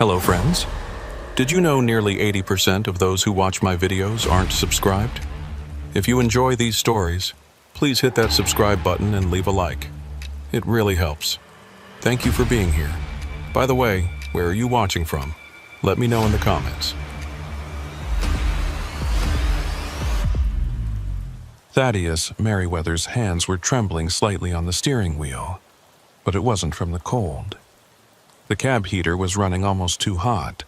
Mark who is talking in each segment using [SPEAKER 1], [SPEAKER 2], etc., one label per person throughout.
[SPEAKER 1] Hello, friends. Did you know nearly 80% of those who watch my videos aren't subscribed? If you enjoy these stories, please hit that subscribe button and leave a like. It really helps. Thank you for being here. By the way, where are you watching from? Let me know in the comments. Thaddeus Merriweather's hands were trembling slightly on the steering wheel, but it wasn't from the cold. The cab heater was running almost too hot,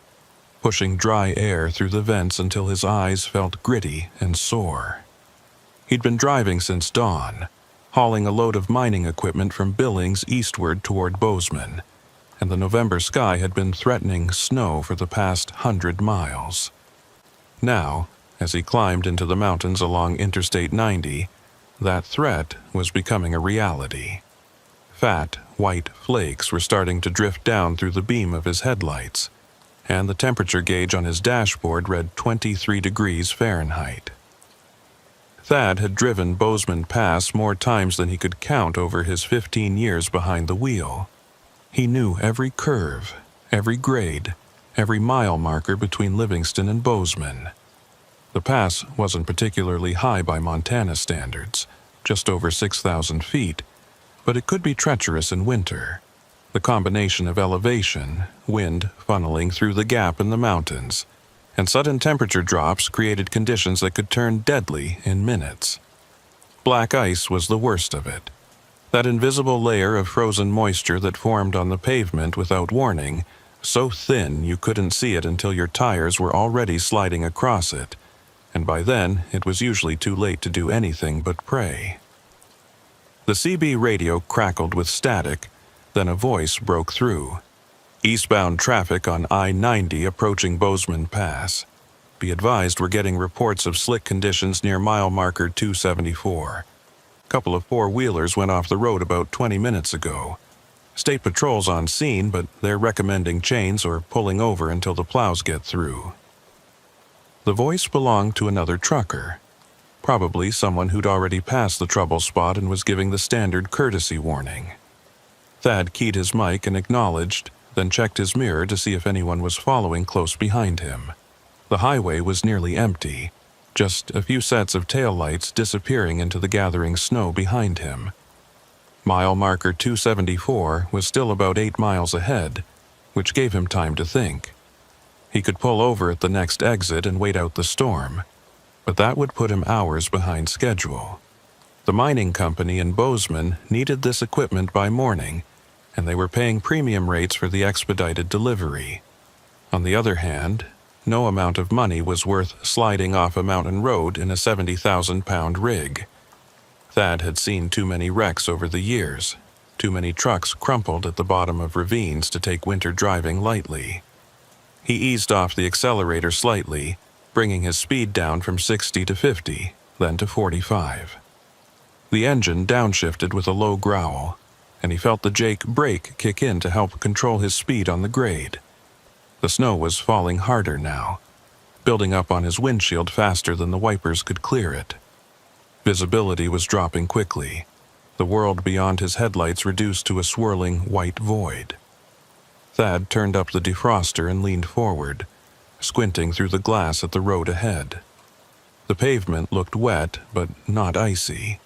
[SPEAKER 1] pushing dry air through the vents until his eyes felt gritty and sore. He'd been driving since dawn, hauling a load of mining equipment from Billings eastward toward Bozeman, and the November sky had been threatening snow for the past 100 miles. Now, as he climbed into the mountains along Interstate 90, that threat was becoming a reality. Fat, white flakes were starting to drift down through the beam of his headlights, and the temperature gauge on his dashboard read 23 degrees Fahrenheit. Thad had driven Bozeman Pass more times than he could count over his 15 years behind the wheel. He knew every curve, every grade, every mile marker between Livingston and Bozeman. The pass wasn't particularly high by Montana standards, just over 6,000 feet, but it could be treacherous in winter. The combination of elevation, wind funneling through the gap in the mountains, and sudden temperature drops created conditions that could turn deadly in minutes. Black ice was the worst of it. That invisible layer of frozen moisture that formed on the pavement without warning, so thin you couldn't see it until your tires were already sliding across it, and by then it was usually too late to do anything but pray. The CB radio crackled with static, then a voice broke through. Eastbound traffic on I-90 approaching Bozeman Pass. Be advised we're getting reports of slick conditions near mile marker 274. A couple of four-wheelers went off the road about 20 minutes ago. State Patrol's on scene, but they're recommending chains or pulling over until the plows get through. The voice belonged to another trucker. Probably someone who'd already passed the trouble spot and was giving the standard courtesy warning. Thad keyed his mic and acknowledged, then checked his mirror to see if anyone was following close behind him. The highway was nearly empty, just a few sets of taillights disappearing into the gathering snow behind him. Mile marker 274 was still about 8 miles ahead, which gave him time to think. He could pull over at the next exit and wait out the storm, but that would put him hours behind schedule. The mining company in Bozeman needed this equipment by morning, and they were paying premium rates for the expedited delivery. On the other hand, no amount of money was worth sliding off a mountain road in a 70,000-pound rig. Thad had seen too many wrecks over the years, too many trucks crumpled at the bottom of ravines to take winter driving lightly. He eased off the accelerator slightly, bringing his speed down from 60 to 50, then to 45. The engine downshifted with a low growl, and he felt the Jake brake kick in to help control his speed on the grade. The snow was falling harder now, building up on his windshield faster than the wipers could clear it. Visibility was dropping quickly, the world beyond his headlights reduced to a swirling white void. Thad turned up the defroster and leaned forward, squinting through the glass at the road ahead. The pavement looked wet, but not icy,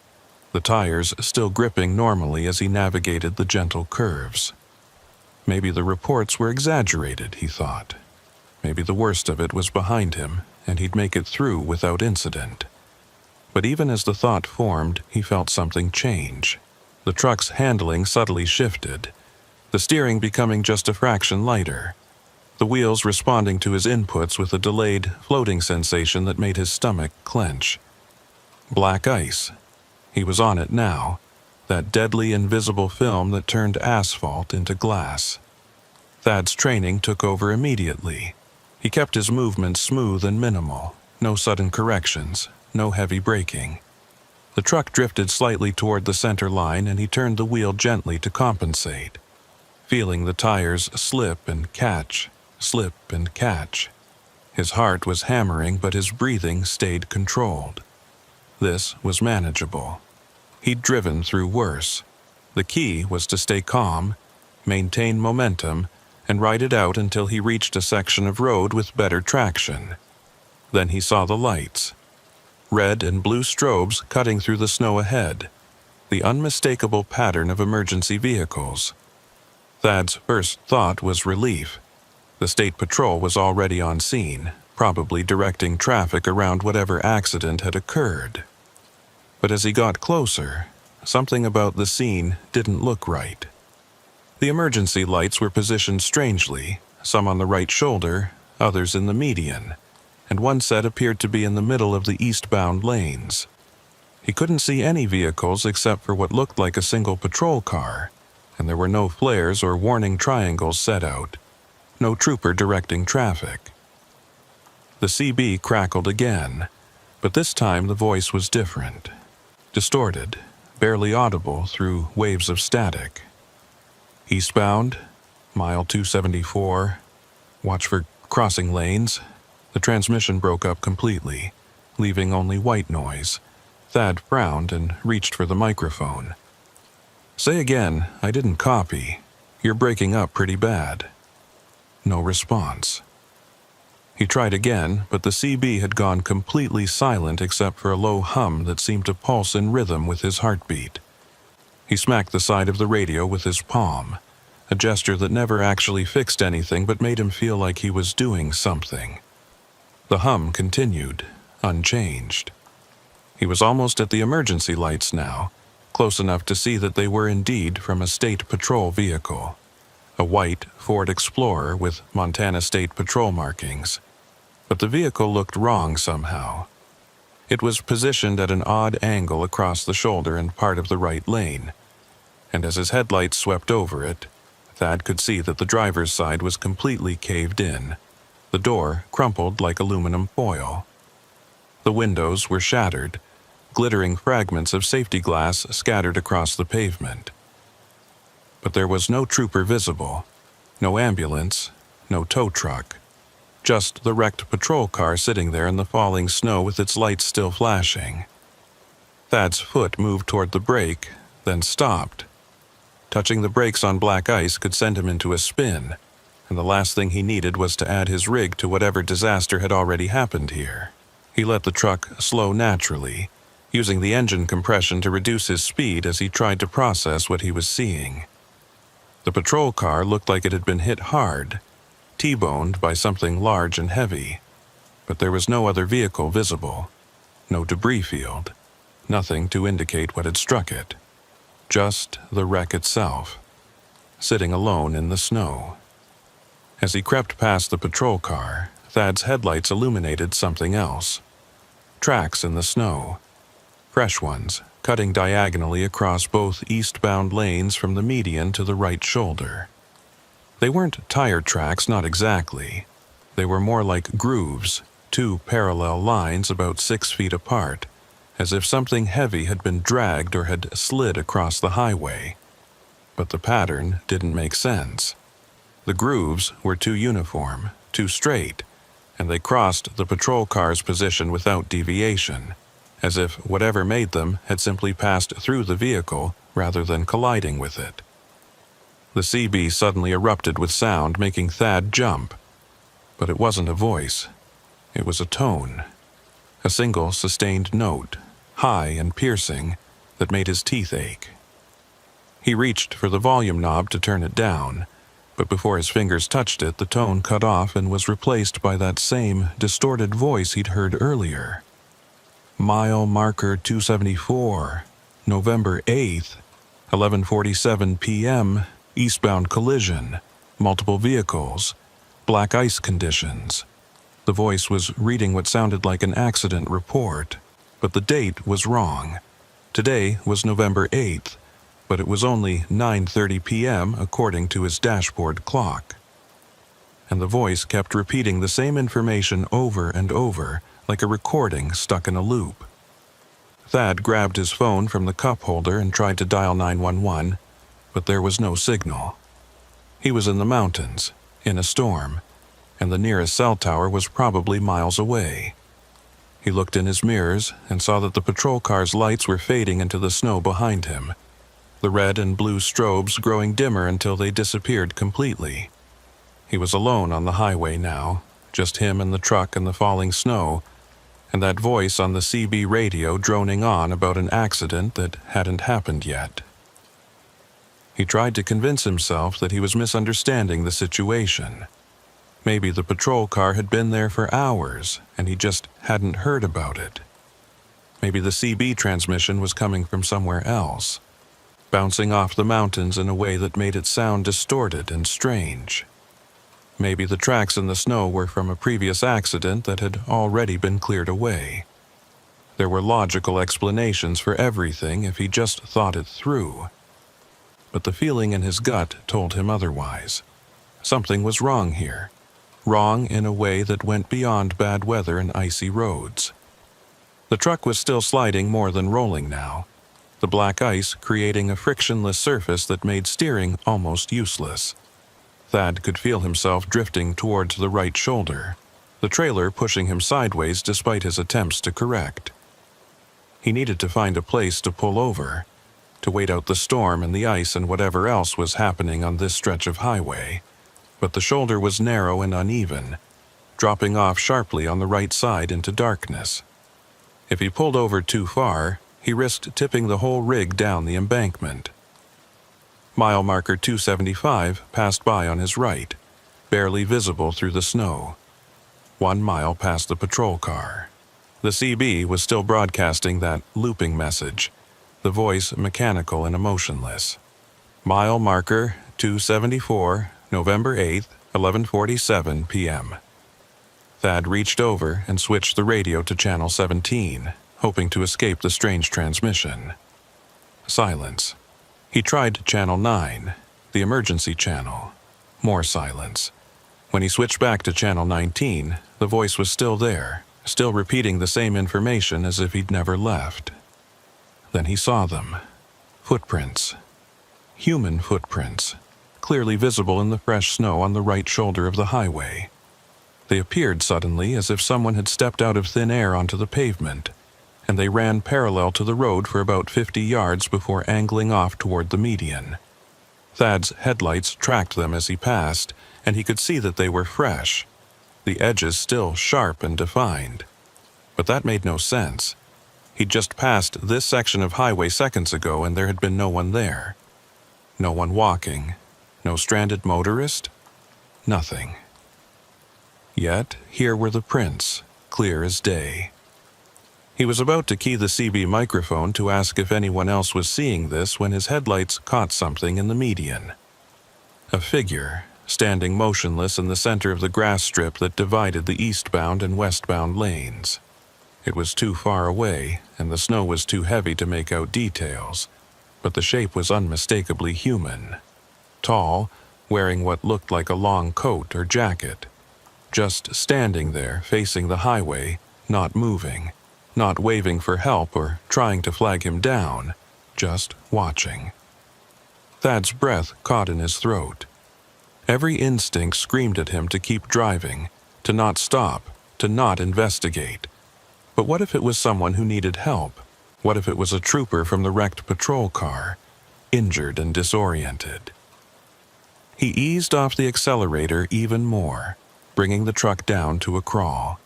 [SPEAKER 1] the tires still gripping normally as he navigated the gentle curves. Maybe the reports were exaggerated, he thought. Maybe the worst of it was behind him, and he'd make it through without incident. But even as the thought formed, he felt something change. The truck's handling subtly shifted, the steering becoming just a fraction lighter, the wheels responding to his inputs with a delayed, floating sensation that made his stomach clench. Black ice. He was on it now, that deadly invisible film that turned asphalt into glass. Thad's training took over immediately. He kept his movements smooth and minimal, no sudden corrections, no heavy braking. The truck drifted slightly toward the center line and he turned the wheel gently to compensate, feeling the tires slip and catch, slip and catch. His heart was hammering, but his breathing stayed controlled. This was manageable. He'd driven through worse. The key was to stay calm, maintain momentum, and ride it out until he reached a section of road with better traction. Then he saw the lights. Red and blue strobes cutting through the snow ahead, the unmistakable pattern of emergency vehicles. Thad's first thought was relief. The state patrol was already on scene, probably directing traffic around whatever accident had occurred. But as he got closer, something about the scene didn't look right. The emergency lights were positioned strangely, some on the right shoulder, others in the median, and one set appeared to be in the middle of the eastbound lanes. He couldn't see any vehicles except for what looked like a single patrol car, and there were no flares or warning triangles set out, no trooper directing traffic. The CB crackled again, but this time the voice was different, distorted, barely audible through waves of static. Eastbound, mile 274, watch for crossing lanes. The transmission broke up completely, leaving only white noise. Thad frowned and reached for the microphone. "Say again, I didn't copy. You're breaking up pretty bad." No response. He tried again, but the CB had gone completely silent except for a low hum that seemed to pulse in rhythm with his heartbeat. He smacked the side of the radio with his palm, a gesture that never actually fixed anything but made him feel like he was doing something. The hum continued, unchanged. He was almost at the emergency lights now, close enough to see that they were indeed from a state patrol vehicle, a white Ford Explorer with Montana State Patrol markings. But the vehicle looked wrong somehow. It was positioned at an odd angle across the shoulder and part of the right lane, and as his headlights swept over it, Thad could see that the driver's side was completely caved in, the door crumpled like aluminum foil. The windows were shattered, glittering fragments of safety glass scattered across the pavement. But there was no trooper visible, no ambulance, no tow truck, just the wrecked patrol car sitting there in the falling snow with its lights still flashing. Thad's foot moved toward the brake, then stopped. Touching the brakes on black ice could send him into a spin, and the last thing he needed was to add his rig to whatever disaster had already happened here. He let the truck slow naturally, using the engine compression to reduce his speed as he tried to process what he was seeing. The patrol car looked like it had been hit hard, T-boned by something large and heavy, but there was no other vehicle visible, no debris field, nothing to indicate what had struck it. Just the wreck itself, sitting alone in the snow. As he crept past the patrol car, Thad's headlights illuminated something else. Tracks in the snow, fresh ones, cutting diagonally across both eastbound lanes from the median to the right shoulder. They weren't tire tracks, not exactly. They were more like grooves, two parallel lines about 6 feet apart, as if something heavy had been dragged or had slid across the highway. But the pattern didn't make sense. The grooves were too uniform, too straight, and they crossed the patrol car's position without deviation, as if whatever made them had simply passed through the vehicle rather than colliding with it. The CB suddenly erupted with sound, making Thad jump. But it wasn't a voice. It was a tone. A single sustained note, high and piercing, that made his teeth ache. He reached for the volume knob to turn it down, but before his fingers touched it, the tone cut off and was replaced by that same distorted voice he'd heard earlier. Mile marker 274, November 8th, 11:47 p.m., eastbound collision, multiple vehicles, black ice conditions. The voice was reading what sounded like an accident report, but the date was wrong. Today was November 8th, but it was only 9:30 p.m. according to his dashboard clock. And the voice kept repeating the same information over and over, like a recording stuck in a loop. Thad grabbed his phone from the cup holder and tried to dial 911, but there was no signal. He was in the mountains, in a storm, and the nearest cell tower was probably miles away. He looked in his mirrors and saw that the patrol car's lights were fading into the snow behind him, the red and blue strobes growing dimmer until they disappeared completely. He was alone on the highway now, just him and the truck and the falling snow, and that voice on the CB radio droning on about an accident that hadn't happened yet. He tried to convince himself that he was misunderstanding the situation. Maybe the patrol car had been there for hours, and he just hadn't heard about it. Maybe the CB transmission was coming from somewhere else, bouncing off the mountains in a way that made it sound distorted and strange. Maybe the tracks in the snow were from a previous accident that had already been cleared away. There were logical explanations for everything if he just thought it through. But the feeling in his gut told him otherwise. Something was wrong here. Wrong in a way that went beyond bad weather and icy roads. The truck was still sliding more than rolling now, the black ice creating a frictionless surface that made steering almost useless. Thad could feel himself drifting towards the right shoulder, the trailer pushing him sideways despite his attempts to correct. He needed to find a place to pull over, to wait out the storm and the ice and whatever else was happening on this stretch of highway. But the shoulder was narrow and uneven, dropping off sharply on the right side into darkness. If he pulled over too far, he risked tipping the whole rig down the embankment. Mile marker 275 passed by on his right, barely visible through the snow. 1 mile past the patrol car. The CB was still broadcasting that looping message, the voice mechanical and emotionless. Mile marker 274, November 8th, 11:47 p.m. Thad reached over and switched the radio to channel 17, hoping to escape the strange transmission. Silence. He tried channel 9, the emergency channel. More silence. When he switched back to channel 19, the voice was still there, still repeating the same information as if he'd never left. Then he saw them. Footprints. Human footprints, clearly visible in the fresh snow on the right shoulder of the highway. They appeared suddenly as if someone had stepped out of thin air onto the pavement, and they ran parallel to the road for about 50 yards before angling off toward the median. Thad's headlights tracked them as he passed, and he could see that they were fresh, the edges still sharp and defined. But that made no sense. He'd just passed this section of highway seconds ago and there had been no one there. No one walking. No stranded motorist? Nothing. Yet, here were the prints, clear as day. He was about to key the CB microphone to ask if anyone else was seeing this when his headlights caught something in the median. A figure, standing motionless in the center of the grass strip that divided the eastbound and westbound lanes. It was too far away, and the snow was too heavy to make out details, but the shape was unmistakably human. Tall, wearing what looked like a long coat or jacket. Just standing there, facing the highway, not moving, not waving for help or trying to flag him down, just watching. Thad's breath caught in his throat. Every instinct screamed at him to keep driving, to not stop, to not investigate. But what if it was someone who needed help? What if it was a trooper from the wrecked patrol car, injured and disoriented? He eased off the accelerator even more, bringing the truck down to a crawl.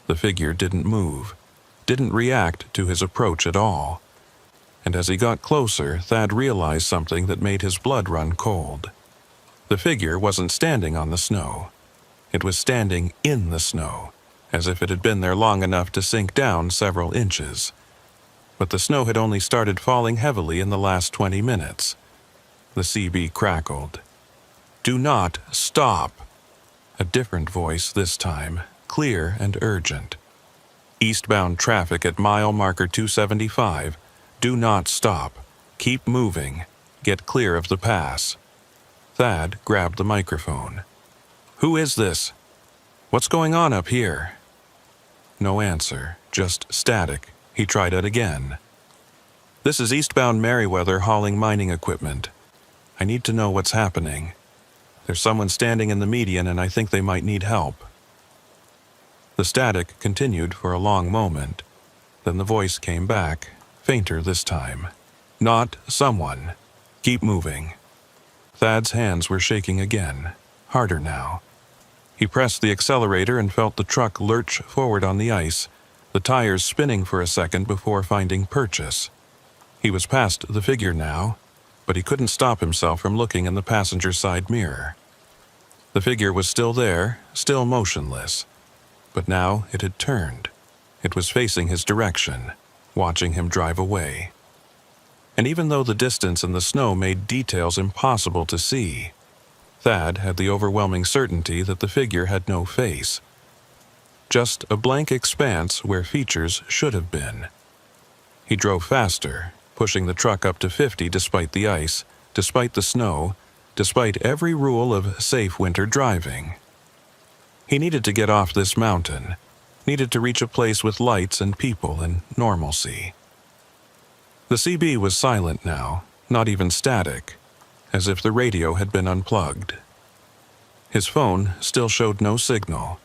[SPEAKER 1] The figure didn't move, didn't react to his approach at all. And as he got closer, Thad realized something that made his blood run cold. The figure wasn't standing on the snow. It was standing in the snow, as if it had been there long enough to sink down several inches. But the snow had only started falling heavily in the last 20 minutes. The CB crackled. "Do not stop!" A different voice this time, clear and urgent. "Eastbound traffic at mile marker 275. Do not stop. Keep moving. Get clear of the pass." Thad grabbed the microphone. "Who is this? What's going on up here?" No answer, just static. He tried it again. "This is eastbound Merriweather hauling mining equipment. I need to know what's happening. There's someone standing in the median and I think they might need help." The static continued for a long moment. Then the voice came back, fainter this time. "Not someone. Keep moving." Thad's hands were shaking again, harder now. He pressed the accelerator and felt the truck lurch forward on the ice, the tires spinning for a second before finding purchase. He was past the figure now, but he couldn't stop himself from looking in the passenger side mirror. The figure was still there, still motionless, but now it had turned. It was facing his direction, watching him drive away. And even though the distance and the snow made details impossible to see, Thad had the overwhelming certainty that the figure had no face. Just a blank expanse where features should have been. He drove faster, pushing the truck up to 50 despite the ice, despite the snow, despite every rule of safe winter driving. He needed to get off this mountain, needed to reach a place with lights and people and normalcy. The CB was silent now, not even static, as if the radio had been unplugged. His phone still showed no signal.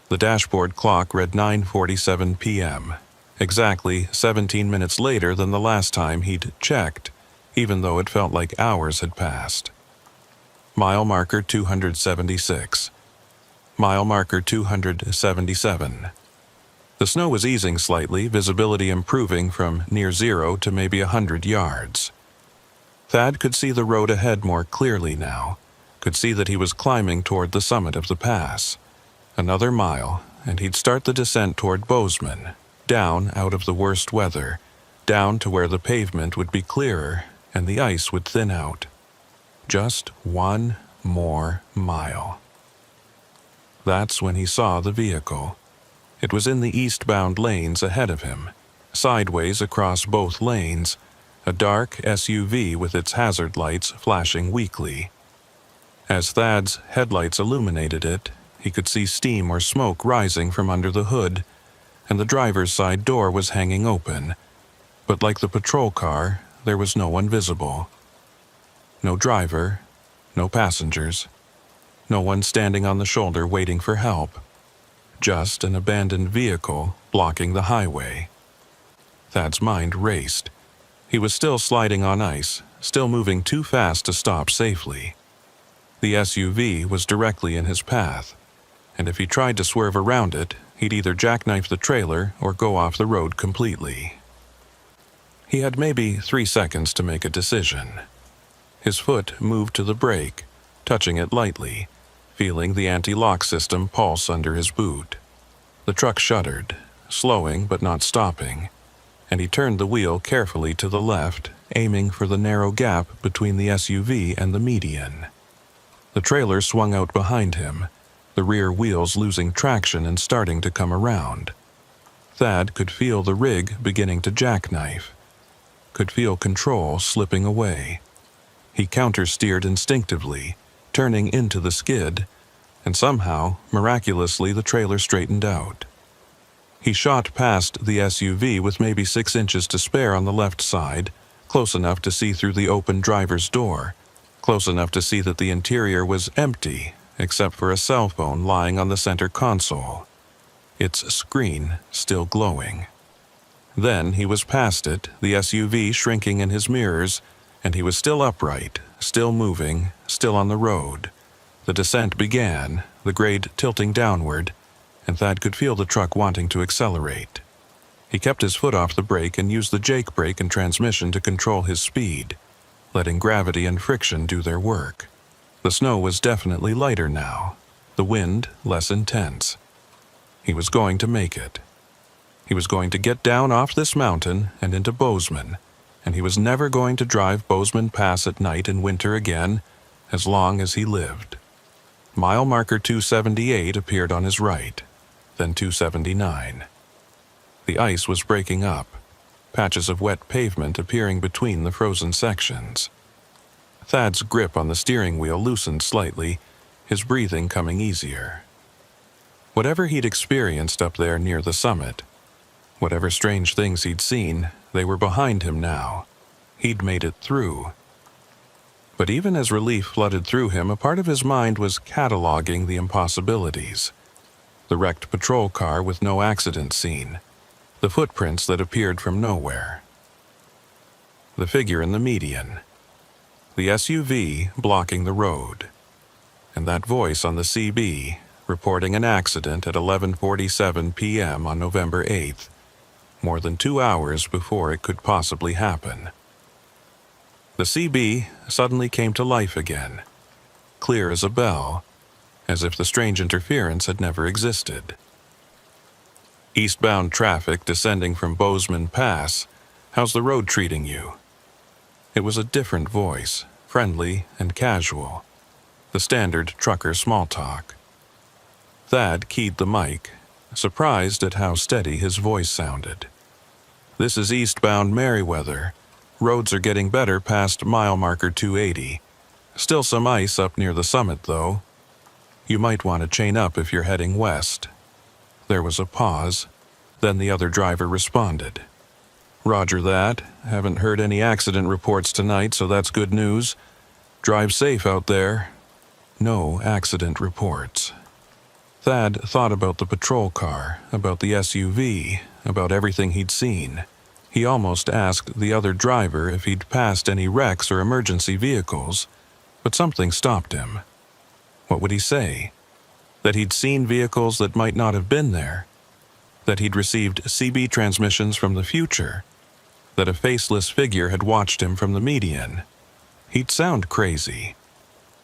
[SPEAKER 1] The dashboard clock read 9:47 p.m., exactly 17 minutes later than the last time he'd checked, even though it felt like hours had passed. Mile marker 276. Mile marker 277. The snow was easing slightly, visibility improving from near zero to maybe 100 yards. Thad could see the road ahead more clearly now, could see that he was climbing toward the summit of the pass. Another mile, and he'd start the descent toward Bozeman, down out of the worst weather, down to where the pavement would be clearer and the ice would thin out. Just one more mile. That's when he saw the vehicle. It was in the eastbound lanes ahead of him, sideways across both lanes, a dark SUV with its hazard lights flashing weakly. As Thad's headlights illuminated it, he could see steam or smoke rising from under the hood, and the driver's side door was hanging open. But like the patrol car, there was no one visible. No driver, no passengers, no one standing on the shoulder waiting for help. Just an abandoned vehicle blocking the highway. Thad's mind raced. He was still sliding on ice, still moving too fast to stop safely. The SUV was directly in his path, and if he tried to swerve around it, he'd either jackknife the trailer or go off the road completely. He had maybe 3 seconds to make a decision. His foot moved to the brake, touching it lightly, feeling the anti-lock system pulse under his boot. The truck shuddered, slowing but not stopping, and he turned the wheel carefully to the left, aiming for the narrow gap between the SUV and the median. The trailer swung out behind him, the rear wheels losing traction and starting to come around. Thad could feel the rig beginning to jackknife, could feel control slipping away. He counter-steered instinctively, turning into the skid, and somehow, miraculously, the trailer straightened out. He shot past the SUV with maybe 6 inches to spare on the left side, close enough to see through the open driver's door, close enough to see that the interior was empty, except for a cell phone lying on the center console, its screen still glowing. Then he was past it, the SUV shrinking in his mirrors, and he was still upright, still moving, still on the road. The descent began, the grade tilting downward, and Thad could feel the truck wanting to accelerate. He kept his foot off the brake and used the Jake brake and transmission to control his speed, letting gravity and friction do their work. The snow was definitely lighter now, the wind less intense. He was going to make it. He was going to get down off this mountain and into Bozeman, and he was never going to drive Bozeman Pass at night in winter again, as long as he lived. Mile marker 278 appeared on his right, then 279. The ice was breaking up, patches of wet pavement appearing between the frozen sections. Thad's grip on the steering wheel loosened slightly, his breathing coming easier. Whatever he'd experienced up there near the summit, whatever strange things he'd seen, they were behind him now. He'd made it through. But even as relief flooded through him, a part of his mind was cataloging the impossibilities. The wrecked patrol car with no accident scene, the footprints that appeared from nowhere, the figure in the median, the SUV blocking the road. and that voice on the CB reporting an accident at 11:47 p.m. on November 8th, more than 2 hours before it could possibly happen. The CB suddenly came to life again, clear as a bell, as if the strange interference had never existed. Eastbound traffic descending from Bozeman Pass, how's the road treating you? It was a different voice, friendly and casual, the standard trucker small talk. Thad keyed the mic, surprised at how steady his voice sounded. This is eastbound Merriweather. Roads are getting better past mile marker 280. Still some ice up near the summit, though. You might want to chain up if you're heading west. There was a pause. Then the other driver responded. Roger that. Haven't heard any accident reports tonight, so that's good news. Drive safe out there. No accident reports. Thad thought about the patrol car, about the SUV, about everything he'd seen. He almost asked the other driver if he'd passed any wrecks or emergency vehicles, but something stopped him. What would he say? That he'd seen vehicles that might not have been there? That he'd received CB transmissions from the future? That a faceless figure had watched him from the median? He'd sound crazy.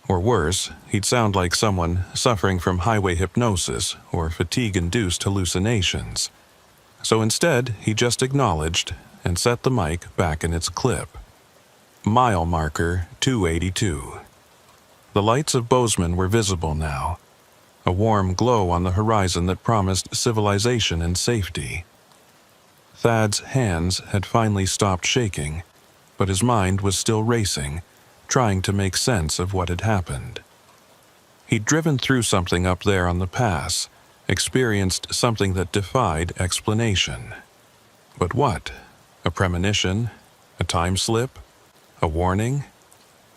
[SPEAKER 1] Or worse, he'd sound like someone suffering from highway hypnosis or fatigue-induced hallucinations. So instead, he just acknowledged and set the mic back in its clip. Mile marker 282. The lights of Bozeman were visible now, a warm glow on the horizon that promised civilization and safety. Thad's hands had finally stopped shaking, but his mind was still racing, trying to make sense of what had happened. He'd driven through something up there on the pass, experienced something that defied explanation. But what? A premonition? A time slip? A warning?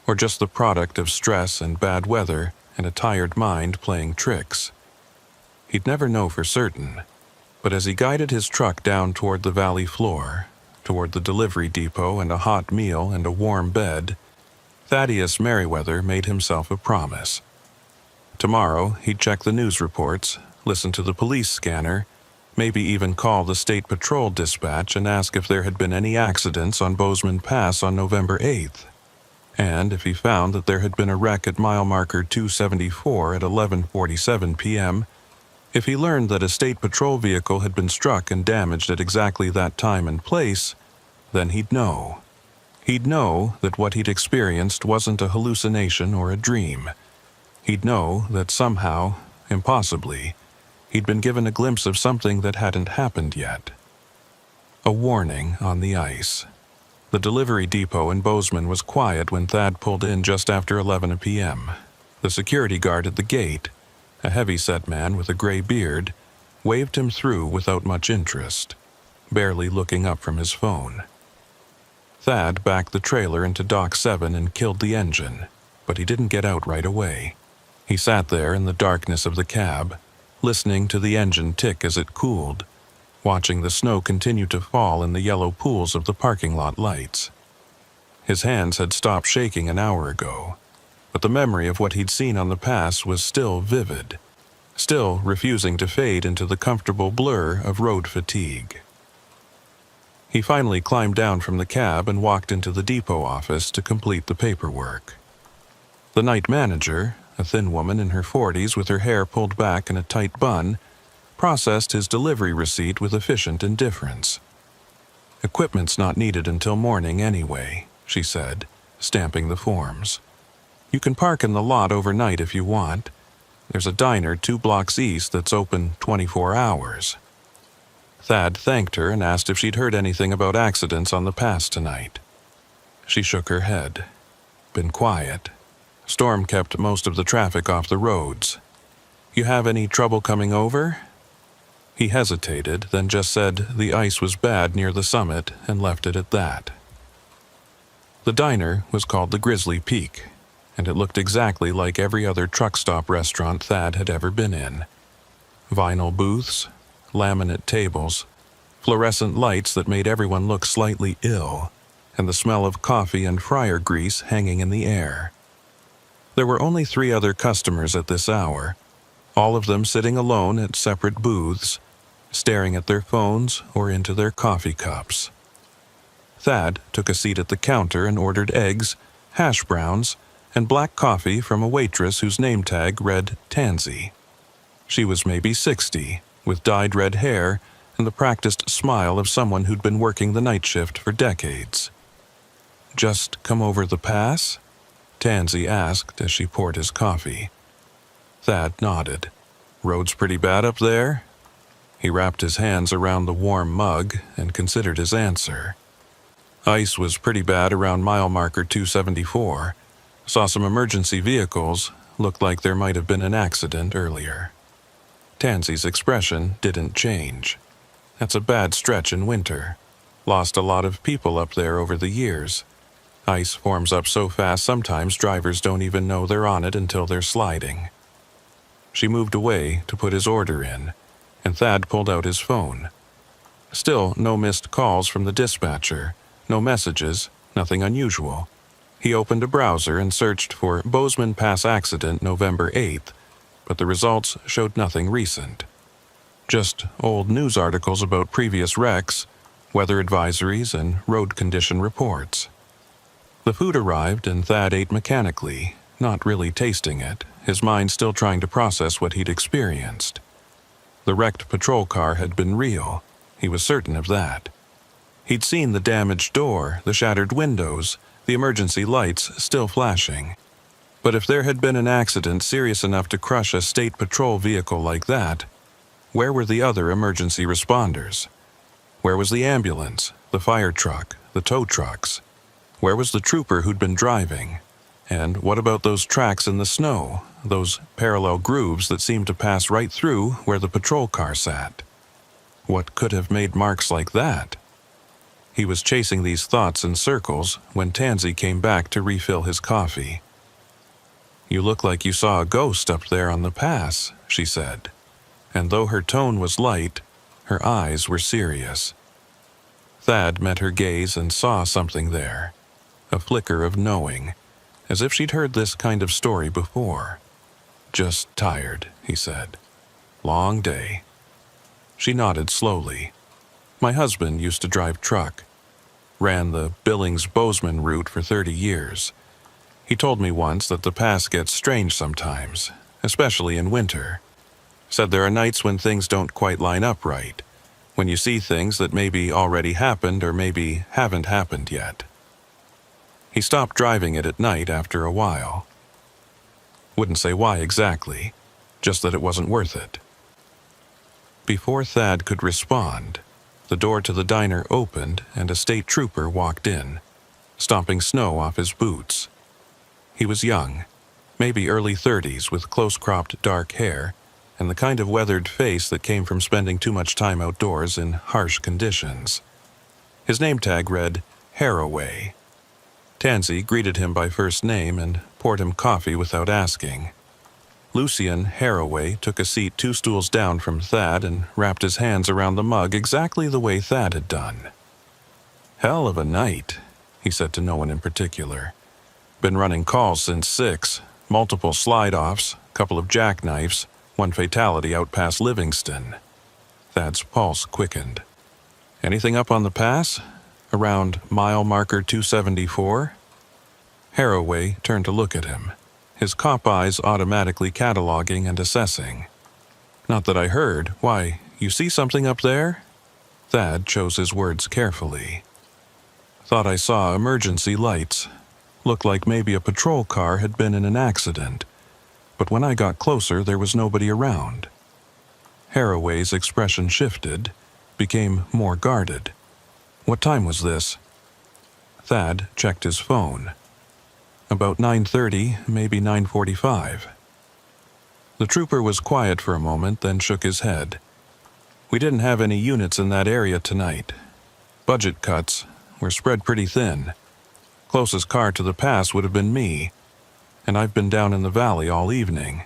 [SPEAKER 1] Or just the product of stress and bad weather and a tired mind playing tricks? He'd never know for certain, but as he guided his truck down toward the valley floor, toward the delivery depot and a hot meal and a warm bed, Thaddeus Merriweather made himself a promise. Tomorrow, he'd check the news reports, listen to the police scanner, maybe even call the State Patrol dispatch and ask if there had been any accidents on Bozeman Pass on November 8th. And if he found that there had been a wreck at mile marker 274 at 11:47 p.m., if he learned that a State Patrol vehicle had been struck and damaged at exactly that time and place, then he'd know. He'd know that what he'd experienced wasn't a hallucination or a dream. He'd know that somehow, impossibly, he'd been given a glimpse of something that hadn't happened yet. A warning on the ice. The delivery depot in Bozeman was quiet when Thad pulled in just after 11 p.m. The security guard at the gate, a heavy-set man with a gray beard, waved him through without much interest, barely looking up from his phone. Thad backed the trailer into Dock 7 and killed the engine, but he didn't get out right away. He sat there in the darkness of the cab, listening to the engine tick as it cooled, watching the snow continue to fall in the yellow pools of the parking lot lights. His hands had stopped shaking an hour ago, but the memory of what he'd seen on the pass was still vivid, still refusing to fade into the comfortable blur of road fatigue. He finally climbed down from the cab and walked into the depot office to complete the paperwork. The night manager, a thin woman in her 40s with her hair pulled back in a tight bun, processed his delivery receipt with efficient indifference. "Equipment's not needed until morning anyway," she said, stamping the forms. "You can park in the lot overnight if you want. There's a diner 2 blocks east that's open 24 hours. Thad thanked her and asked if she'd heard anything about accidents on the pass tonight. She shook her head. Been quiet. Storm kept most of the traffic off the roads. You have any trouble coming over? He hesitated, then just said the ice was bad near the summit and left it at that. The diner was called the Grizzly Peak, and it looked exactly like every other truck stop restaurant Thad had ever been in. Vinyl booths, laminate tables, fluorescent lights that made everyone look slightly ill, and the smell of coffee and fryer grease hanging in the air. There were only 3 other customers at this hour, all of them sitting alone at separate booths, staring at their phones or into their coffee cups. Thad took a seat at the counter and ordered eggs, hash browns, and black coffee from a waitress whose name tag read Tansy. She was maybe 60, with dyed red hair and the practiced smile of someone who'd been working the night shift for decades. "Just come over the pass?" Tansy asked as she poured his coffee. Thad nodded. "Road's pretty bad up there?" He wrapped his hands around the warm mug and considered his answer. "Ice was pretty bad around mile marker 274. Saw some emergency vehicles. Looked like there might have been an accident earlier." Tansy's expression didn't change. "That's a bad stretch in winter. Lost a lot of people up there over the years. Ice forms up so fast sometimes drivers don't even know they're on it until they're sliding." She moved away to put his order in, and Thad pulled out his phone. Still no missed calls from the dispatcher, no messages, nothing unusual. He opened a browser and searched for Bozeman Pass accident November 8th, but the results showed nothing recent. Just old news articles about previous wrecks, weather advisories, and road condition reports. The food arrived and Thad ate mechanically, not really tasting it, his mind still trying to process what he'd experienced. The wrecked patrol car had been real, he was certain of that. He'd seen the damaged door, the shattered windows, the emergency lights still flashing. But if there had been an accident serious enough to crush a state patrol vehicle like that, where were the other emergency responders? Where was the ambulance, the fire truck, the tow trucks? Where was the trooper who'd been driving? And what about those tracks in the snow, those parallel grooves that seemed to pass right through where the patrol car sat? What could have made marks like that? He was chasing these thoughts in circles when Tansy came back to refill his coffee. "You look like you saw a ghost up there on the pass," she said. And though her tone was light, her eyes were serious. Thad met her gaze and saw something there, a flicker of knowing, as if she'd heard this kind of story before. "Just tired," he said. "Long day." She nodded slowly. "My husband used to drive truck. Ran the Billings-Bozeman route for 30 years. He told me once that the pass gets strange sometimes, especially in winter. Said there are nights when things don't quite line up right, when you see things that maybe already happened or maybe haven't happened yet." He stopped driving it at night after a while. Wouldn't say why exactly, just that it wasn't worth it. Before Thad could respond, the door to the diner opened and a state trooper walked in, stomping snow off his boots. He was young, maybe early 30s, with close-cropped dark hair and the kind of weathered face that came from spending too much time outdoors in harsh conditions. His name tag read Haraway. Tansy greeted him by first name and poured him coffee without asking. Lucien Haraway took a seat 2 stools down from Thad and wrapped his hands around the mug exactly the way Thad had done. "Hell of a night," he said to no one in particular. "Been running calls since 6, multiple slide-offs, couple of jackknifes, 1 fatality out past Livingston." Thad's pulse quickened. "Anything up on the pass? Around mile marker 274? Haraway turned to look at him, his cop eyes automatically cataloging and assessing. "Not that I heard. Why, you see something up there?" Thad chose his words carefully. "Thought I saw emergency lights. Looked like maybe a patrol car had been in an accident. But when I got closer, there was nobody around." Haraway's expression shifted, became more guarded. "What time was this?" Thad checked his phone. "About 9:30, maybe 9:45. The trooper was quiet for a moment, then shook his head. "We didn't have any units in that area tonight. Budget cuts were spread pretty thin. Closest car to the pass would have been me, and I've been down in the valley all evening."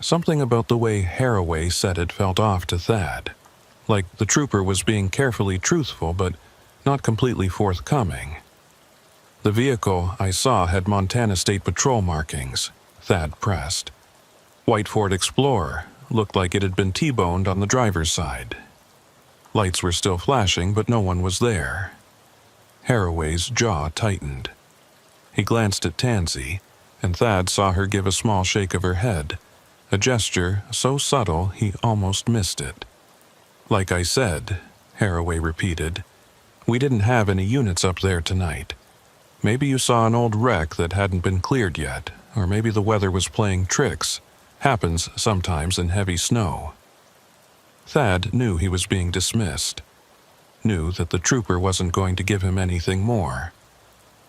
[SPEAKER 1] Something about the way Haraway said it felt off to Thad, like the trooper was being carefully truthful but not completely forthcoming. The vehicle I saw had Montana State Patrol markings, Thad pressed. White Ford Explorer looked like it had been T-boned on the driver's side. Lights were still flashing, but no one was there. Haraway's jaw tightened. He glanced at Tansy, and Thad saw her give a small shake of her head, a gesture so subtle he almost missed it. "Like I said," Haraway repeated, "we didn't have any units up there tonight. Maybe you saw an old wreck that hadn't been cleared yet, or maybe the weather was playing tricks. Happens sometimes in heavy snow." Thad knew he was being dismissed, knew that the trooper wasn't going to give him anything more.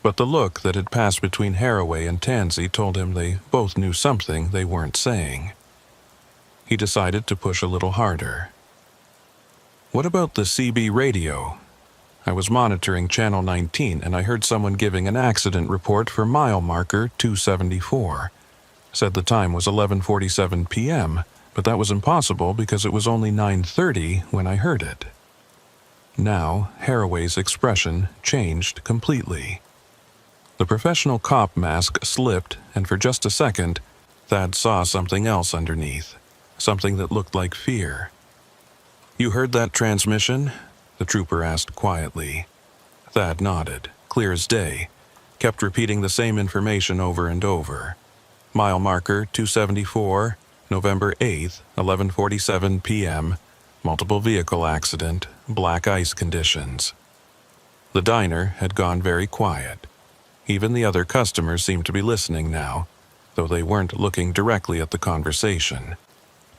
[SPEAKER 1] But the look that had passed between Haraway and Tansy told him they both knew something they weren't saying. He decided to push a little harder. "What about the CB radio? I was monitoring Channel 19 and I heard someone giving an accident report for mile marker 274. Said the time was 11:47 p.m., but that was impossible because it was only 9:30 when I heard it." Now, Haraway's expression changed completely. The professional cop mask slipped, and for just a second, Thad saw something else underneath, something that looked like fear. "You heard that transmission?" the trooper asked quietly. Thad nodded, clear as day, kept repeating the same information over and over. Mile marker 274, November 8th, 11:47 p.m., multiple vehicle accident, black ice conditions. The diner had gone very quiet. Even the other customers seemed to be listening now, though they weren't looking directly at the conversation.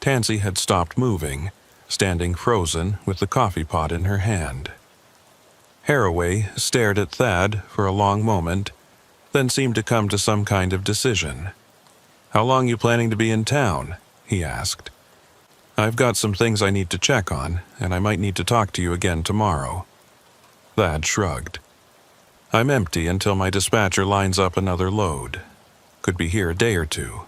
[SPEAKER 1] Tansy had stopped moving, standing frozen with the coffee pot in her hand. Haraway stared at Thad for a long moment, then seemed to come to some kind of decision. "How long you planning to be in town?" he asked. "I've got some things I need to check on, and I might need to talk to you again tomorrow." Thad shrugged. "I'm empty until my dispatcher lines up another load. Could be here a day or two."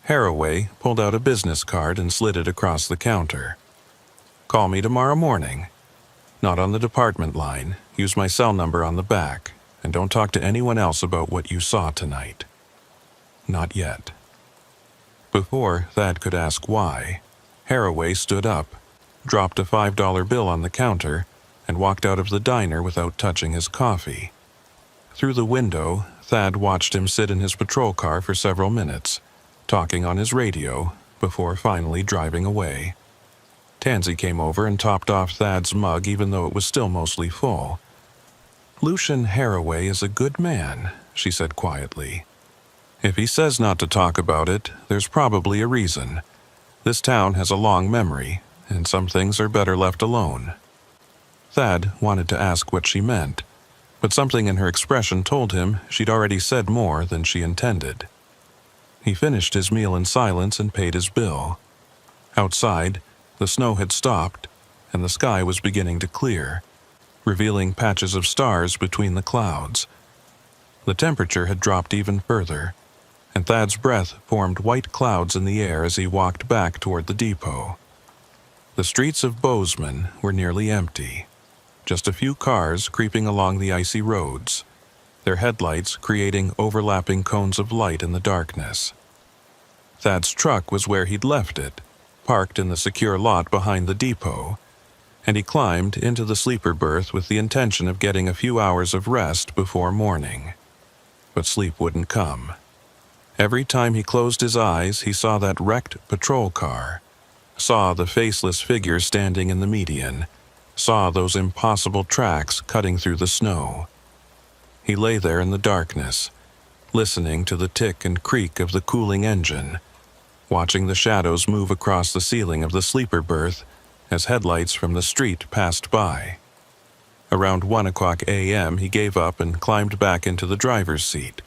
[SPEAKER 1] Haraway pulled out a business card and slid it across the counter. "Call me tomorrow morning. Not on the department line. Use my cell number on the back, and don't talk to anyone else about what you saw tonight." Not yet. Before Thad could ask why, Haraway stood up, dropped a $5 bill on the counter, and walked out of the diner without touching his coffee. Through the window, Thad watched him sit in his patrol car for several minutes, talking on his radio, before finally driving away. Tansy came over and topped off Thad's mug even though it was still mostly full. "Lucian Haraway is a good man," she said quietly. "If he says not to talk about it, there's probably a reason. This town has a long memory, and some things are better left alone." Thad wanted to ask what she meant, but something in her expression told him she'd already said more than she intended. He finished his meal in silence and paid his bill. Outside, the snow had stopped, and the sky was beginning to clear, revealing patches of stars between the clouds. The temperature had dropped even further, and Thad's breath formed white clouds in the air as he walked back toward the depot. The streets of Bozeman were nearly empty. Just a few cars creeping along the icy roads, their headlights creating overlapping cones of light in the darkness. Thad's truck was where he'd left it, parked in the secure lot behind the depot, and he climbed into the sleeper berth with the intention of getting a few hours of rest before morning. But sleep wouldn't come. Every time he closed his eyes, he saw that wrecked patrol car, saw the faceless figure standing in the median, saw those impossible tracks cutting through the snow. He lay there in the darkness, listening to the tick and creak of the cooling engine, watching the shadows move across the ceiling of the sleeper berth as headlights from the street passed by. Around 1:00 a.m. he gave up and climbed back into the driver's seat,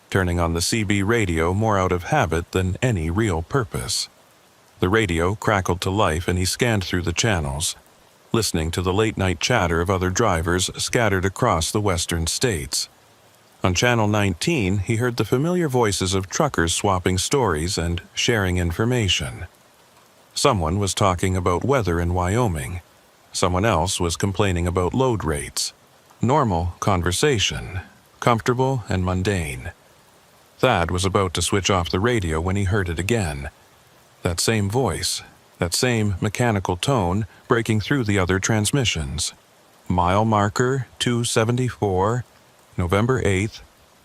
[SPEAKER 1] turning on the CB radio more out of habit than any real purpose. The radio crackled to life and he scanned through the channels, listening to the late-night chatter of other drivers scattered across the western states. On Channel 19, he heard the familiar voices of truckers swapping stories and sharing information. Someone was talking about weather in Wyoming. Someone else was complaining about load rates. Normal conversation, comfortable and mundane. Thad was about to switch off the radio when he heard it again. That same voice, that same mechanical tone breaking through the other transmissions. Mile marker 274, November 8th,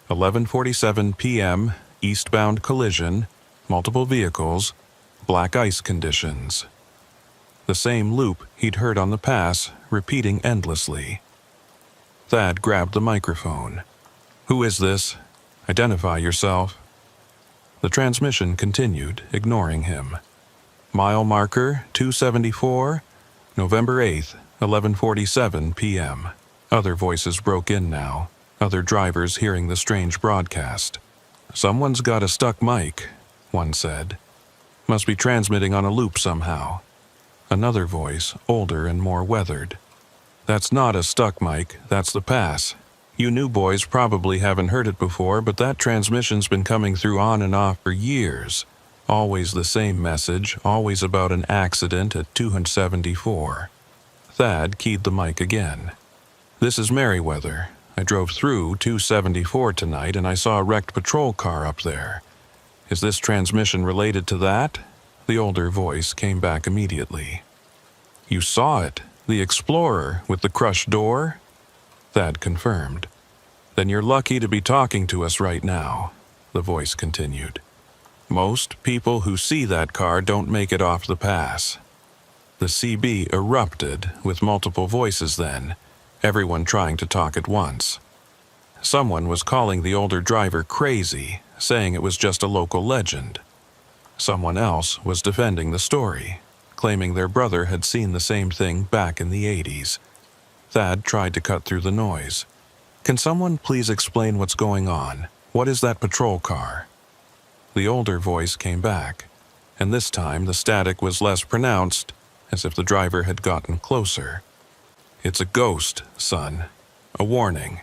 [SPEAKER 1] 11:47 p.m., eastbound collision, multiple vehicles, black ice conditions. The same loop he'd heard on the pass, repeating endlessly. Thad grabbed the microphone. "Who is this? Identify yourself." The transmission continued, ignoring him. Mile marker 274, November 8th, 11:47 p.m. Other voices broke in now, other drivers hearing the strange broadcast. "Someone's got a stuck mic," one said. "Must be transmitting on a loop somehow." Another voice, older and more weathered. "That's not a stuck mic, that's the pass. You new boys probably haven't heard it before, but that transmission's been coming through on and off for years. Always the same message, always about an accident at 274. Thad keyed the mic again. "This is Merriweather. I drove through 274 tonight and I saw a wrecked patrol car up there. Is this transmission related to that?" The older voice came back immediately. "You saw it, the Explorer with the crushed door?" Thad confirmed. "Then you're lucky to be talking to us right now," the voice continued. "Most people who see that car don't make it off the pass." The CB erupted with multiple voices then, everyone trying to talk at once. Someone was calling the older driver crazy, saying it was just a local legend. Someone else was defending the story, claiming their brother had seen the same thing back in the 80s. Thad tried to cut through the noise. "Can someone please explain what's going on? What is that patrol car?" The older voice came back, and this time the static was less pronounced, as if the driver had gotten closer. "It's a ghost, son. A warning.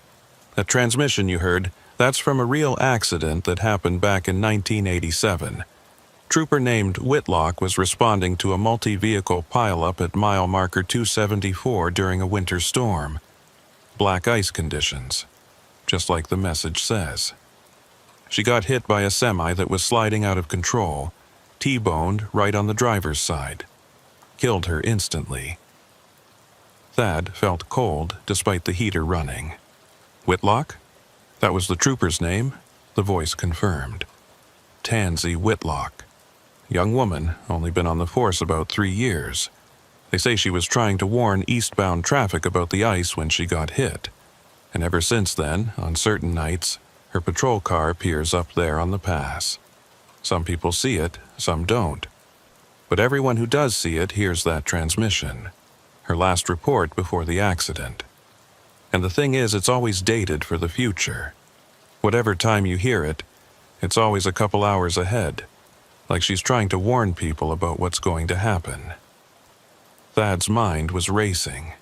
[SPEAKER 1] That transmission you heard, that's from a real accident that happened back in 1987. Trooper named Whitlock was responding to a multi-vehicle pileup at mile marker 274 during a winter storm. Black ice conditions, just like the message says. She got hit by a semi that was sliding out of control, T-boned right on the driver's side. Killed her instantly." Thad felt cold despite the heater running. "Whitlock? That was the trooper's name?" the voice confirmed. "Tansy Whitlock. Young woman, only been on the force about 3 years. They say she was trying to warn eastbound traffic about the ice when she got hit. And ever since then, on certain nights, her patrol car appears up there on the pass. Some people see it, some don't. But everyone who does see it hears that transmission. Her last report before the accident. And the thing is, it's always dated for the future. Whatever time you hear it, it's always a couple hours ahead. Like she's trying to warn people about what's going to happen." Thad's mind was racing.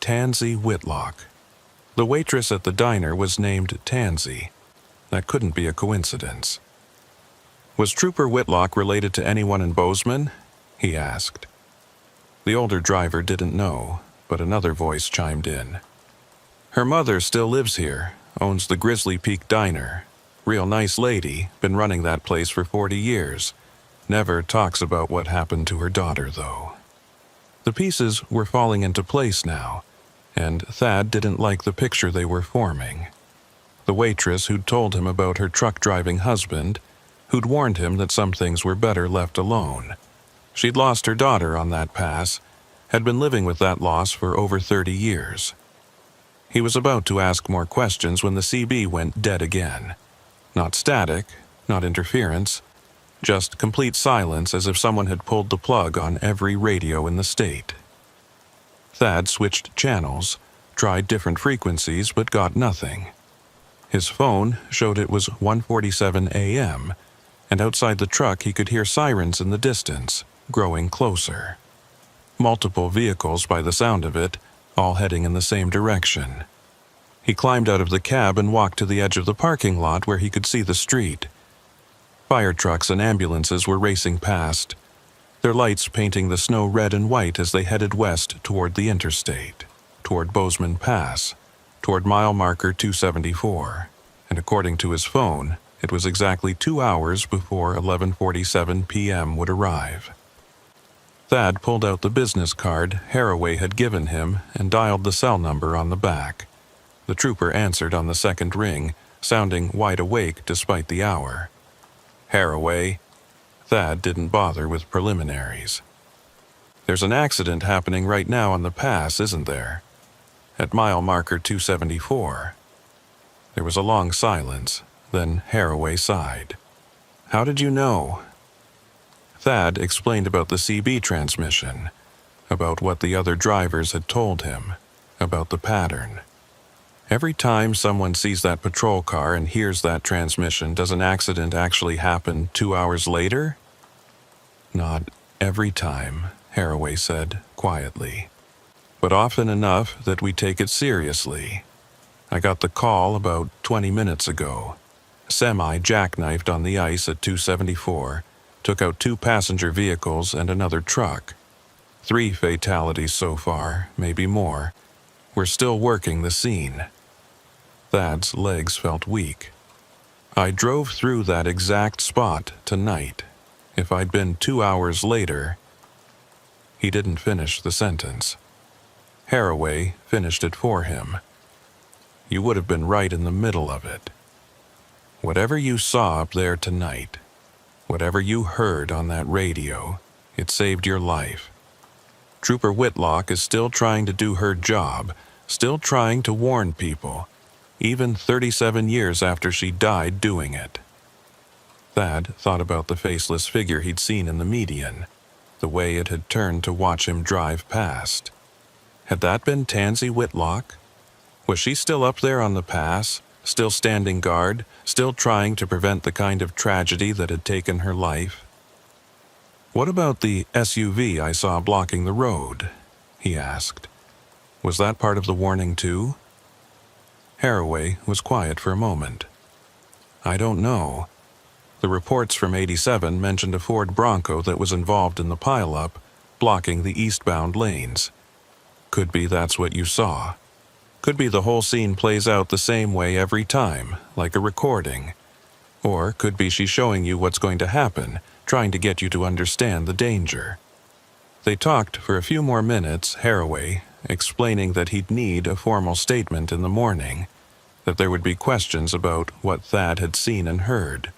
[SPEAKER 1] Tansy Whitlock. The waitress at the diner was named Tansy. That couldn't be a coincidence. "Was Trooper Whitlock related to anyone in Bozeman?" he asked. The older driver didn't know, but another voice chimed in. "Her mother still lives here, owns the Grizzly Peak Diner. Real nice lady, been running that place for 40 years. Never talks about what happened to her daughter, though." The pieces were falling into place now, and Thad didn't like the picture they were forming. The waitress who'd told him about her truck-driving husband, who'd warned him that some things were better left alone. She'd lost her daughter on that pass, had been living with that loss for over 30 years. He was about to ask more questions when the CB went dead again. Not static, not interference, just complete silence as if someone had pulled the plug on every radio in the state. Thad switched channels, tried different frequencies, but got nothing. His phone showed it was 1:47 a.m., and outside the truck he could hear sirens in the distance, growing closer. Multiple vehicles by the sound of it, all heading in the same direction. He climbed out of the cab and walked to the edge of the parking lot where he could see the street. Fire trucks and ambulances were racing past, their lights painting the snow red and white as they headed west toward the interstate, toward Bozeman Pass, toward mile marker 274, and according to his phone, it was exactly 2 hours before 11:47 p.m. would arrive. Thad pulled out the business card Haraway had given him and dialed the cell number on the back. The trooper answered on the second ring, sounding wide awake despite the hour. Haraway. Thad didn't bother with preliminaries. There's an accident happening right now on the pass, isn't there? At mile marker 274. There was a long silence, then Haraway sighed. How did you know? Thad explained about the CB transmission, about what the other drivers had told him, about the pattern. Every time someone sees that patrol car and hears that transmission, does an accident actually happen 2 hours later? Not every time, Haraway said quietly, but often enough that we take it seriously. I got the call about 20 minutes ago. Semi jackknifed on the ice at 274, took out 2 passenger vehicles and another truck. 3 fatalities so far, maybe more. We're still working the scene. Thad's legs felt weak. I drove through that exact spot tonight. If I'd been 2 hours later... He didn't finish the sentence. Haraway finished it for him. You would have been right in the middle of it. Whatever you saw up there tonight, whatever you heard on that radio, it saved your life. Trooper Whitlock is still trying to do her job, still trying to warn people, even 37 years after she died doing it. Thad thought about the faceless figure he'd seen in the median, the way it had turned to watch him drive past. Had that been Tansy Whitlock? Was she still up there on the pass, still standing guard, still trying to prevent the kind of tragedy that had taken her life? What about the SUV I saw blocking the road? He asked. Was that part of the warning too? Haraway was quiet for a moment. I don't know. The reports from 87 mentioned a Ford Bronco that was involved in the pileup, blocking the eastbound lanes. Could be that's what you saw. Could be the whole scene plays out the same way every time, like a recording. Or could be she's showing you what's going to happen, trying to get you to understand the danger. They talked for a few more minutes, Haraway, explaining that he'd need a formal statement in the morning, that there would be questions about what Thad had seen and heard.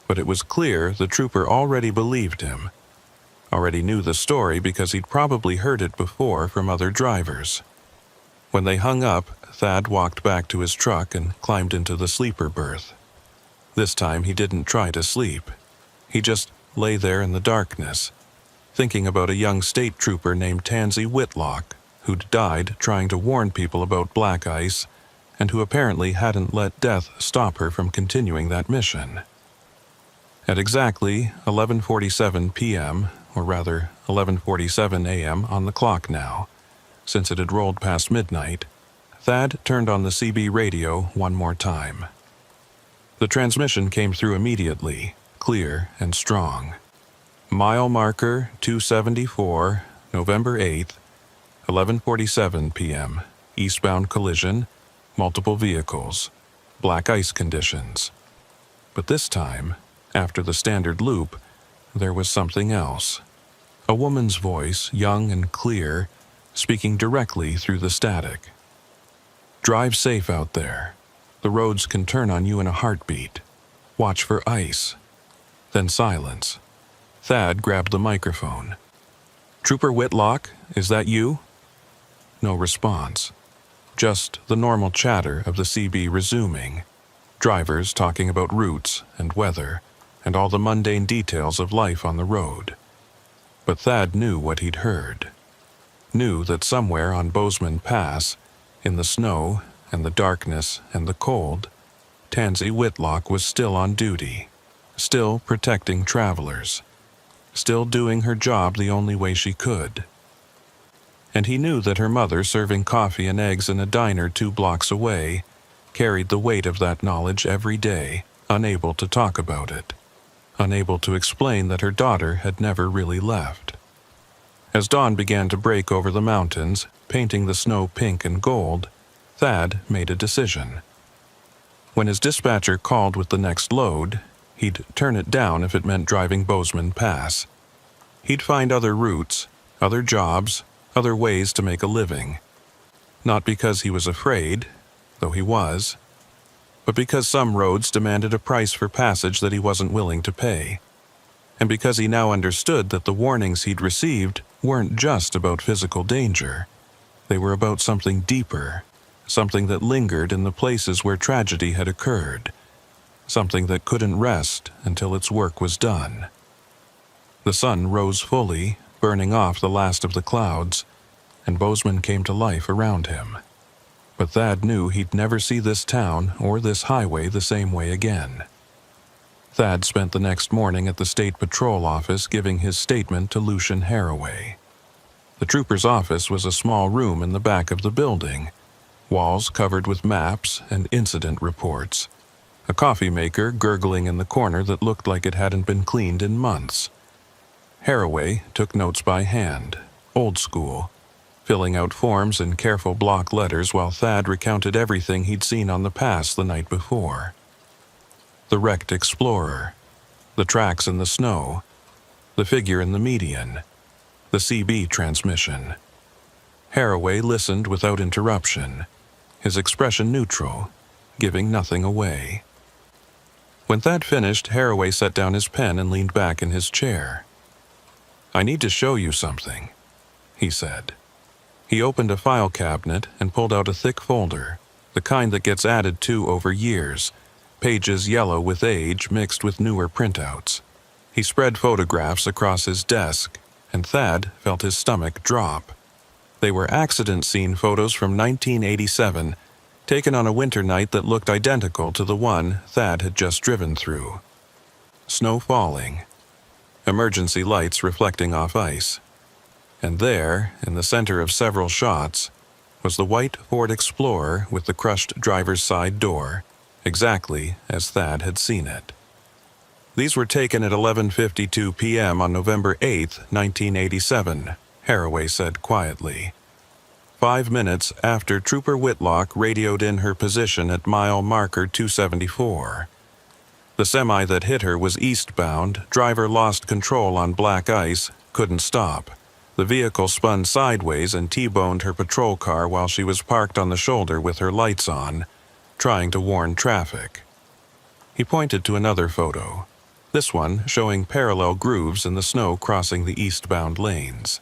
[SPEAKER 1] But it was clear the trooper already believed him, already knew the story because he'd probably heard it before from other drivers. When they hung up, Thad walked back to his truck and climbed into the sleeper berth. This time he didn't try to sleep. He just lay there in the darkness, thinking about a young state trooper named Tansy Whitlock, who'd died trying to warn people about black ice and who apparently hadn't let death stop her from continuing that mission. At exactly 11:47 p.m., or rather 11:47 a.m. on the clock now, since it had rolled past midnight, Thad turned on the CB radio one more time. The transmission came through immediately, clear and strong. Mile marker 274, November 8th, 11:47 p.m., eastbound collision, multiple vehicles, black ice conditions. But this time, after the standard loop, there was something else. A woman's voice, young and clear, speaking directly through the static. Drive safe out there. The roads can turn on you in a heartbeat. Watch for ice. Then silence. Thad grabbed the microphone. Trooper Whitlock, is that you? No response. Just the normal chatter of the CB resuming. Drivers talking about routes and weather and all the mundane details of life on the road. But Thad knew what he'd heard. Knew that somewhere on Bozeman Pass, in the snow and the darkness and the cold, Tansy Whitlock was still on duty, still protecting travelers, still doing her job the only way she could. And he knew that her mother, serving coffee and eggs in a diner 2 blocks away, carried the weight of that knowledge every day, unable to talk about it, unable to explain that her daughter had never really left. As dawn began to break over the mountains, painting the snow pink and gold, Thad made a decision. When his dispatcher called with the next load, he'd turn it down if it meant driving Bozeman Pass. He'd find other routes, other jobs, other ways to make a living. Not because he was afraid, though he was, but because some roads demanded a price for passage that he wasn't willing to pay. And because he now understood that the warnings he'd received weren't just about physical danger. They were about something deeper, something that lingered in the places where tragedy had occurred, something that couldn't rest until its work was done. The sun rose fully, burning off the last of the clouds, and Bozeman came to life around him. But Thad knew he'd never see this town or this highway the same way again. Thad spent the next morning at the State Patrol office giving his statement to Lucian Haraway. The trooper's office was a small room in the back of the building, walls covered with maps and incident reports, a coffee maker gurgling in the corner that looked like it hadn't been cleaned in months. Haraway took notes by hand, old school, filling out forms in careful block letters while Thad recounted everything he'd seen on the pass the night before. The wrecked Explorer, the tracks in the snow, the figure in the median, the CB transmission. Haraway listened without interruption, his expression neutral, giving nothing away. When Thad finished, Haraway set down his pen and leaned back in his chair. "I need to show you something," he said. He opened a file cabinet and pulled out a thick folder, the kind that gets added to over years, pages yellow with age mixed with newer printouts. He spread photographs across his desk, and Thad felt his stomach drop. They were accident scene photos from 1987, taken on a winter night that looked identical to the one Thad had just driven through. Snow falling, emergency lights reflecting off ice. And there, in the center of several shots, was the white Ford Explorer with the crushed driver's side door, exactly as Thad had seen it. These were taken at 11:52 p.m. on November 8, 1987, Haraway said quietly. 5 minutes after Trooper Whitlock radioed in her position at mile marker 274. The semi that hit her was eastbound, driver lost control on black ice, couldn't stop. The vehicle spun sideways and T-boned her patrol car while she was parked on the shoulder with her lights on, trying to warn traffic. He pointed to another photo, this one showing parallel grooves in the snow crossing the eastbound lanes.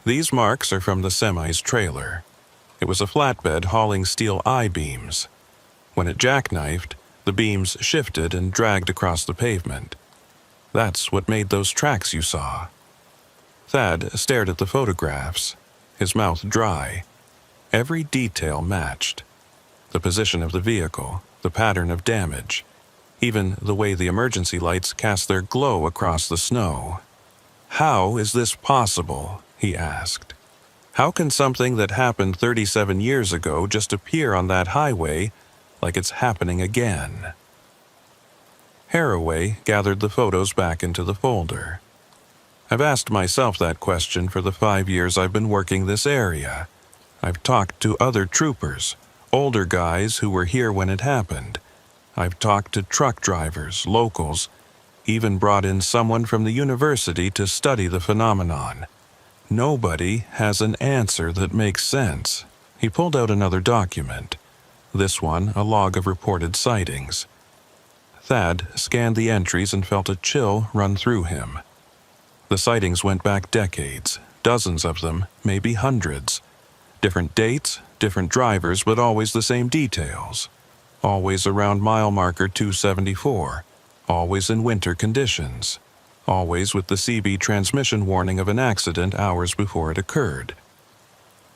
[SPEAKER 1] These marks are from the semi's trailer. It was a flatbed hauling steel I-beams. When it jackknifed, the beams shifted and dragged across the pavement. That's what made those tracks you saw. Thad stared at the photographs, his mouth dry. Every detail matched. The position of the vehicle, the pattern of damage, even the way the emergency lights cast their glow across the snow. "How is this possible?" he asked. "How can something that happened 37 years ago just appear on that highway like it's happening again?" Haraway gathered the photos back into the folder. "I've asked myself that question for the 5 years I've been working this area. I've talked to other troopers, older guys who were here when it happened. I've talked to truck drivers, locals, even brought in someone from the university to study the phenomenon. Nobody has an answer that makes sense." He pulled out another document, this one a log of reported sightings. Thad scanned the entries and felt a chill run through him. The sightings went back decades, dozens of them, maybe hundreds. Different dates, different drivers, but always the same details. Always around mile marker 274, always in winter conditions, always with the CB transmission warning of an accident hours before it occurred.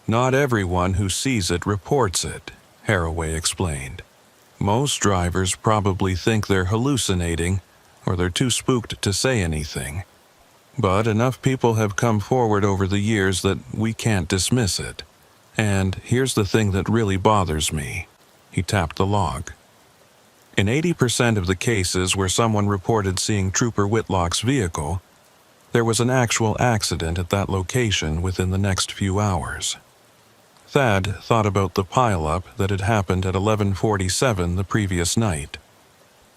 [SPEAKER 1] "Not everyone who sees it reports it," Haraway explained. "Most drivers probably think they're hallucinating, or they're too spooked to say anything. But enough people have come forward over the years that we can't dismiss it. And here's the thing that really bothers me." He tapped the log. In 80% of the cases where someone reported seeing Trooper Whitlock's vehicle, there was an actual accident at that location within the next few hours. Thad thought about the pileup that had happened at 11:47 the previous night,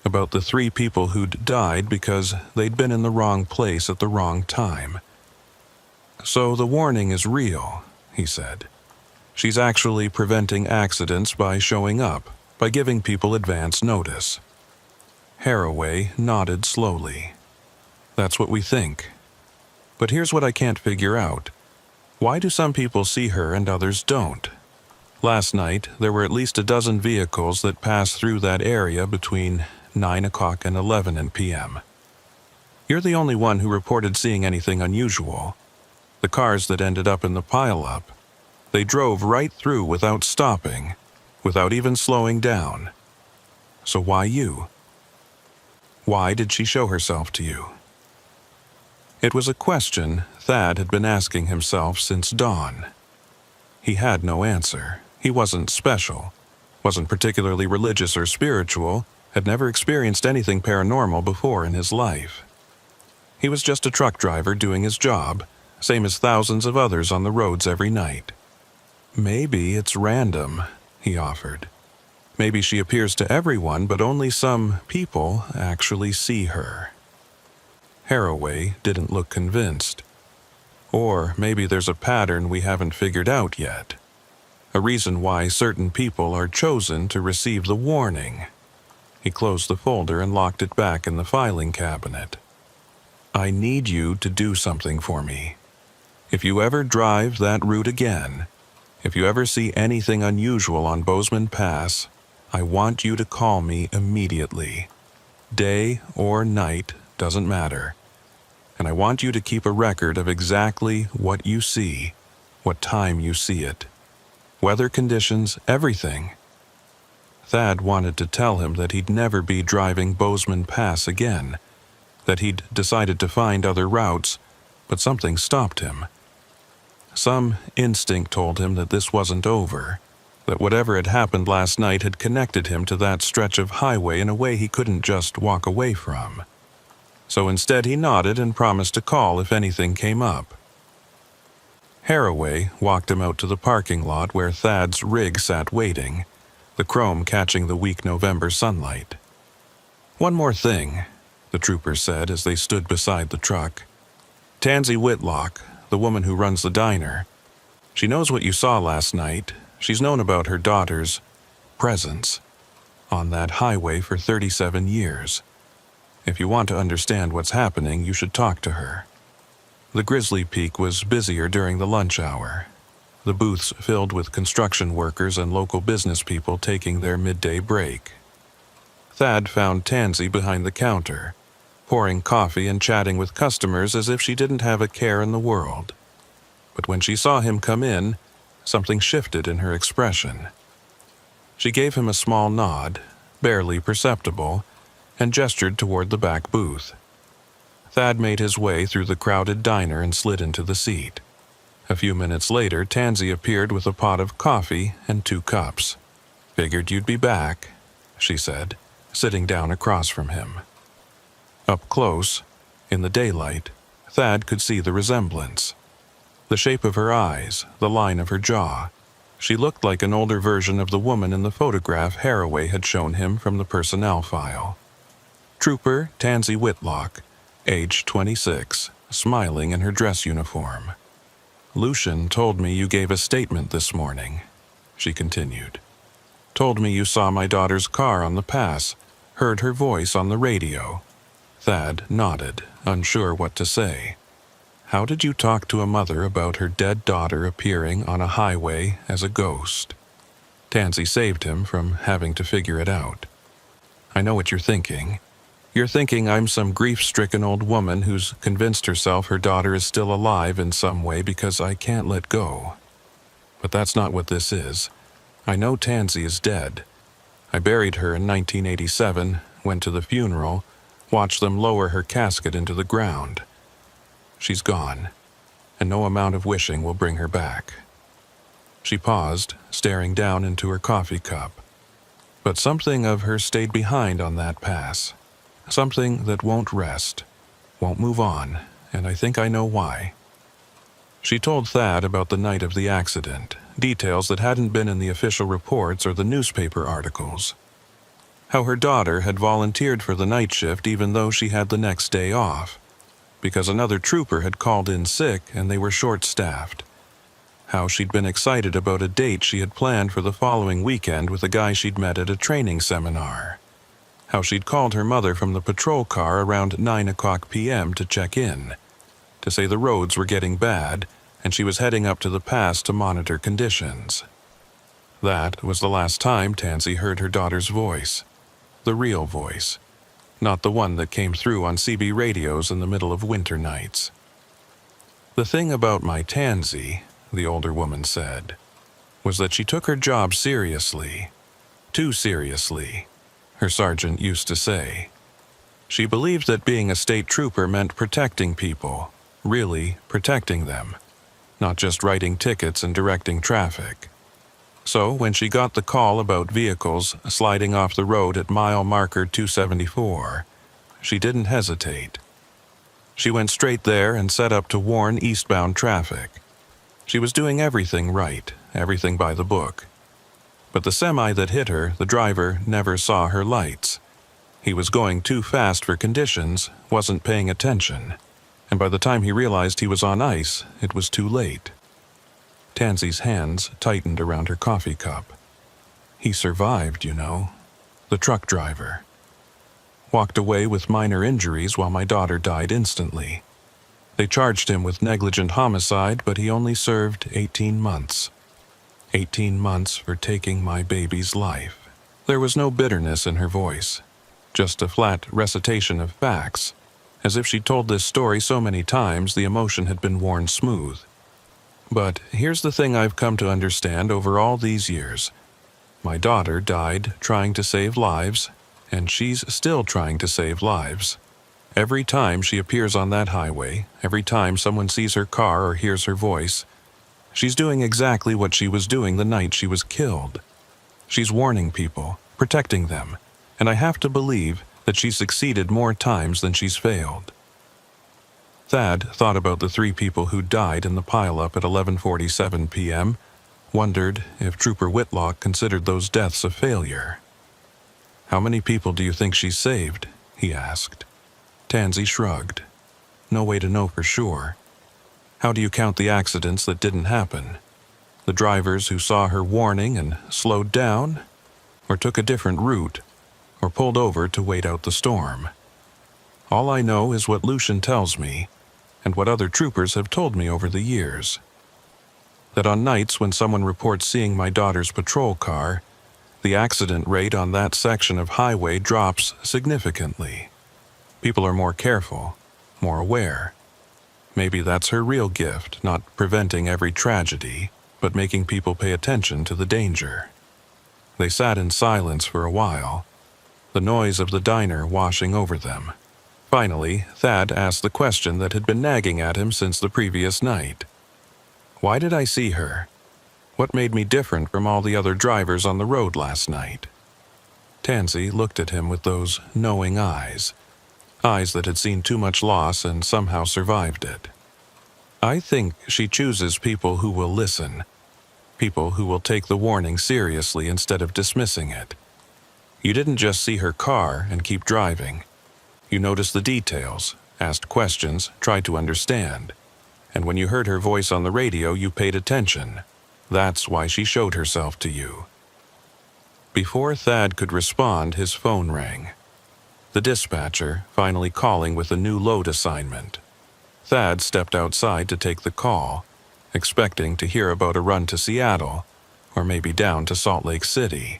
[SPEAKER 1] about the 3 people who'd died because they'd been in the wrong place at the wrong time. So the warning is real, he said. She's actually preventing accidents by showing up, by giving people advance notice. Haraway nodded slowly. That's what we think. But here's what I can't figure out. Why do some people see her and others don't? Last night, there were at least a dozen vehicles that passed through that area between 9 o'clock and 11 p.m. You're the only one who reported seeing anything unusual. The cars that ended up in the pileup, they drove right through without stopping, without even slowing down. So why you? Why did she show herself to you? It was a question Thad had been asking himself since dawn. He had no answer. He wasn't special, wasn't particularly religious or spiritual, had never experienced anything paranormal before in his life. He was just a truck driver doing his job, same as thousands of others on the roads every night. Maybe it's random, he offered. Maybe she appears to everyone, but only some people actually see her. Haraway didn't look convinced. Or maybe there's a pattern we haven't figured out yet. A reason why certain people are chosen to receive the warning. He closed the folder and locked it back in the filing cabinet. I need you to do something for me. If you ever drive that route again, if you ever see anything unusual on Bozeman Pass, I want you to call me immediately. Day or night, doesn't matter. And I want you to keep a record of exactly what you see, what time you see it. Weather conditions, everything. Thad wanted to tell him that he'd never be driving Bozeman Pass again, that he'd decided to find other routes, but something stopped him. Some instinct told him that this wasn't over, that whatever had happened last night had connected him to that stretch of highway in a way he couldn't just walk away from. So instead he nodded and promised to call if anything came up. Haraway walked him out to the parking lot where Thad's rig sat waiting, the chrome catching the weak November sunlight. One more thing, the trooper said as they stood beside the truck. Tansy Whitlock, the woman who runs the diner, she knows what you saw last night. She's known about her daughter's presence on that highway for 37 years. If you want to understand what's happening, you should talk to her. The Grizzly Peak was busier during the lunch hour, the booths filled with construction workers and local business people taking their midday break. Thad found Tansy behind the counter, pouring coffee and chatting with customers as if she didn't have a care in the world. But when she saw him come in, something shifted in her expression. She gave him a small nod, barely perceptible, and gestured toward the back booth. Thad made his way through the crowded diner and slid into the seat. A few minutes later, Tansy appeared with a pot of coffee and 2 cups. Figured you'd be back, she said, sitting down across from him. Up close, in the daylight, Thad could see the resemblance. The shape of her eyes, the line of her jaw. She looked like an older version of the woman in the photograph Haraway had shown him from the personnel file. Trooper Tansy Whitlock, age 26, smiling in her dress uniform. Lucian told me you gave a statement this morning, she continued. Told me you saw my daughter's car on the pass, heard her voice on the radio. Thad nodded, unsure what to say. How did you talk to a mother about her dead daughter appearing on a highway as a ghost? Tansy saved him from having to figure it out. I know what you're thinking. You're thinking I'm some grief-stricken old woman who's convinced herself her daughter is still alive in some way because I can't let go. But that's not what this is. I know Tansy is dead. I buried her in 1987, went to the funeral, watched them lower her casket into the ground. She's gone, and no amount of wishing will bring her back. She paused, staring down into her coffee cup. But something of her stayed behind on that pass. Something that won't rest, won't move on, and I think I know why. She told Thad about the night of the accident, details that hadn't been in the official reports or the newspaper articles. How her daughter had volunteered for the night shift even though she had the next day off, because another trooper had called in sick and they were short-staffed. How she'd been excited about a date she had planned for the following weekend with a guy she'd met at a training seminar. How she'd called her mother from the patrol car around 9 p.m. to check in, to say the roads were getting bad and she was heading up to the pass to monitor conditions. That was the last time Tansy heard her daughter's voice. The real voice, not the one that came through on CB radios in the middle of winter nights. The thing about my Tansy, the older woman said, was that she took her job seriously. Too seriously, her sergeant used to say. She believed that being a state trooper meant protecting people, really protecting them, not just writing tickets and directing traffic. So when she got the call about vehicles sliding off the road at mile marker 274, she didn't hesitate. She went straight there and set up to warn eastbound traffic. She was doing everything right, everything by the book. But the semi that hit her, the driver never saw her lights. He was going too fast for conditions, wasn't paying attention, and by the time he realized he was on ice, it was too late. Tansy's hands tightened around her coffee cup. He survived, you know. The truck driver. Walked away with minor injuries while my daughter died instantly. They charged him with negligent homicide, but he only served 18 months. 18 months for taking my baby's life. There was no bitterness in her voice, just a flat recitation of facts. As if she'd told this story so many times, the emotion had been worn smooth. But here's the thing I've come to understand over all these years. My daughter died trying to save lives, and she's still trying to save lives. Every time she appears on that highway, every time someone sees her car or hears her voice, she's doing exactly what she was doing the night she was killed. She's warning people, protecting them, and I have to believe that she's succeeded more times than she's failed. Thad thought about the 3 people who died in the pileup at 11:47 p.m., wondered if Trooper Whitlock considered those deaths a failure. "How many people do you think she saved?" he asked. Tansy shrugged. "No way to know for sure. How do you count the accidents that didn't happen? The drivers who saw her warning and slowed down, or took a different route, or pulled over to wait out the storm? All I know is what Lucian tells me, and what other troopers have told me over the years. That on nights when someone reports seeing my daughter's patrol car, the accident rate on that section of highway drops significantly. People are more careful, more aware. Maybe that's her real gift, not preventing every tragedy, but making people pay attention to the danger." They sat in silence for a while, the noise of the diner washing over them. Finally, Thad asked the question that had been nagging at him since the previous night. "Why did I see her? What made me different from all the other drivers on the road last night?" Tansy looked at him with those knowing eyes that had seen too much loss and somehow survived it. "I think she chooses people who will listen, people who will take the warning seriously instead of dismissing it. You didn't just see her car and keep driving. You noticed the details, asked questions, tried to understand. And when you heard her voice on the radio, you paid attention. That's why she showed herself to you." Before Thad could respond, his phone rang. The dispatcher finally calling with a new load assignment. Thad stepped outside to take the call, expecting to hear about a run to Seattle, or maybe down to Salt Lake City.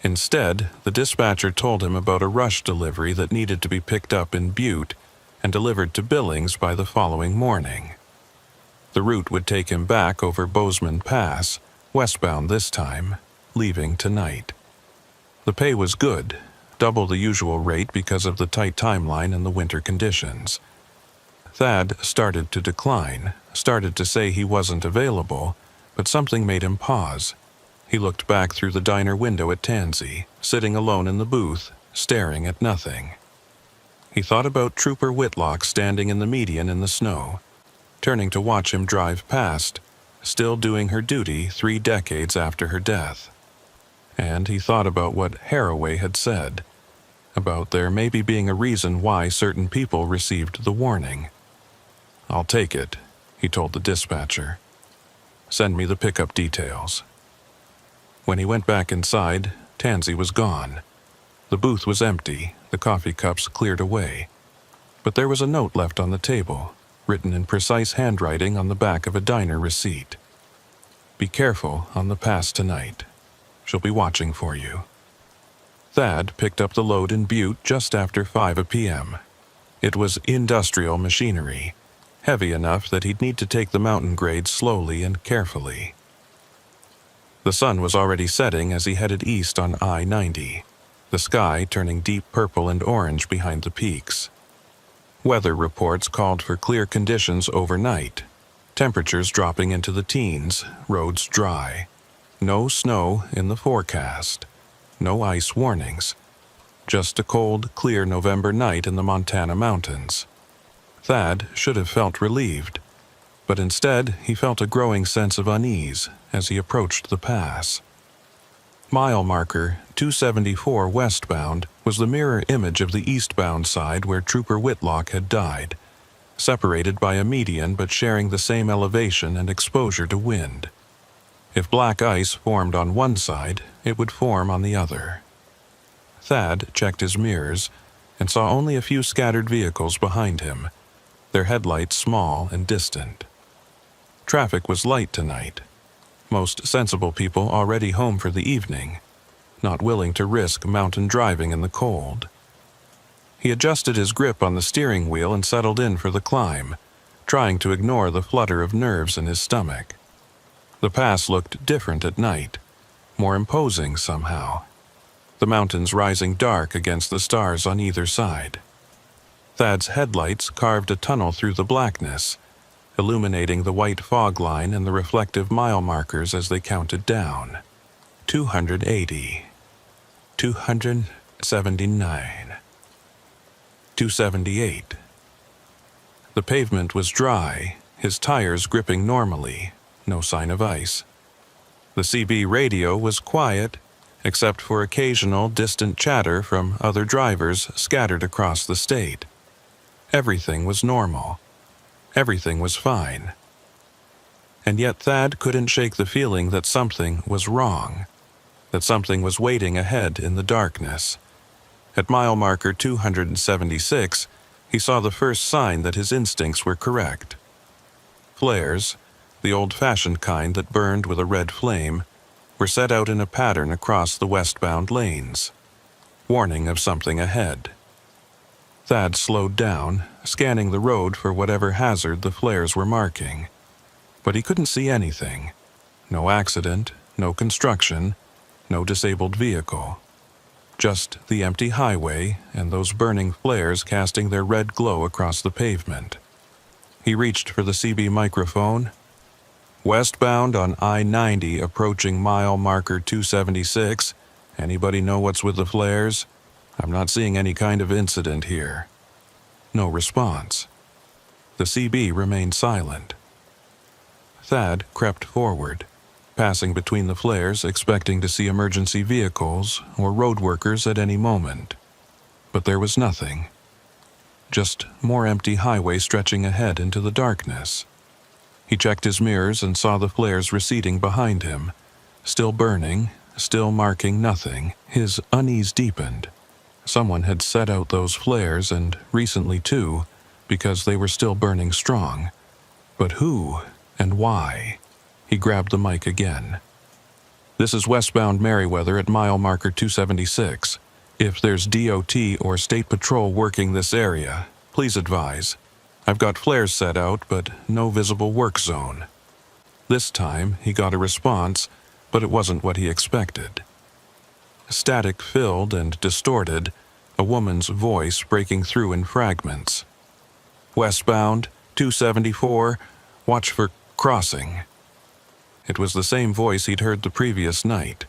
[SPEAKER 1] Instead, the dispatcher told him about a rush delivery that needed to be picked up in Butte and delivered to Billings by the following morning. The route would take him back over Bozeman Pass, westbound this time, leaving tonight. The pay was good, double the usual rate because of the tight timeline and the winter conditions. Thad started to decline, started to say he wasn't available, but something made him pause. He looked back through the diner window at Tansy, sitting alone in the booth, staring at nothing. He thought about Trooper Whitlock standing in the median in the snow, turning to watch him drive past, still doing her duty 3 decades after her death. And he thought about what Haraway had said, about there maybe being a reason why certain people received the warning. "I'll take it," he told the dispatcher. "Send me the pickup details." When he went back inside, Tansy was gone. The booth was empty, the coffee cups cleared away. But there was a note left on the table, written in precise handwriting on the back of a diner receipt. "Be careful on the pass tonight. She'll be watching for you." Thad picked up the load in Butte just after 5 p.m. It was industrial machinery, heavy enough that he'd need to take the mountain grade slowly and carefully. The sun was already setting as he headed east on I-90, the sky turning deep purple and orange behind the peaks. Weather reports called for clear conditions overnight, temperatures dropping into the teens, roads dry. No snow in the forecast, no ice warnings, just a cold, clear November night in the Montana mountains. Thad should have felt relieved, but instead he felt a growing sense of unease as he approached the pass. Mile marker 274 westbound was the mirror image of the eastbound side where Trooper Whitlock had died, separated by a median but sharing the same elevation and exposure to wind. If black ice formed on one side, it would form on the other. Thad checked his mirrors and saw only a few scattered vehicles behind him, their headlights small and distant. Traffic was light tonight. Most sensible people already home for the evening, not willing to risk mountain driving in the cold. He adjusted his grip on the steering wheel and settled in for the climb, trying to ignore the flutter of nerves in his stomach. The pass looked different at night, more imposing somehow, the mountains rising dark against the stars on either side. Thad's headlights carved a tunnel through the blackness, illuminating the white fog line and the reflective mile markers as they counted down. 280, 279, 278. The pavement was dry, his tires gripping normally, no sign of ice. The CB radio was quiet, except for occasional distant chatter from other drivers scattered across the state. Everything was normal. Everything was fine. And yet Thad couldn't shake the feeling that something was wrong, that something was waiting ahead in the darkness. At mile marker 276, he saw the first sign that his instincts were correct. Flares, the old-fashioned kind that burned with a red flame, were set out in a pattern across the westbound lanes, warning of something ahead. Thad slowed down, scanning the road for whatever hazard the flares were marking. But he couldn't see anything. No accident, no construction, no disabled vehicle. Just the empty highway and those burning flares casting their red glow across the pavement. He reached for the CB microphone. "Westbound on I-90 approaching mile marker 276. Anybody know what's with the flares? I'm not seeing any kind of incident here." No response. The CB remained silent. Thad crept forward, passing between the flares, expecting to see emergency vehicles or road workers at any moment. But there was nothing. Just more empty highway stretching ahead into the darkness. He checked his mirrors and saw the flares receding behind him, still burning, still marking nothing. His unease deepened. Someone had set out those flares, and recently too, because they were still burning strong. But who and why? He grabbed the mic again. "This is westbound Merriweather at mile marker 276. If there's DOT or State Patrol working this area, please advise. I've got flares set out, but no visible work zone." This time he got a response, but it wasn't what he expected. Static-filled and distorted, a woman's voice breaking through in fragments. "Westbound, 274, watch for crossing." It was the same voice he'd heard the previous night,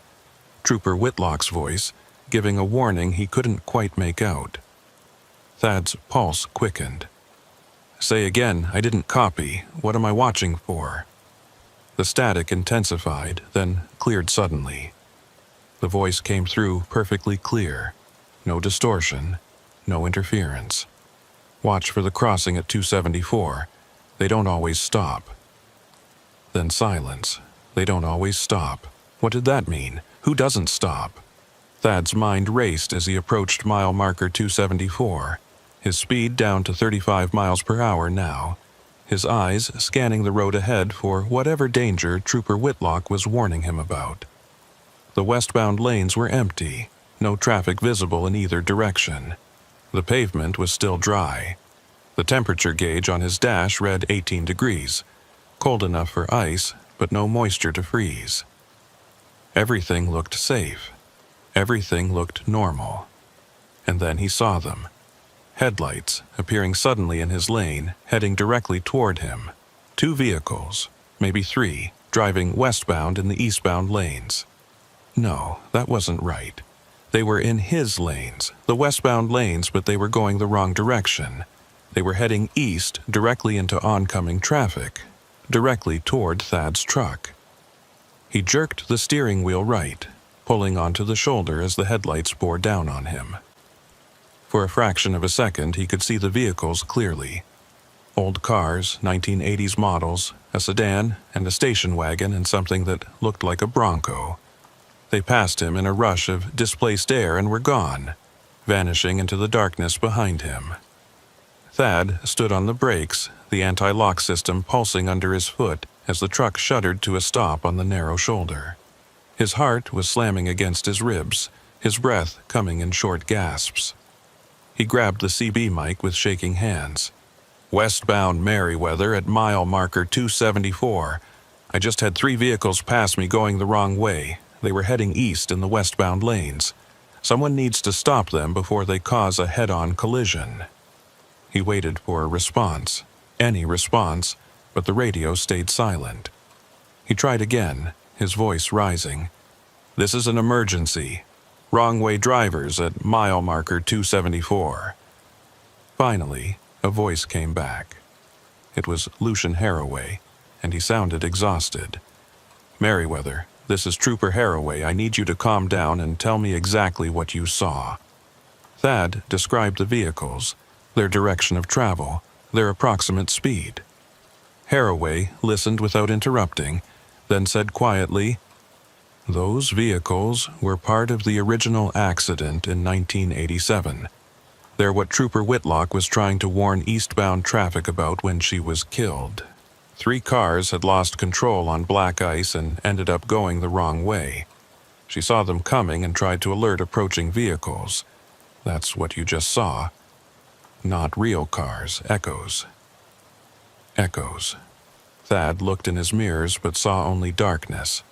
[SPEAKER 1] Trooper Whitlock's voice, giving a warning he couldn't quite make out. Thad's pulse quickened. "Say again, I didn't copy. What am I watching for?" The static intensified, then cleared suddenly. The voice came through perfectly clear. No distortion, no interference. Watch for the crossing at 274. They don't always stop. Then silence. They don't always stop. What did that mean? Who doesn't stop? Thad's mind raced as he approached mile marker 274, his speed down to 35 miles per hour now, his eyes scanning the road ahead for whatever danger Trooper Whitlock was warning him about. The westbound lanes were empty, no traffic visible in either direction. The pavement was still dry. The temperature gauge on his dash read 18 degrees, cold enough for ice, but no moisture to freeze. Everything looked safe. Everything looked normal. And then he saw them. Headlights appearing suddenly in his lane, heading directly toward him. 2 vehicles, maybe 3, driving westbound in the eastbound lanes. No, that wasn't right. They were in his lanes, the westbound lanes, but they were going the wrong direction. They were heading east directly into oncoming traffic, directly toward Thad's truck. He jerked the steering wheel right, pulling onto the shoulder as the headlights bore down on him. For a fraction of a second, he could see the vehicles clearly. Old cars, 1980s models, a sedan, and a station wagon, and something that looked like a Bronco. They passed him in a rush of displaced air and were gone, vanishing into the darkness behind him. Thad stood on the brakes, the anti-lock system pulsing under his foot as the truck shuddered to a stop on the narrow shoulder. His heart was slamming against his ribs, his breath coming in short gasps. He grabbed the CB mic with shaking hands. "Westbound Merriweather at mile marker 274. I just had 3 vehicles pass me going the wrong way. They were heading east in the westbound lanes. Someone needs to stop them before they cause a head-on collision." He waited for a response, any response, but the radio stayed silent. He tried again, his voice rising. "This is an emergency. Wrong-way drivers at mile marker 274. Finally, a voice came back. It was Lucian Haraway, and he sounded exhausted. "Merriweather, this is Trooper Haraway. I need you to calm down and tell me exactly what you saw." Thad described the vehicles, their direction of travel, their approximate speed. Haraway listened without interrupting, then said quietly, "Those vehicles were part of the original accident in 1987. They're what Trooper Whitlock was trying to warn eastbound traffic about when she was killed. 3 cars had lost control on black ice and ended up going the wrong way. She saw them coming and tried to alert approaching vehicles. That's what you just saw. Not real cars, echoes." Echoes. Thad looked in his mirrors but saw only darkness.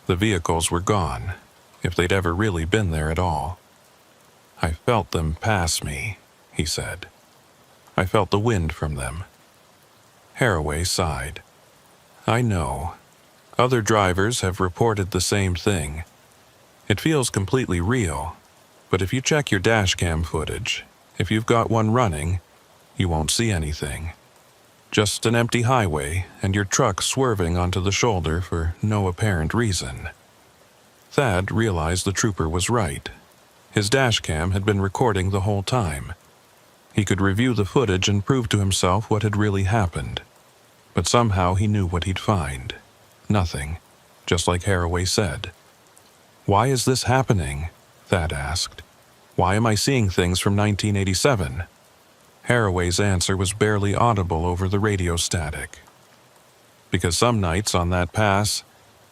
[SPEAKER 1] The vehicles were gone, if they'd ever really been there at all. "I felt them pass me," he said. "I felt the wind from them." Haraway sighed. "I know. Other drivers have reported the same thing. It feels completely real, but if you check your dashcam footage, if you've got one running, you won't see anything. Just an empty highway and your truck swerving onto the shoulder for no apparent reason." Thad realized the trooper was right. His dashcam had been recording the whole time. He could review the footage and prove to himself what had really happened. But somehow he knew what he'd find. Nothing, just like Haraway said. "Why is this happening?" Thad asked. "Why am I seeing things from 1987? Haraway's answer was barely audible over the radio static. "Because some nights on that pass,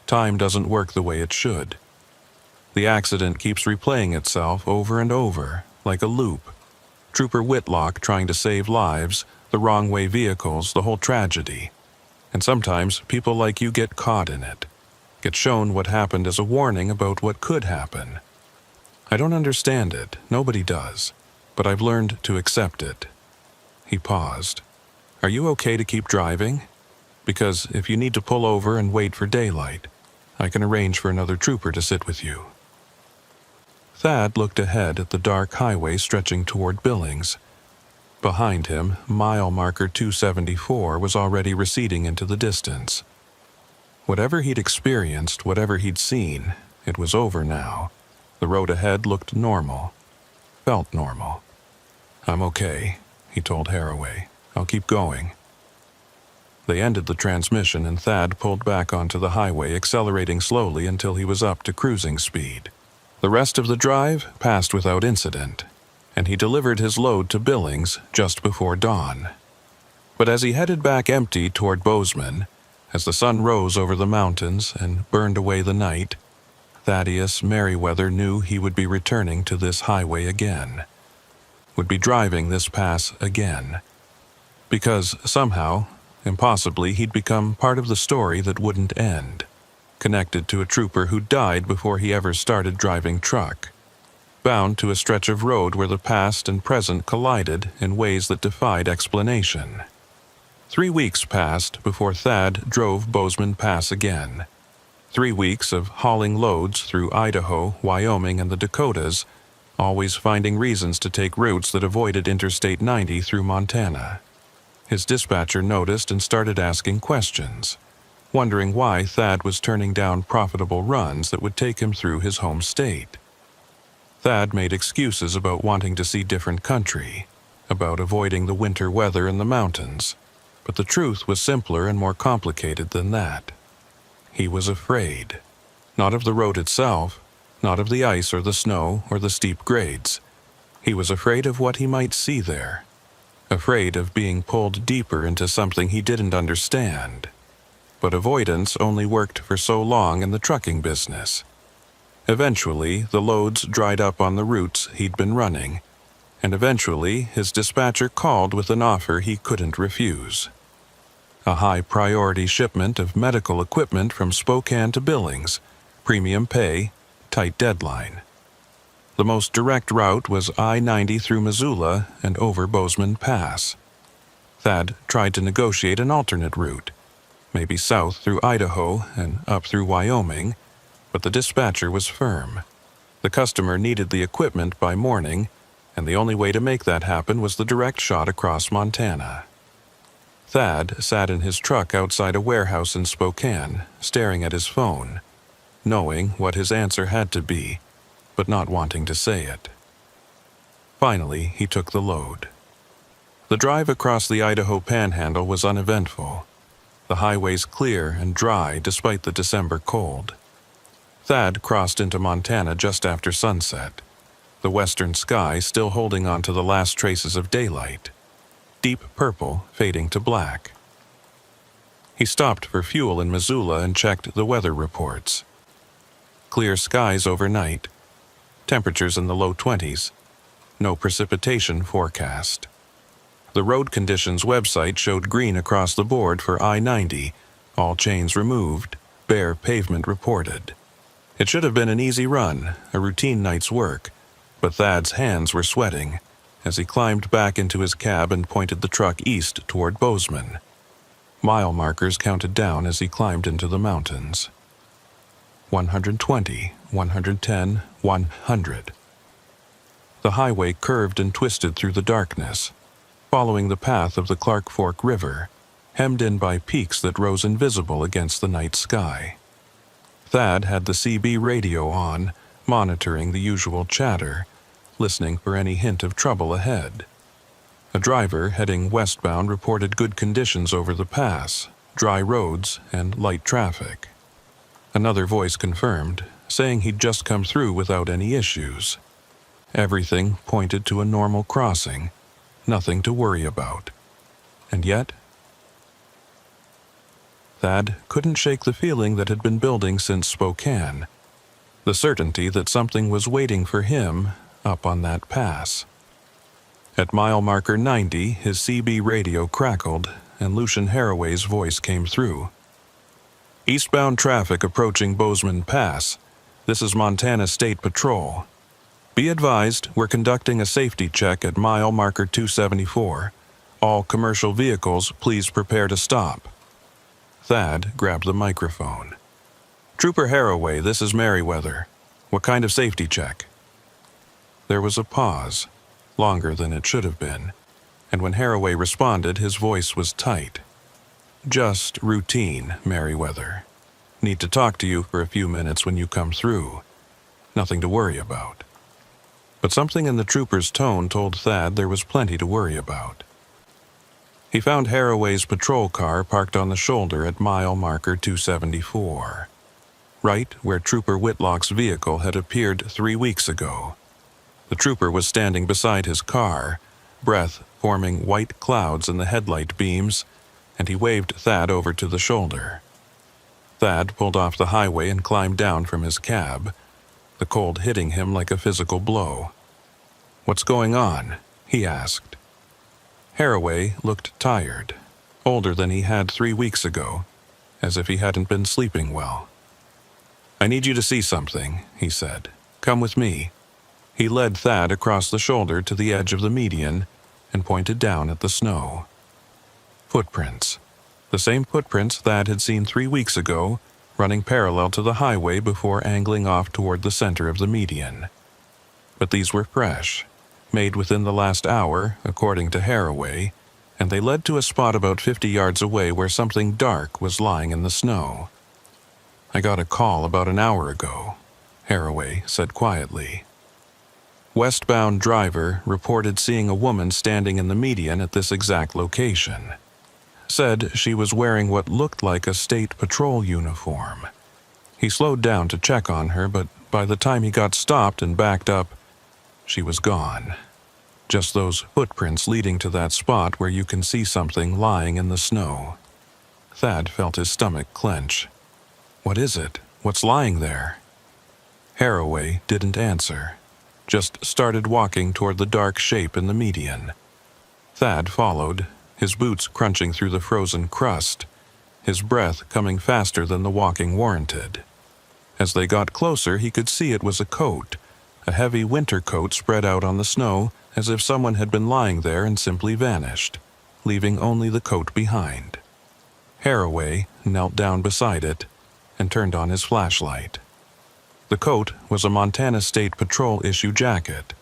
[SPEAKER 1] time doesn't work the way it should. The accident keeps replaying itself over and over, like a loop. Trooper Whitlock trying to save lives, the wrong-way vehicles, the whole tragedy. And sometimes people like you get caught in it, get shown what happened as a warning about what could happen. I don't understand it, nobody does, but I've learned to accept it." He paused. "Are you okay to keep driving? Because if you need to pull over and wait for daylight, I can arrange for another trooper to sit with you." Thad looked ahead at the dark highway stretching toward Billings. Behind him, mile marker 274 was already receding into the distance. Whatever he'd experienced, whatever he'd seen, it was over now. The road ahead looked normal. Felt normal. "I'm okay," he told Haraway. "I'll keep going." They ended the transmission and Thad pulled back onto the highway, accelerating slowly until he was up to cruising speed. The rest of the drive passed without incident, and he delivered his load to Billings just before dawn. But as he headed back empty toward Bozeman, as the sun rose over the mountains and burned away the night, Thaddeus Merriweather knew he would be returning to this highway again, would be driving this pass again. Because somehow, impossibly, he'd become part of the story that wouldn't end, connected to a trooper who died before he ever started driving truck, bound to a stretch of road where the past and present collided in ways that defied explanation. 3 weeks passed before Thad drove Bozeman Pass again. 3 weeks of hauling loads through Idaho, Wyoming, and the Dakotas, always finding reasons to take routes that avoided Interstate 90 through Montana. His dispatcher noticed and started asking questions, wondering why Thad was turning down profitable runs that would take him through his home state. Thad made excuses about wanting to see different country, about avoiding the winter weather in the mountains, but the truth was simpler and more complicated than that. He was afraid, not of the road itself, not of the ice or the snow or the steep grades. He was afraid of what he might see there, afraid of being pulled deeper into something he didn't understand. But avoidance only worked for so long in the trucking business. Eventually, the loads dried up on the routes he'd been running, and eventually his dispatcher called with an offer he couldn't refuse. A high-priority shipment of medical equipment from Spokane to Billings, premium pay, tight deadline. The most direct route was I-90 through Missoula and over Bozeman Pass. Thad tried to negotiate an alternate route, maybe south through Idaho and up through Wyoming, but the dispatcher was firm. The customer needed the equipment by morning, and the only way to make that happen was the direct shot across Montana. Thad sat in his truck outside a warehouse in Spokane, staring at his phone, knowing what his answer had to be, but not wanting to say it. Finally, he took the load. The drive across the Idaho Panhandle was uneventful, the highways clear and dry despite the December cold. Thad crossed into Montana just after sunset, the western sky still holding on to the last traces of daylight, deep purple fading to black. He stopped for fuel in Missoula and checked the weather reports. Clear skies overnight, temperatures in the low 20s, no precipitation forecast. The road conditions website showed green across the board for I-90, all chains removed, bare pavement reported. It should have been an easy run, a routine night's work, but Thad's hands were sweating as he climbed back into his cab and pointed the truck east toward Bozeman. Mile markers counted down as he climbed into the mountains. 120, 110, 100. The highway curved and twisted through the darkness, following the path of the Clark Fork River, hemmed in by peaks that rose invisible against the night sky. Thad had the CB radio on, monitoring the usual chatter, listening for any hint of trouble ahead. A driver heading westbound reported good conditions over the pass, dry roads, and light traffic. Another voice confirmed, saying he'd just come through without any issues. Everything pointed to a normal crossing, nothing to worry about. And yet, Thad couldn't shake the feeling that had been building since Spokane, the certainty that something was waiting for him up on that pass. At mile marker 90, his CB radio crackled, and Lucian Haraway's voice came through. "Eastbound traffic approaching Bozeman Pass. This is Montana State Patrol. Be advised, we're conducting a safety check at mile marker 274. All commercial vehicles, please prepare to stop." Thad grabbed the microphone. "Trooper Haraway, this is Merriweather. What kind of safety check?" There was a pause, longer than it should have been, and when Haraway responded, his voice was tight. "Just routine, Merriweather. Need to talk to you for a few minutes when you come through. Nothing to worry about." But something in the trooper's tone told Thad there was plenty to worry about. He found Haraway's patrol car parked on the shoulder at mile marker 274, right where Trooper Whitlock's vehicle had appeared 3 weeks ago. The trooper was standing beside his car, breath forming white clouds in the headlight beams, and he waved Thad over to the shoulder. Thad pulled off the highway and climbed down from his cab, the cold hitting him like a physical blow. "What's going on?" he asked. Haraway looked tired, older than he had 3 weeks ago, as if he hadn't been sleeping well. "I need you to see something," he said. "Come with me." He led Thad across the shoulder to the edge of the median and pointed down at the snow. Footprints. The same footprints Thad had seen 3 weeks ago, running parallel to the highway before angling off toward the center of the median. But these were fresh, made within the last hour, according to Haraway, and they led to a spot about 50 yards away where something dark was lying in the snow. "I got a call about an hour ago," Haraway said quietly. Westbound driver reported seeing a woman standing in the median at this exact location. Said she was wearing what looked like a state patrol uniform. He slowed down to check on her, but by the time he got stopped and backed up, she was gone. Just those footprints leading to that spot where you can see something lying in the snow. Thad felt his stomach clench. "What is it? What's lying there?" Haraway didn't answer, just started walking toward the dark shape in the median. Thad followed, his boots crunching through the frozen crust, his breath coming faster than the walking warranted. As they got closer, he could see it was a coat, a heavy winter coat spread out on the snow as if someone had been lying there and simply vanished, leaving only the coat behind. Haraway knelt down beside it and turned on his flashlight. The coat was a Montana State Patrol issue jacket,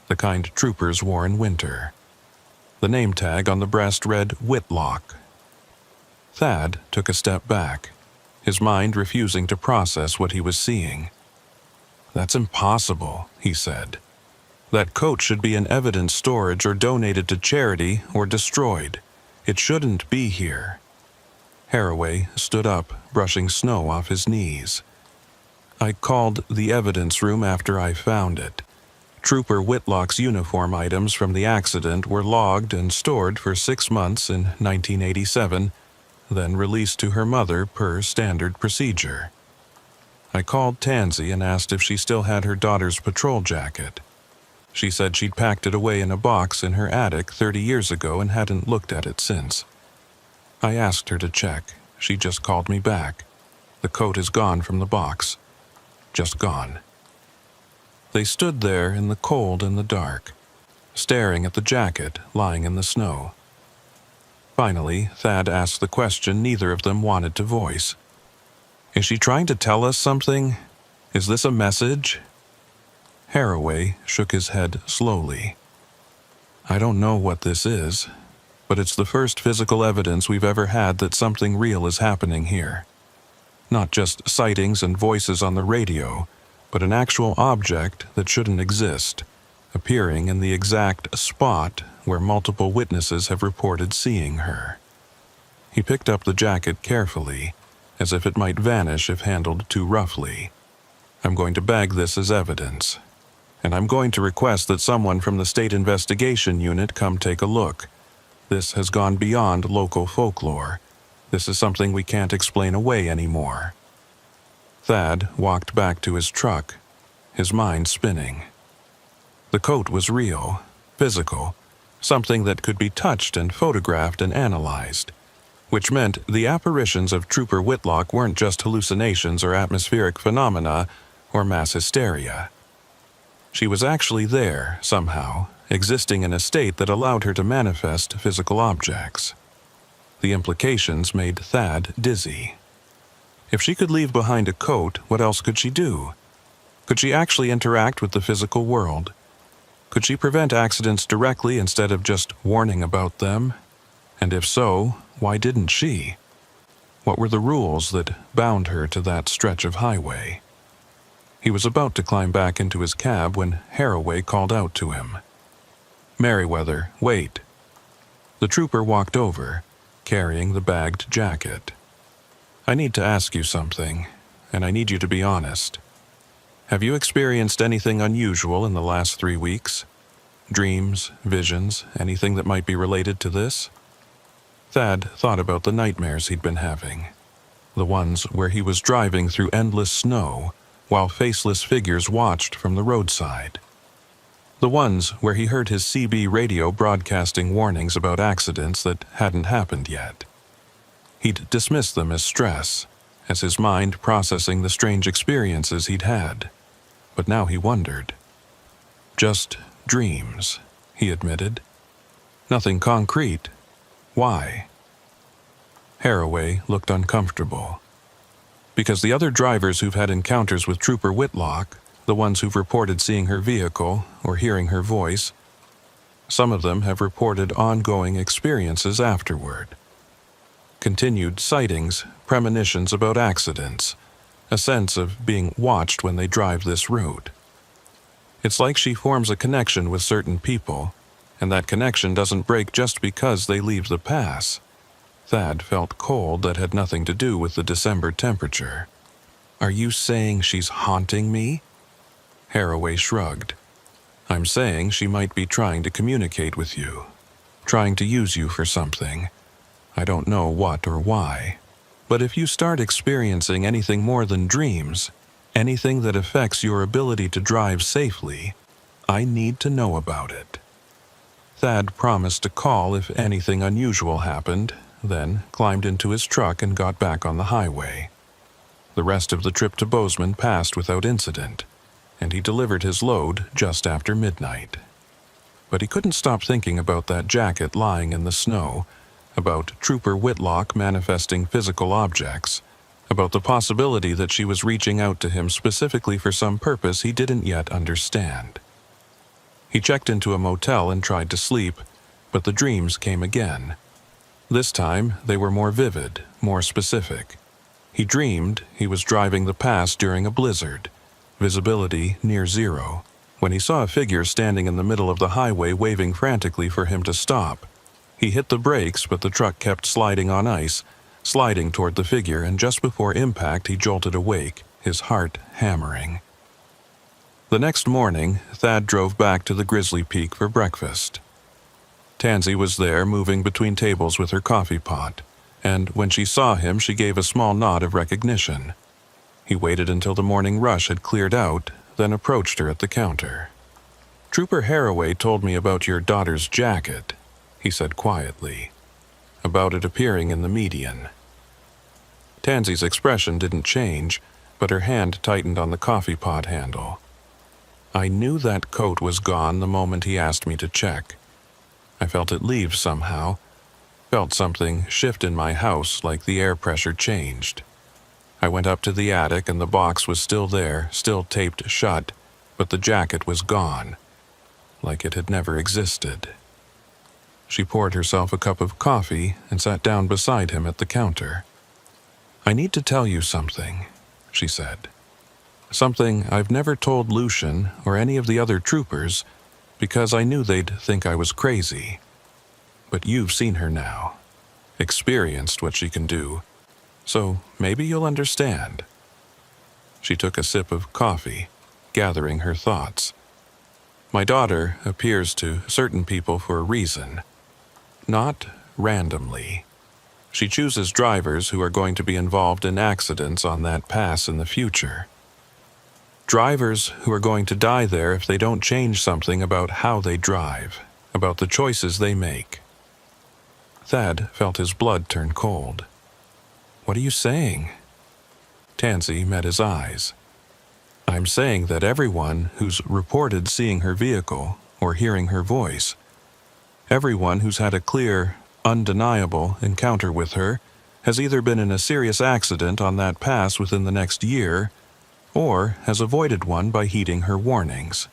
[SPEAKER 1] the kind troopers wore in winter. The name tag on the breast read Whitlock. Thad took a step back, his mind refusing to process what he was seeing. "That's impossible," he said. "That coat should be in evidence storage or donated to charity or destroyed. It shouldn't be here." Haraway stood up, brushing snow off his knees. "I called the evidence room after I found it. Trooper Whitlock's uniform items from the accident were logged and stored for 6 months in 1987, then released to her mother per standard procedure. I called Tansy and asked if she still had her daughter's patrol jacket. She said she'd packed it away in a box in her attic 30 years ago and hadn't looked at it since. I asked her to check. She just called me back. The coat is gone from the box. Just gone." They stood there in the cold and the dark, staring at the jacket lying in the snow. Finally, Thad asked the question neither of them wanted to voice. "Is she trying to tell us something? Is this a message?" Haraway shook his head slowly. "I don't know what this is, but it's the first physical evidence we've ever had that something real is happening here. Not just sightings and voices on the radio, but an actual object that shouldn't exist, appearing in the exact spot where multiple witnesses have reported seeing her." He picked up the jacket carefully, as if it might vanish if handled too roughly. "I'm going to bag this as evidence, and I'm going to request that someone from the State Investigation Unit come take a look. This has gone beyond local folklore. This is something we can't explain away anymore." Thad walked back to his truck, his mind spinning. The coat was real, physical, something that could be touched and photographed and analyzed, which meant the apparitions of Trooper Whitlock weren't just hallucinations or atmospheric phenomena or mass hysteria. She was actually there, somehow, existing in a state that allowed her to manifest physical objects. The implications made Thad dizzy. If she could leave behind a coat, what else could she do? Could she actually interact with the physical world? Could she prevent accidents directly instead of just warning about them? And if so, why didn't she? What were the rules that bound her to that stretch of highway? He was about to climb back into his cab when Haraway called out to him. "Merriweather, wait." The trooper walked over, carrying the bagged jacket. "I need to ask you something, and I need you to be honest. Have you experienced anything unusual in the last 3 weeks? Dreams, visions, anything that might be related to this?" Thad thought about the nightmares he'd been having. The ones where he was driving through endless snow while faceless figures watched from the roadside. The ones where he heard his CB radio broadcasting warnings about accidents that hadn't happened yet. He'd dismissed them as stress, as his mind processing the strange experiences he'd had. But now he wondered. "Just dreams," he admitted. "Nothing concrete. Why?" Haraway looked uncomfortable. "Because the other drivers who've had encounters with Trooper Whitlock, the ones who've reported seeing her vehicle or hearing her voice, some of them have reported ongoing experiences afterward. Continued sightings, premonitions about accidents, a sense of being watched when they drive this route. It's like she forms a connection with certain people, and that connection doesn't break just because they leave the pass." Thad felt cold that had nothing to do with the December temperature. "Are you saying she's haunting me?" Haraway shrugged. "I'm saying she might be trying to communicate with you, trying to use you for something. I don't know what or why. But if you start experiencing anything more than dreams, anything that affects your ability to drive safely, I need to know about it." Thad promised to call if anything unusual happened, then climbed into his truck and got back on the highway. The rest of the trip to Bozeman passed without incident, and he delivered his load just after midnight. But he couldn't stop thinking about that jacket lying in the snow, about Trooper Whitlock manifesting physical objects, about the possibility that she was reaching out to him specifically for some purpose he didn't yet understand. He checked into a motel and tried to sleep, but the dreams came again. This time, they were more vivid, more specific. He dreamed he was driving the pass during a blizzard, visibility near zero, when he saw a figure standing in the middle of the highway waving frantically for him to stop. He hit the brakes, but the truck kept sliding on ice, sliding toward the figure, and just before impact he jolted awake, his heart hammering. The next morning, Thad drove back to the Grizzly Peak for breakfast. Tansy was there, moving between tables with her coffee pot, and when she saw him she gave a small nod of recognition. He waited until the morning rush had cleared out, then approached her at the counter. "Trooper Haraway told me about your daughter's jacket," he said quietly, "about it appearing in the median." Tansy's expression didn't change, but her hand tightened on the coffee pot handle. "I knew that coat was gone the moment he asked me to check. I felt it leave somehow, felt something shift in my house like the air pressure changed. I went up to the attic and the box was still there, still taped shut, but the jacket was gone, like it had never existed." She poured herself a cup of coffee and sat down beside him at the counter. "I need to tell you something," she said. "Something I've never told Lucian or any of the other troopers because I knew they'd think I was crazy. But you've seen her now, experienced what she can do, so maybe you'll understand." She took a sip of coffee, gathering her thoughts. "My daughter appears to certain people for a reason, not randomly. She chooses drivers who are going to be involved in accidents on that pass in the future. Drivers who are going to die there if they don't change something about how they drive, about the choices they make." Thad felt his blood turn cold. "What are you saying?" Tansy met his eyes. "I'm saying that everyone who's reported seeing her vehicle or hearing her voice, everyone who's had a clear, undeniable encounter with her, has either been in a serious accident on that pass within the next year or has avoided one by heeding her warnings.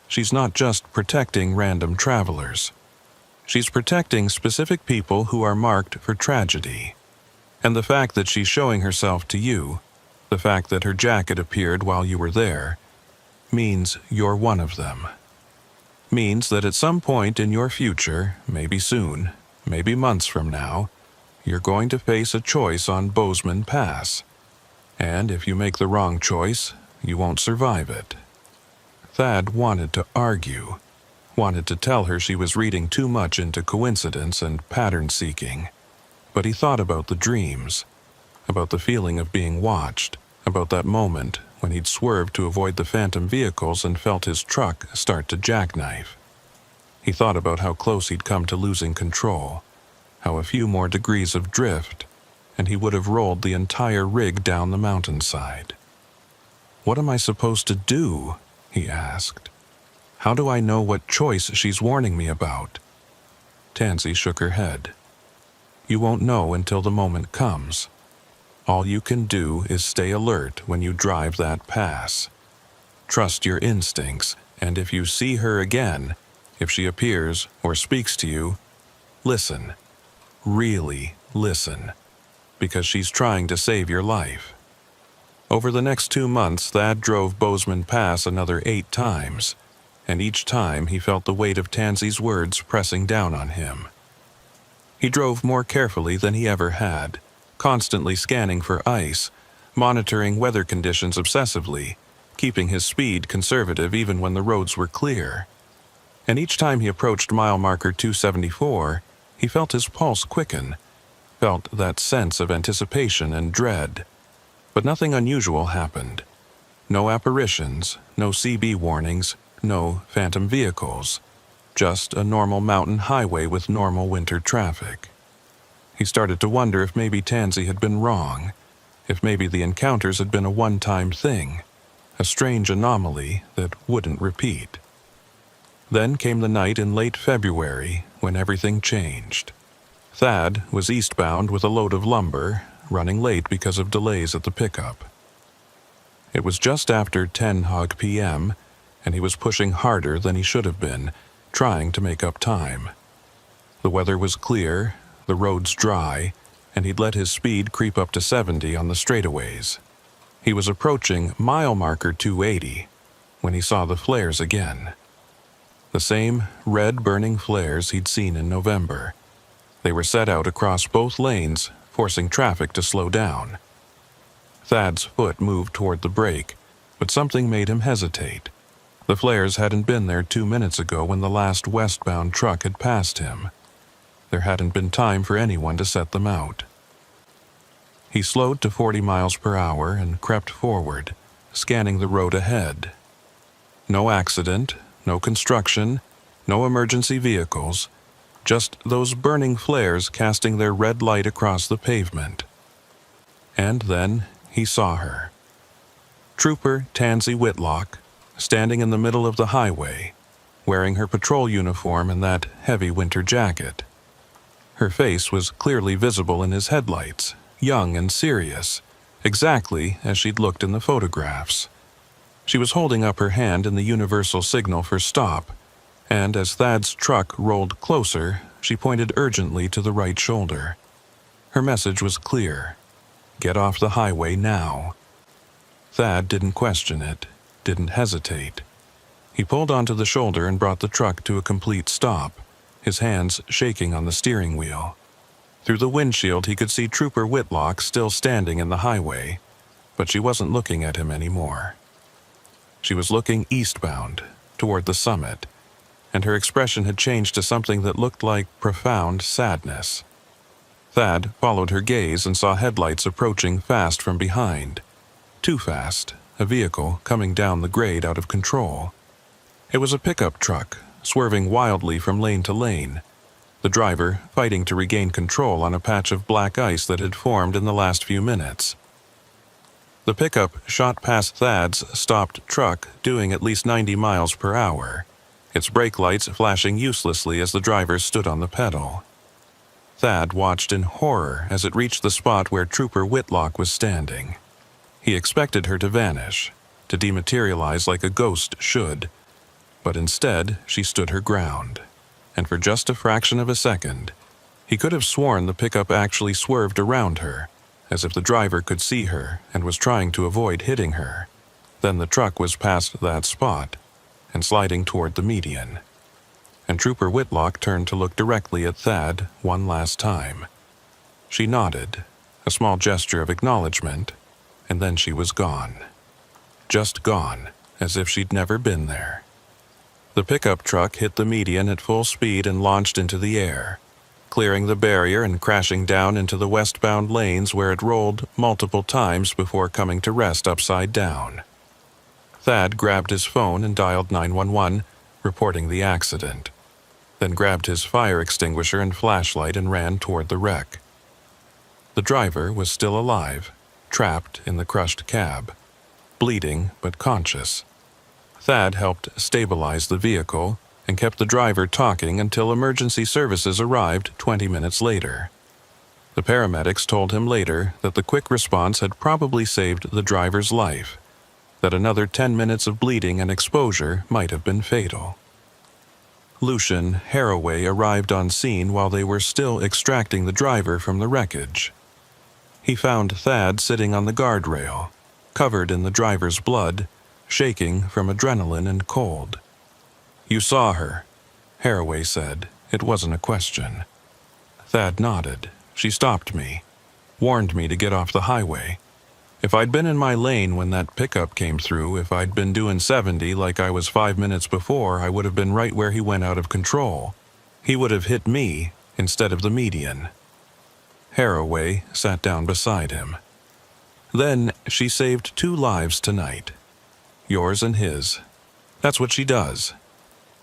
[SPEAKER 1] She's not just protecting random travelers. She's protecting specific people who are marked for tragedy. And the fact that she's showing herself to you, the fact that her jacket appeared while you were there, means you're one of them. Means that at some point in your future, maybe soon, maybe months from now, you're going to face a choice on Bozeman Pass. And if you make the wrong choice, you won't survive it. Thad wanted to argue, wanted to tell her she was reading too much into coincidence and pattern-seeking. But he thought about the dreams, about the feeling of being watched, about that moment when he'd swerved to avoid the phantom vehicles and felt his truck start to jackknife. He thought about how close he'd come to losing control, how a few more degrees of drift, and he would have rolled the entire rig down the mountainside. "What am I supposed to do?" he asked. "How do I know what choice she's warning me about?" Tansy shook her head. "You won't know until the moment comes. All you can do is stay alert when you drive that pass. Trust your instincts, and if you see her again, if she appears or speaks to you, listen. Really listen, because she's trying to save your life." Over the next 2 months, Thad drove Bozeman Pass another 8 times, and each time he felt the weight of Tansy's words pressing down on him. He drove more carefully than he ever had, constantly scanning for ice, monitoring weather conditions obsessively, keeping his speed conservative even when the roads were clear. And each time he approached mile marker 274, he felt his pulse quicken, felt that sense of anticipation and dread. But nothing unusual happened. No apparitions, no CB warnings, no phantom vehicles. Just a normal mountain highway with normal winter traffic. He started to wonder if maybe Tansy had been wrong, if maybe the encounters had been a one-time thing, a strange anomaly that wouldn't repeat. Then came the night in late February when everything changed. Thad was eastbound with a load of lumber, running late because of delays at the pickup. It was just after 10 p.m., and he was pushing harder than he should have been, trying to make up time. The weather was clear, the roads dry, and he'd let his speed creep up to 70 on the straightaways. He was approaching mile marker 280 when he saw the flares again. The same red burning flares he'd seen in November. They were set out across both lanes, forcing traffic to slow down. Thad's foot moved toward the brake, but something made him hesitate. The flares hadn't been there 2 minutes ago when the last westbound truck had passed him. There hadn't been time for anyone to set them out. He slowed to 40 miles per hour and crept forward, scanning the road ahead. No accident, no construction, no emergency vehicles, just those burning flares casting their red light across the pavement. And then he saw her. Trooper Tansy Whitlock, standing in the middle of the highway, wearing her patrol uniform and that heavy winter jacket. Her face was clearly visible in his headlights, young and serious, exactly as she'd looked in the photographs. She was holding up her hand in the universal signal for stop, and as Thad's truck rolled closer, she pointed urgently to the right shoulder. Her message was clear. Get off the highway now. Thad didn't question it, didn't hesitate. He pulled onto the shoulder and brought the truck to a complete stop, his hands shaking on the steering wheel. Through the windshield he could see Trooper Whitlock still standing in the highway, but she wasn't looking at him anymore. She was looking eastbound, toward the summit, and her expression had changed to something that looked like profound sadness. Thad followed her gaze and saw headlights approaching fast from behind. Too fast, a vehicle coming down the grade out of control. It was a pickup truck, swerving wildly from lane to lane, the driver fighting to regain control on a patch of black ice that had formed in the last few minutes. The pickup shot past Thad's stopped truck, doing at least 90 miles per hour, its brake lights flashing uselessly as the driver stood on the pedal. Thad watched in horror as it reached the spot where Trooper Whitlock was standing. He expected her to vanish, to dematerialize like a ghost should, but instead she stood her ground, and for just a fraction of a second, He could have sworn the pickup actually swerved around her, as if the driver could see her and was trying to avoid hitting her. Then the truck was past that spot and sliding toward the median. And Trooper Whitlock turned to look directly at Thad one last time. She nodded, a small gesture of acknowledgement, and then she was gone. Just gone, as if she'd never been there. The pickup truck hit the median at full speed and launched into the air, clearing the barrier and crashing down into the westbound lanes where it rolled multiple times before coming to rest upside down. Thad grabbed his phone and dialed 911, reporting the accident, then grabbed his fire extinguisher and flashlight and ran toward the wreck. The driver was still alive, trapped in the crushed cab, bleeding but conscious. Thad helped stabilize the vehicle and kept the driver talking until emergency services arrived 20 minutes later. The paramedics told him later that the quick response had probably saved the driver's life, that another 10 minutes of bleeding and exposure might have been fatal. Lucian Haraway arrived on scene while they were still extracting the driver from the wreckage. He found Thad sitting on the guardrail, covered in the driver's blood, shaking from adrenaline and cold. "You saw her," Haraway said. It wasn't a question. Thad nodded. "She stopped me, warned me to get off the highway. If I'd been in my lane when that pickup came through, if I'd been doing 70 like I was 5 minutes before, I would have been right where he went out of control. He would have hit me instead of the median." Haraway sat down beside him. "Then she saved 2 lives tonight. Yours and his. That's what she does.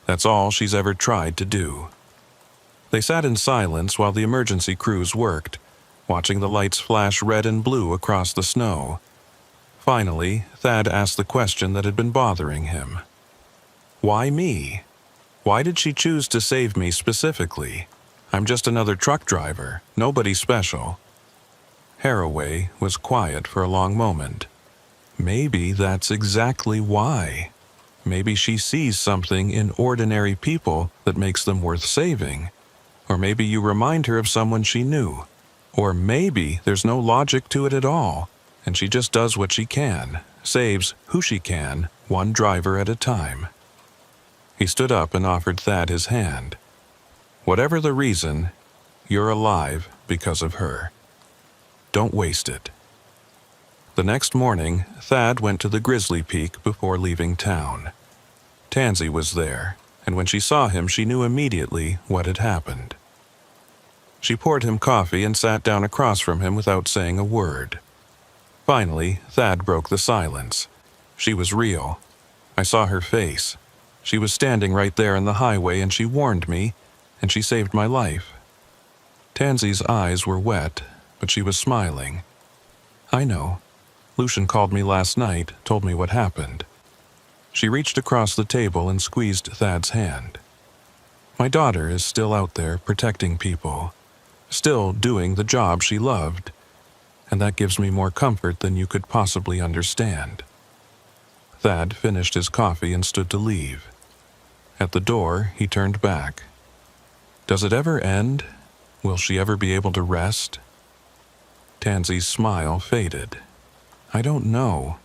[SPEAKER 1] That's all she's ever tried to do." They sat in silence while the emergency crews worked, watching the lights flash red and blue across the snow. Finally, Thad asked the question that had been bothering him. "Why me? Why did she choose to save me specifically? I'm just another truck driver, nobody special." Haraway was quiet for a long moment. "Maybe that's exactly why. Maybe she sees something in ordinary people that makes them worth saving. Or maybe you remind her of someone she knew. Or maybe there's no logic to it at all, and she just does what she can, saves who she can, one driver at a time." He stood up and offered Thad his hand. "Whatever the reason, you're alive because of her. Don't waste it." The next morning, Thad went to the Grizzly Peak before leaving town. Tansy was there, and when she saw him, she knew immediately what had happened. She poured him coffee and sat down across from him without saying a word. Finally, Thad broke the silence. "She was real. I saw her face. She was standing right there in the highway, and she warned me, and she saved my life." Tansy's eyes were wet, but she was smiling. "I know. Lucian called me last night, told me what happened." She reached across the table and squeezed Thad's hand. "My daughter is still out there protecting people, still doing the job she loved, and that gives me more comfort than you could possibly understand." Thad finished his coffee and stood to leave. At the door, he turned back. "Does it ever end? Will she ever be able to rest?" Tansy's smile faded. "I don't know.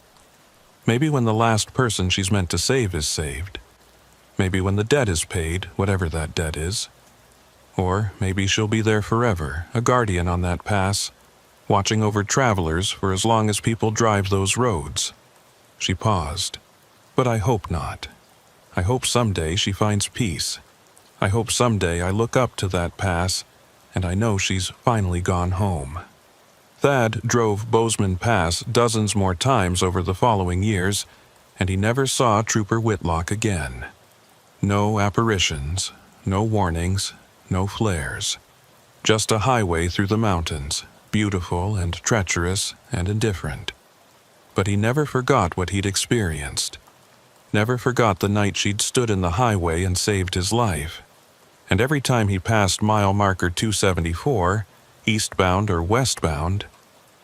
[SPEAKER 1] Maybe when the last person she's meant to save is saved. Maybe when the debt is paid, whatever that debt is. Or maybe she'll be there forever, a guardian on that pass, watching over travelers for as long as people drive those roads." She paused. "But I hope not. I hope someday she finds peace. I hope someday I look up to that pass and I know she's finally gone home." Thad drove Bozeman Pass dozens more times over the following years, and he never saw Trooper Whitlock again. No apparitions, no warnings, no flares. Just a highway through the mountains, beautiful and treacherous and indifferent. But he never forgot what he'd experienced. Never forgot the night she'd stood in the highway and saved his life. And every time he passed mile marker 274, eastbound or westbound,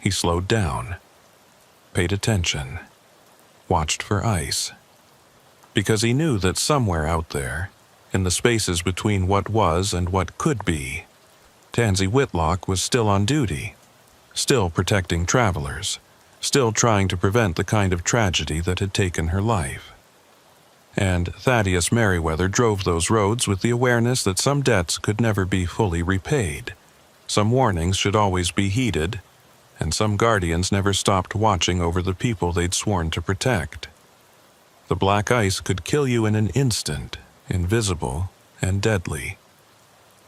[SPEAKER 1] he slowed down, paid attention, watched for ice. Because he knew that somewhere out there, in the spaces between what was and what could be, Tansy Whitlock was still on duty, still protecting travelers, still trying to prevent the kind of tragedy that had taken her life. And Thaddeus Merriweather drove those roads with the awareness that some debts could never be fully repaid, some warnings should always be heeded, and some guardians never stopped watching over the people they'd sworn to protect. The black ice could kill you in an instant, invisible and deadly.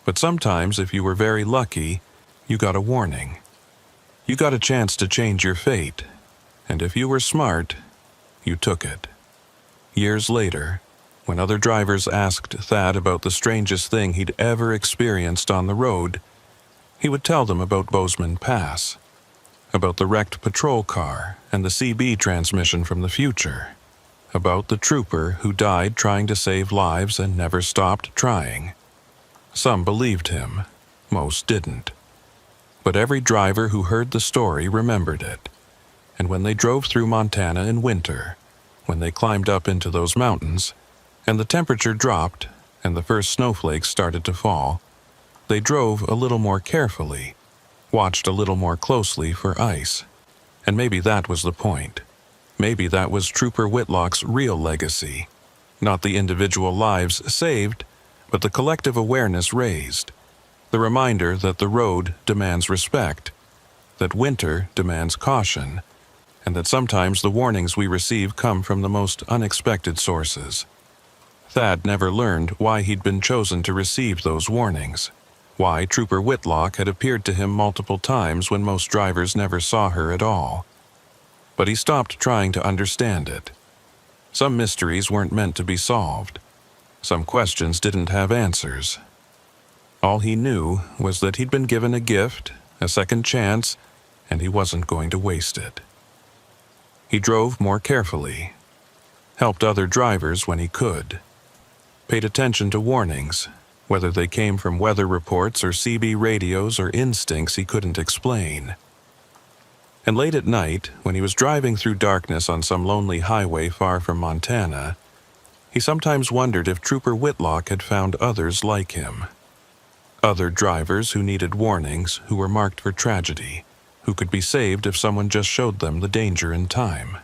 [SPEAKER 1] But sometimes, if you were very lucky, you got a warning. You got a chance to change your fate, and if you were smart, you took it. Years later, when other drivers asked Thad about the strangest thing he'd ever experienced on the road, he would tell them about Bozeman Pass, about the wrecked patrol car and the CB transmission from the future, about the trooper who died trying to save lives and never stopped trying. Some believed him, most didn't. But every driver who heard the story remembered it, and when they drove through Montana in winter, when they climbed up into those mountains, and the temperature dropped and the first snowflakes started to fall, they drove a little more carefully, watched a little more closely for ice. And maybe that was the point. Maybe that was Trooper Whitlock's real legacy. Not the individual lives saved, but the collective awareness raised. The reminder that the road demands respect, that winter demands caution, and that sometimes the warnings we receive come from the most unexpected sources. Thad never learned why he'd been chosen to receive those warnings, why Trooper Whitlock had appeared to him multiple times when most drivers never saw her at all. But he stopped trying to understand it. Some mysteries weren't meant to be solved. Some questions didn't have answers. All he knew was that he'd been given a gift, a second chance, and he wasn't going to waste it. He drove more carefully, helped other drivers when he could, paid attention to warnings, whether they came from weather reports or CB radios or instincts he couldn't explain. And late at night, when he was driving through darkness on some lonely highway far from Montana, he sometimes wondered if Trooper Whitlock had found others like him. Other drivers who needed warnings, who were marked for tragedy, who could be saved if someone just showed them the danger in time.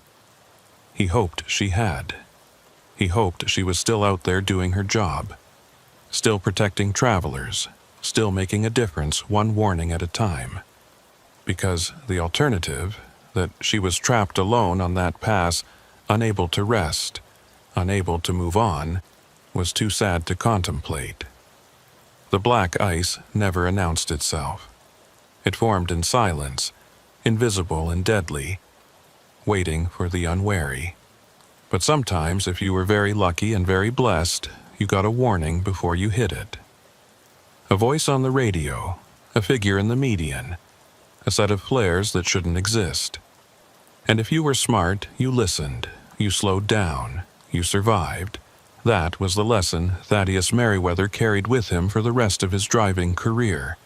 [SPEAKER 1] He hoped she had. He hoped she was still out there doing her job, still protecting travelers, still making a difference one warning at a time. Because the alternative, that she was trapped alone on that pass, unable to rest, unable to move on, was too sad to contemplate. The black ice never announced itself. It formed in silence, invisible and deadly, waiting for the unwary. But sometimes, if you were very lucky and very blessed, you got a warning before you hit it. A voice on the radio, a figure in the median, a set of flares that shouldn't exist. And if you were smart, you listened, you slowed down, you survived. That was the lesson Thaddeus Merriweather carried with him for the rest of his driving career,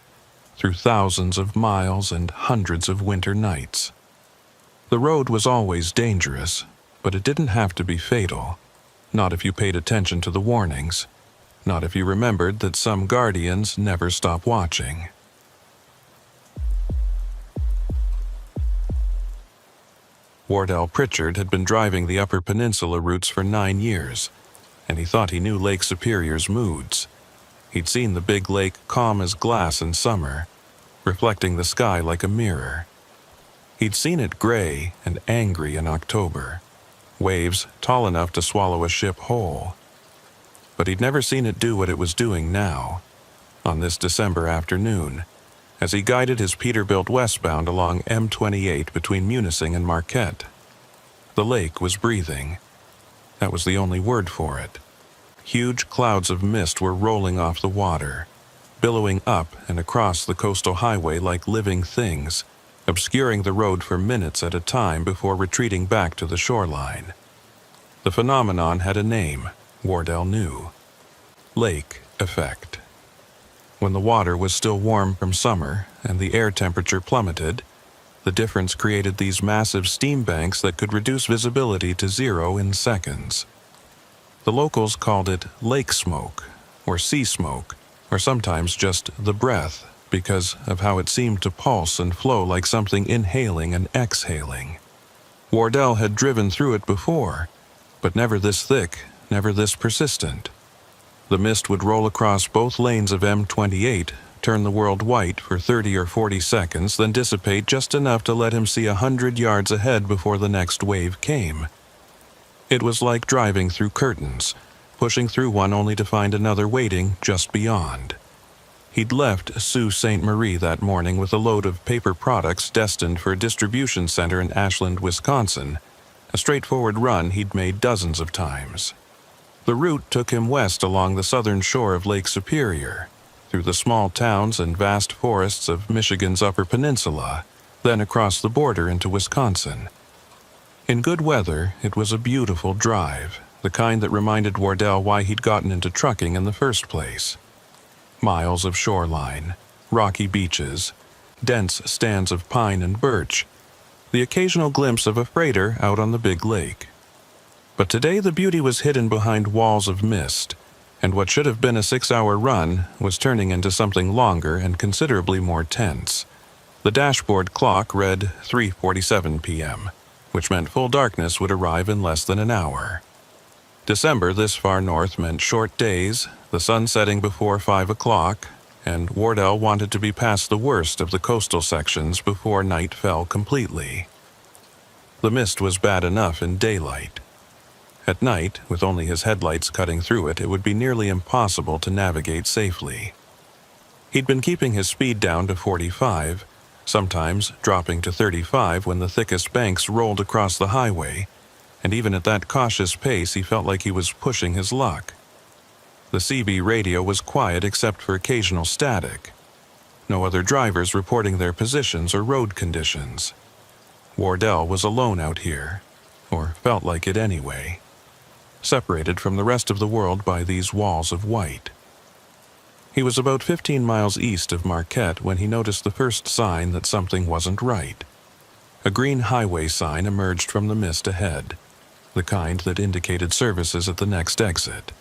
[SPEAKER 1] through thousands of miles and hundreds of winter nights. The road was always dangerous, but it didn't have to be fatal. Not if you paid attention to the warnings, not if you remembered that some guardians never stop watching. Wardell Pritchard had been driving the Upper Peninsula routes for 9 years, and he thought he knew Lake Superior's moods. He'd seen the big lake calm as glass in summer, reflecting the sky like a mirror. He'd seen it gray and angry in October, waves tall enough to swallow a ship whole. But he'd never seen it do what it was doing now, on this December afternoon, as he guided his Peterbilt westbound along M28 between Munising and Marquette. The lake was breathing. That was the only word for it. Huge clouds of mist were rolling off the water, billowing up and across the coastal highway like living things, obscuring the road for minutes at a time before retreating back to the shoreline. The phenomenon had a name, Wardell knew. Lake effect. When the water was still warm from summer and the air temperature plummeted, the difference created these massive steam banks that could reduce visibility to zero in seconds. The locals called it lake smoke, or sea smoke, or sometimes just the breath because of how it seemed to pulse and flow like something inhaling and exhaling. Wardell had driven through it before, but never this thick, never this persistent. The mist would roll across both lanes of M28, turn the world white for 30 or 40 seconds, then dissipate just enough to let him see 100 yards ahead before the next wave came. It was like driving through curtains, pushing through one only to find another waiting just beyond. He'd left Sault Ste. Marie that morning with a load of paper products destined for a distribution center in Ashland, Wisconsin, a straightforward run he'd made dozens of times. The route took him west along the southern shore of Lake Superior, through the small towns and vast forests of Michigan's Upper Peninsula, then across the border into Wisconsin. In good weather, it was a beautiful drive, the kind that reminded Wardell why he'd gotten into trucking in the first place. Miles of shoreline, rocky beaches, dense stands of pine and birch, the occasional glimpse of a freighter out on the big lake. But today the beauty was hidden behind walls of mist, and what should have been a 6-hour run was turning into something longer and considerably more tense. The dashboard clock read 3:47 p.m., which meant full darkness would arrive in less than an hour. December this far north meant short days, the sun setting before 5 o'clock, and Wardell wanted to be past the worst of the coastal sections before night fell completely. The mist was bad enough in daylight. At night, with only his headlights cutting through it, it would be nearly impossible to navigate safely. He'd been keeping his speed down to 45, sometimes dropping to 35 when the thickest banks rolled across the highway, and even at that cautious pace he felt like he was pushing his luck. The CB radio was quiet except for occasional static. No other drivers reporting their positions or road conditions. Wardell was alone out here, or felt like it anyway, separated from the rest of the world by these walls of white. He was about 15 miles east of Marquette when he noticed the first sign that something wasn't right. A green highway sign emerged from the mist ahead, the kind that indicated services at the next exit.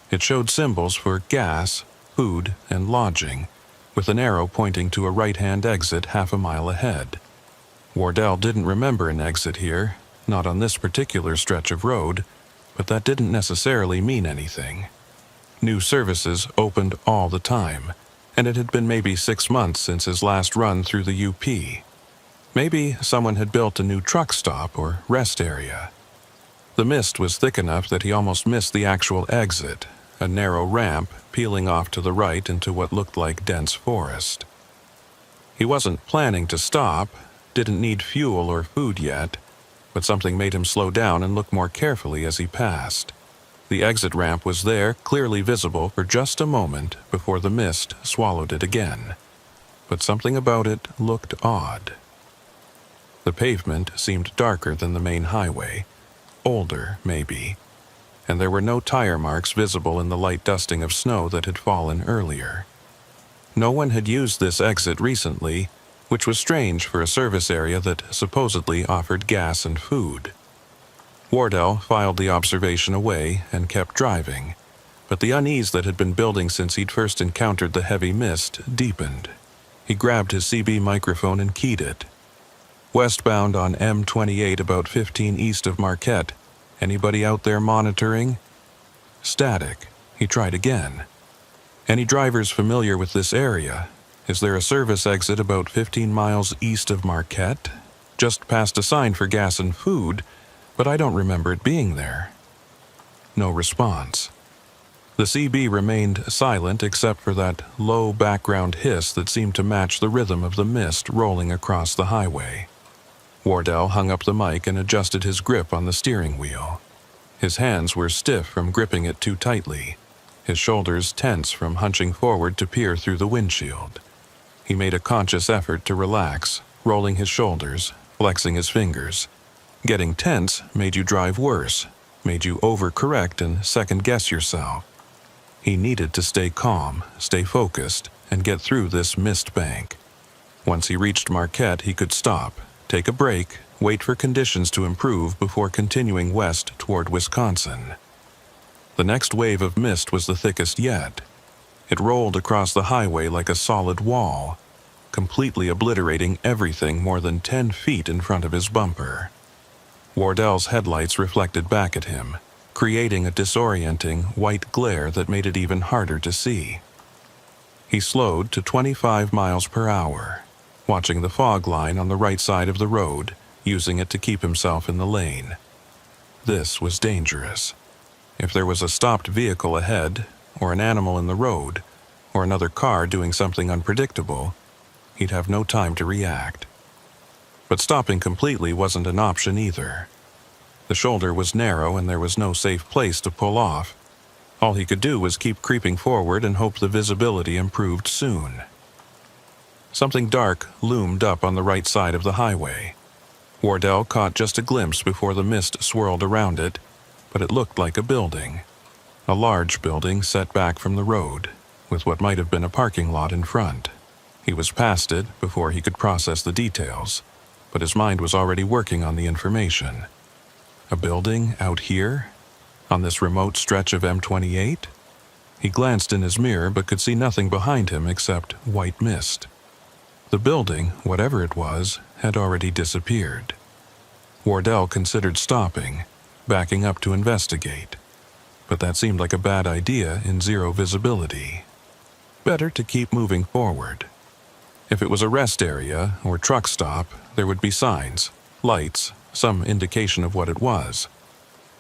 [SPEAKER 1] It showed symbols for gas, food, and lodging, with an arrow pointing to a right-hand exit half a mile ahead. Wardell didn't remember an exit here, not on this particular stretch of road, but that didn't necessarily mean anything. New services opened all the time, and it had been maybe 6 months since his last run through the UP. Maybe someone had built a new truck stop or rest area. The mist was thick enough that he almost missed the actual exit, a narrow ramp peeling off to the right into what looked like dense forest. He wasn't planning to stop, didn't need fuel or food yet, but something made him slow down and look more carefully as he passed. The exit ramp was there, clearly visible for just a moment before the mist swallowed it again. But something about it looked odd. The pavement seemed darker than the main highway, older, maybe, and there were no tire marks visible in the light dusting of snow that had fallen earlier. No one had used this exit recently, which was strange for a service area that supposedly offered gas and food. Wardell filed the observation away and kept driving, but the unease that had been building since he'd first encountered the heavy mist deepened. He grabbed his CB microphone and keyed it. Westbound on M28 about 15 east of Marquette. Anybody out there monitoring? Static. He tried again. Any drivers familiar with this area? Is there a service exit about 15 miles east of Marquette? Just past a sign for gas and food, but I don't remember it being there. No response. The CB remained silent except for that low background hiss that seemed to match the rhythm of the mist rolling across the highway. Wardell hung up the mic and adjusted his grip on the steering wheel. His hands were stiff from gripping it too tightly, his shoulders tense from hunching forward to peer through the windshield. He made a conscious effort to relax, rolling his shoulders, flexing his fingers. Getting tense made you drive worse, made you overcorrect and second-guess yourself. He needed to stay calm, stay focused, and get through this mist bank. Once he reached Marquette, he could stop, take a break, wait for conditions to improve before continuing west toward Wisconsin. The next wave of mist was the thickest yet. It rolled across the highway like a solid wall, completely obliterating everything more than 10 feet in front of his bumper. Wardell's headlights reflected back at him, creating a disorienting white glare that made it even harder to see. He slowed to 25 miles per hour, watching the fog line on the right side of the road, using it to keep himself in the lane. This was dangerous. If there was a stopped vehicle ahead, or an animal in the road, or another car doing something unpredictable, he'd have no time to react. But stopping completely wasn't an option either. The shoulder was narrow and there was no safe place to pull off. All he could do was keep creeping forward and hope the visibility improved soon. Something dark loomed up on the right side of the highway. Wardell caught just a glimpse before the mist swirled around it, but it looked like a building. A large building set back from the road, with what might have been a parking lot in front. He was past it before he could process the details, but his mind was already working on the information. A building out here? On this remote stretch of M28? He glanced in his mirror but could see nothing behind him except white mist. The building, whatever it was, had already disappeared. Wardell considered stopping, backing up to investigate, but that seemed like a bad idea in zero visibility. Better to keep moving forward. If it was a rest area or truck stop, there would be signs, lights, some indication of what it was.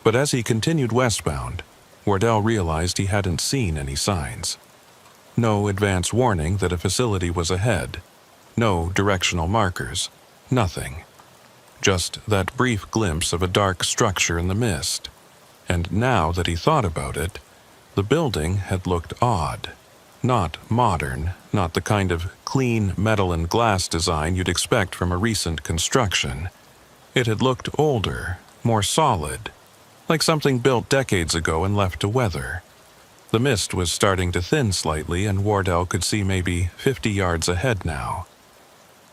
[SPEAKER 1] But as he continued westbound, Wardell realized he hadn't seen any signs. No advance warning that a facility was ahead. No directional markers. Nothing. Just that brief glimpse of a dark structure in the mist. And now that he thought about it, the building had looked odd. Not modern, not the kind of clean metal and glass design you'd expect from a recent construction. It had looked older, more solid, like something built decades ago and left to weather. The mist was starting to thin slightly and Wardell could see maybe 50 yards ahead now.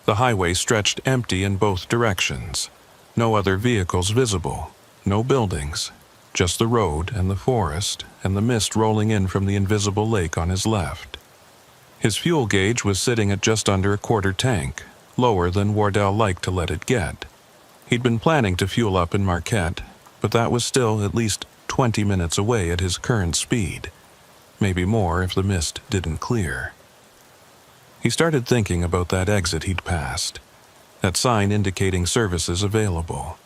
[SPEAKER 1] The highway stretched empty in both directions. No other vehicles visible, no buildings, just the road and the forest and the mist rolling in from the invisible lake on his left. His fuel gauge was sitting at just under a quarter tank, lower than Wardell liked to let it get. He'd been planning to fuel up in Marquette, but that was still at least 20 minutes away at his current speed, maybe more if the mist didn't clear. He started thinking about that exit he'd passed, that sign indicating services available.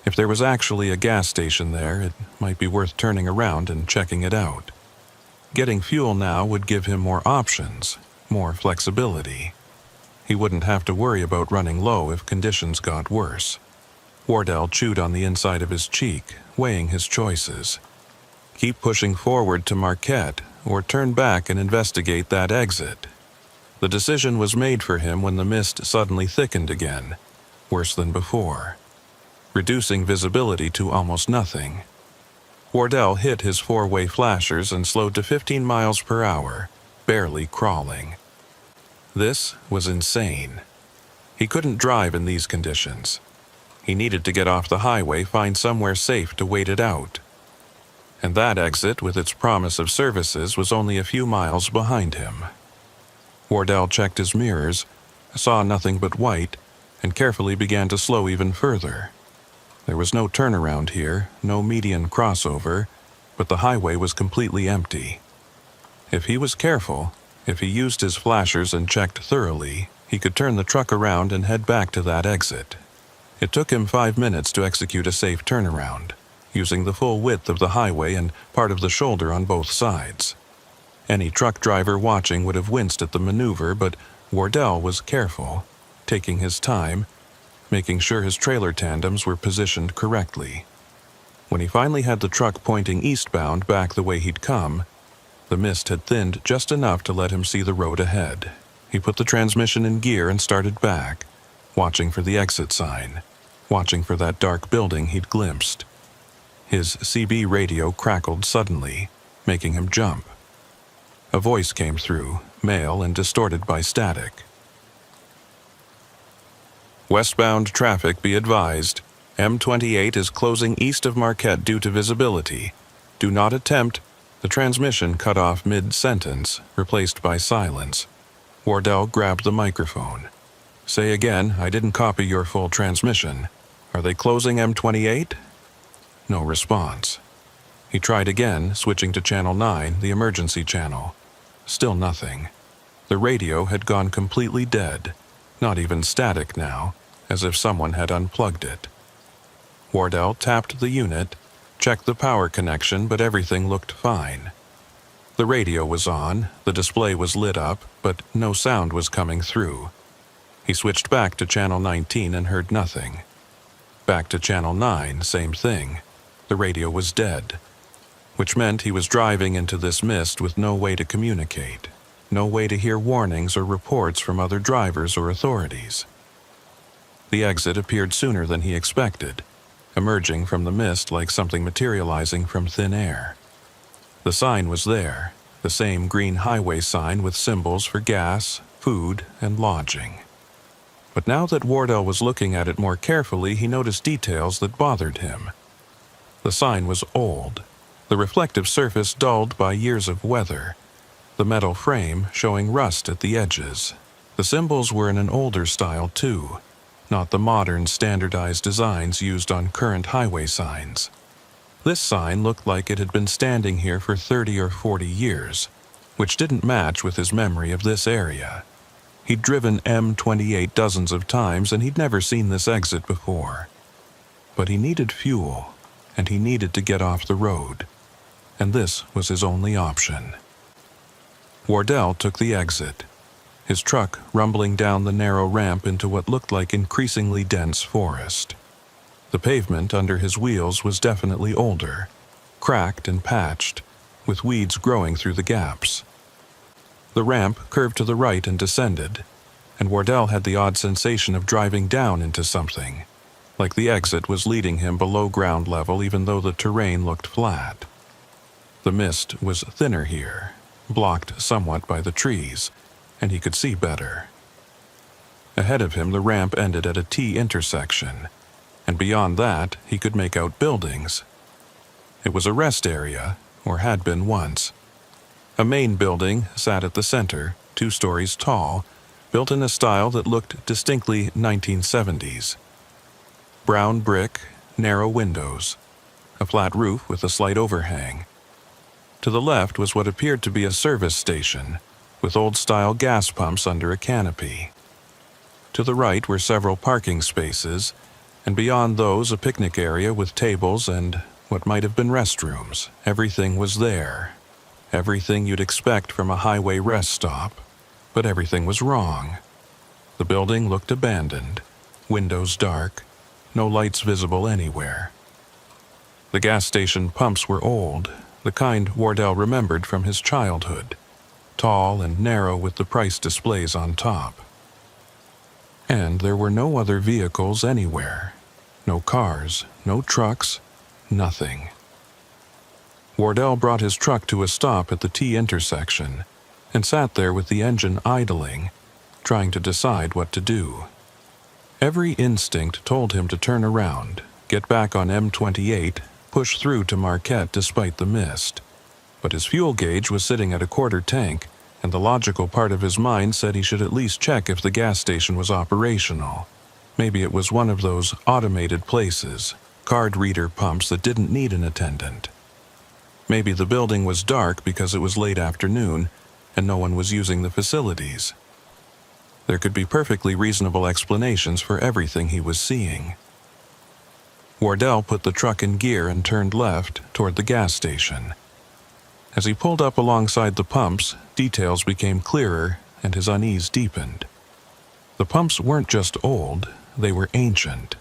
[SPEAKER 1] If there was actually a gas station there, it might be worth turning around and checking it out. Getting fuel now would give him more options, more flexibility. He wouldn't have to worry about running low if conditions got worse. Wardell chewed on the inside of his cheek, weighing his choices. Keep pushing forward to Marquette, or turn back and investigate that exit. The decision was made for him when the mist suddenly thickened again, worse than before, reducing visibility to almost nothing. Wardell hit his four-way flashers and slowed to 15 miles per hour, barely crawling. This was insane. He couldn't drive in these conditions. He needed to get off the highway, find somewhere safe to wait it out. And that exit, with its promise of services, was only a few miles behind him. Wardell checked his mirrors, saw nothing but white, and carefully began to slow even further. There was no turnaround here, no median crossover, but the highway was completely empty. If he was careful, if he used his flashers and checked thoroughly, he could turn the truck around and head back to that exit. It took him 5 minutes to execute a safe turnaround, using the full width of the highway and part of the shoulder on both sides. Any truck driver watching would have winced at the maneuver, but Wardell was careful, taking his time, making sure his trailer tandems were positioned correctly. When he finally had the truck pointing eastbound back the way he'd come, the mist had thinned just enough to let him see the road ahead. He put the transmission in gear and started back, watching for the exit sign, watching for that dark building he'd glimpsed. His CB radio crackled suddenly, making him jump. A voice came through, male and distorted by static. Westbound traffic be advised. M28 is closing east of Marquette due to visibility. Do not attempt. The transmission cut off mid-sentence, replaced by silence. Wardell grabbed the microphone. "Say again, I didn't copy your full transmission. Are they closing M28? No response. He tried again, switching to Channel 9, the emergency channel. Still nothing. The radio had gone completely dead, not even static now, as if someone had unplugged it. Wardell tapped the unit, checked the power connection, but everything looked fine. The radio was on, the display was lit up, but no sound was coming through. He switched back to Channel 19 and heard nothing. Back to Channel 9, same thing. The radio was dead, which meant he was driving into this mist with no way to communicate, no way to hear warnings or reports from other drivers or authorities. The exit appeared sooner than he expected, emerging from the mist like something materializing from thin air. The sign was there, the same green highway sign with symbols for gas, food, and lodging. But now that Wardell was looking at it more carefully, he noticed details that bothered him. The sign was old, the reflective surface dulled by years of weather, the metal frame showing rust at the edges. The symbols were in an older style too, not the modern standardized designs used on current highway signs. This sign looked like it had been standing here for 30 or 40 years, which didn't match with his memory of this area. He'd driven M28 dozens of times and he'd never seen this exit before. But he needed fuel, and he needed to get off the road, and this was his only option. Wardell took the exit, his truck rumbling down the narrow ramp into what looked like increasingly dense forest. The pavement under his wheels was definitely older, cracked and patched, with weeds growing through the gaps. The ramp curved to the right and descended, and Wardell had the odd sensation of driving down into something, like the exit was leading him below ground level even though the terrain looked flat. The mist was thinner here, blocked somewhat by the trees, and he could see better. Ahead of him the ramp ended at a T intersection, and beyond that he could make out buildings. It was a rest area, or had been once. A main building sat at the center, 2 stories tall, built in a style that looked distinctly 1970s. Brown brick, narrow windows, a flat roof with a slight overhang. To the left was what appeared to be a service station, with old-style gas pumps under a canopy. To the right were several parking spaces, and beyond those a picnic area with tables and what might have been restrooms. Everything was there. Everything you'd expect from a highway rest stop, but everything was wrong. The building looked abandoned, windows dark, no lights visible anywhere. The gas station pumps were old, the kind Wardell remembered from his childhood, tall and narrow with the price displays on top. And there were no other vehicles anywhere. No cars, no trucks, nothing. Wardell brought his truck to a stop at the T intersection and sat there with the engine idling, trying to decide what to do. Every instinct told him to turn around, get back on M28, push through to Marquette despite the mist. But his fuel gauge was sitting at a quarter tank, and the logical part of his mind said he should at least check if the gas station was operational. Maybe it was one of those automated places, card reader pumps that didn't need an attendant. Maybe the building was dark because it was late afternoon and no one was using the facilities. There could be perfectly reasonable explanations for everything he was seeing. Wardell put the truck in gear and turned left toward the gas station. As he pulled up alongside the pumps, details became clearer and his unease deepened. The pumps weren't just old, they were ancient.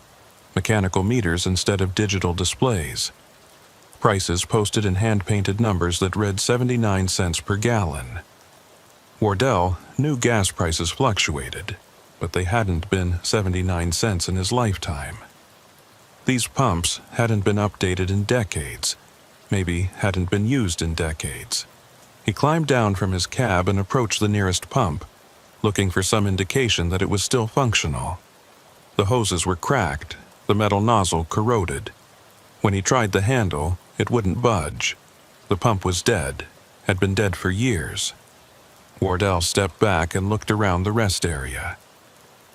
[SPEAKER 1] Mechanical meters instead of digital displays. Prices posted in hand-painted numbers that read 79 cents per gallon. Wardell knew gas prices fluctuated, but they hadn't been 79 cents in his lifetime. These pumps hadn't been updated in decades, maybe hadn't been used in decades. He climbed down from his cab and approached the nearest pump, looking for some indication that it was still functional. The hoses were cracked, the metal nozzle corroded. When he tried the handle, it wouldn't budge. The pump was dead, had been dead for years. Wardell stepped back and looked around the rest area.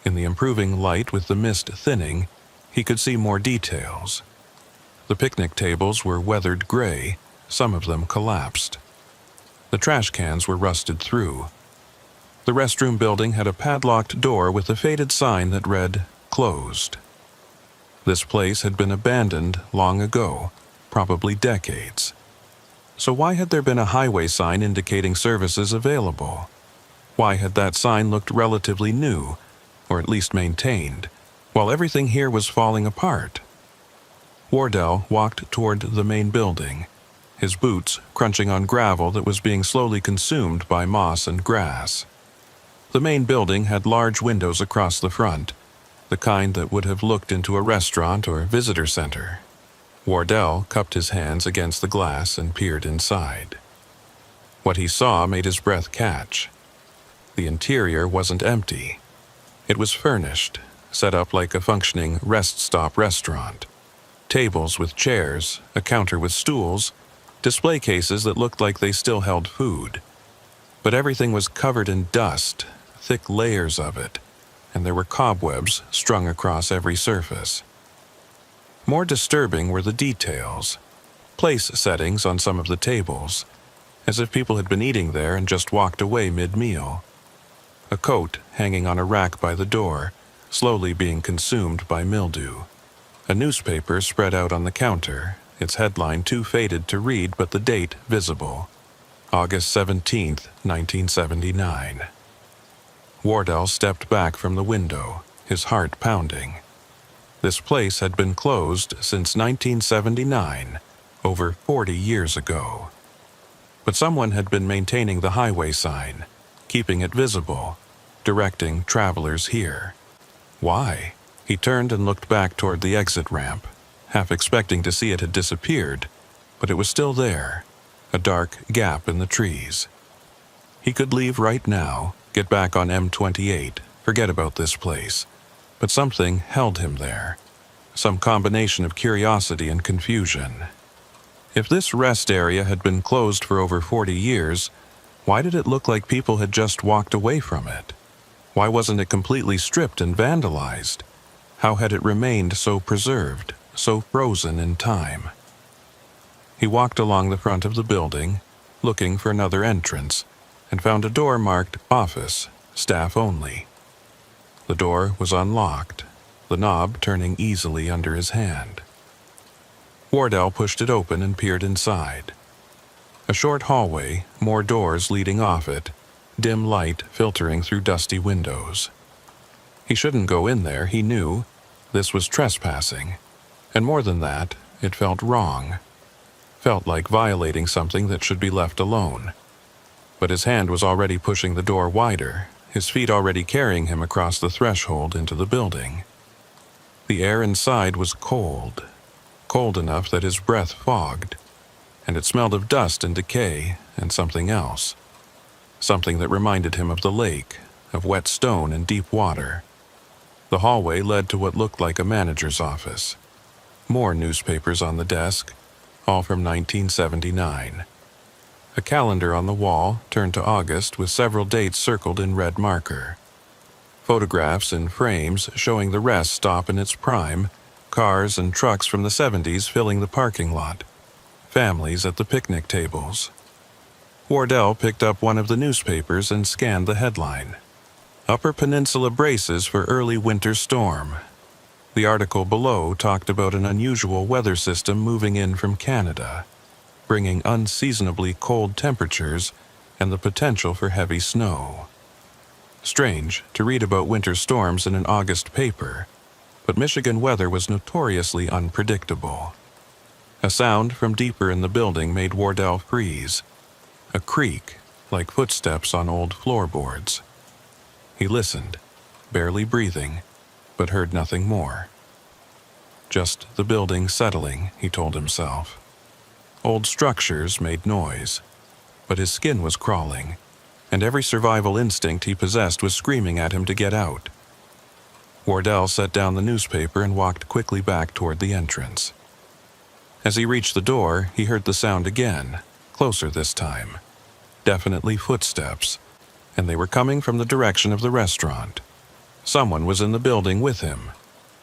[SPEAKER 1] In the improving light with the mist thinning, he could see more details. The picnic tables were weathered gray, some of them collapsed. The trash cans were rusted through. The restroom building had a padlocked door with a faded sign that read, "Closed." This place had been abandoned long ago, probably decades. So why had there been a highway sign indicating services available? Why had that sign looked relatively new, or at least maintained, while everything here was falling apart? Wardell walked toward the main building, his boots crunching on gravel that was being slowly consumed by moss and grass. The main building had large windows across the front, the kind that would have looked into a restaurant or visitor center. Wardell cupped his hands against the glass and peered inside. What he saw made his breath catch. The interior wasn't empty. It was furnished, set up like a functioning rest-stop restaurant. Tables with chairs, a counter with stools, display cases that looked like they still held food. But everything was covered in dust, thick layers of it, and there were cobwebs strung across every surface. More disturbing were the details. Place settings on some of the tables, as if people had been eating there and just walked away mid-meal. A coat hanging on a rack by the door, slowly being consumed by mildew. A newspaper spread out on the counter, its headline too faded to read but the date visible. August 17th, 1979. Wardell stepped back from the window, his heart pounding. This place had been closed since 1979, over 40 years ago. But someone had been maintaining the highway sign, keeping it visible, directing travelers here. Why? He turned and looked back toward the exit ramp, half expecting to see it had disappeared, but it was still there, a dark gap in the trees. He could leave right now, get back on M28, forget about this place. But something held him there, some combination of curiosity and confusion. If this rest area had been closed for over 40 years, why did it look like people had just walked away from it? Why wasn't it completely stripped and vandalized? How had it remained so preserved, so frozen in time? He walked along the front of the building, looking for another entrance, and found a door marked "Office, Staff Only." The door was unlocked, the knob turning easily under his hand. Wardell pushed it open and peered inside. A short hallway, more doors leading off it, dim light filtering through dusty windows. He shouldn't go in there, he knew. This was trespassing. And more than that, it felt wrong. Felt like violating something that should be left alone. But his hand was already pushing the door wider, his feet already carrying him across the threshold into the building. The air inside was cold, cold enough that his breath fogged, and it smelled of dust and decay and something else. Something that reminded him of the lake, of wet stone and deep water. The hallway led to what looked like a manager's office. More newspapers on the desk, all from 1979. A calendar on the wall turned to August with several dates circled in red marker. Photographs in frames showing the rest stop in its prime, cars and trucks from the 70s filling the parking lot, families at the picnic tables. Wardell picked up one of the newspapers and scanned the headline. Upper Peninsula braces for early winter storm. The article below talked about an unusual weather system moving in from Canada, bringing unseasonably cold temperatures and the potential for heavy snow. Strange to read about winter storms in an August paper, but Michigan weather was notoriously unpredictable. A sound from deeper in the building made Wardell freeze. A creak, like footsteps on old floorboards. He listened, barely breathing, but heard nothing more. Just the building settling, he told himself. Old structures made noise, but his skin was crawling, and every survival instinct he possessed was screaming at him to get out. Wardell set down the newspaper and walked quickly back toward the entrance. As he reached the door, he heard the sound again, closer this time. Definitely footsteps, and they were coming from the direction of the restaurant. Someone was in the building with him.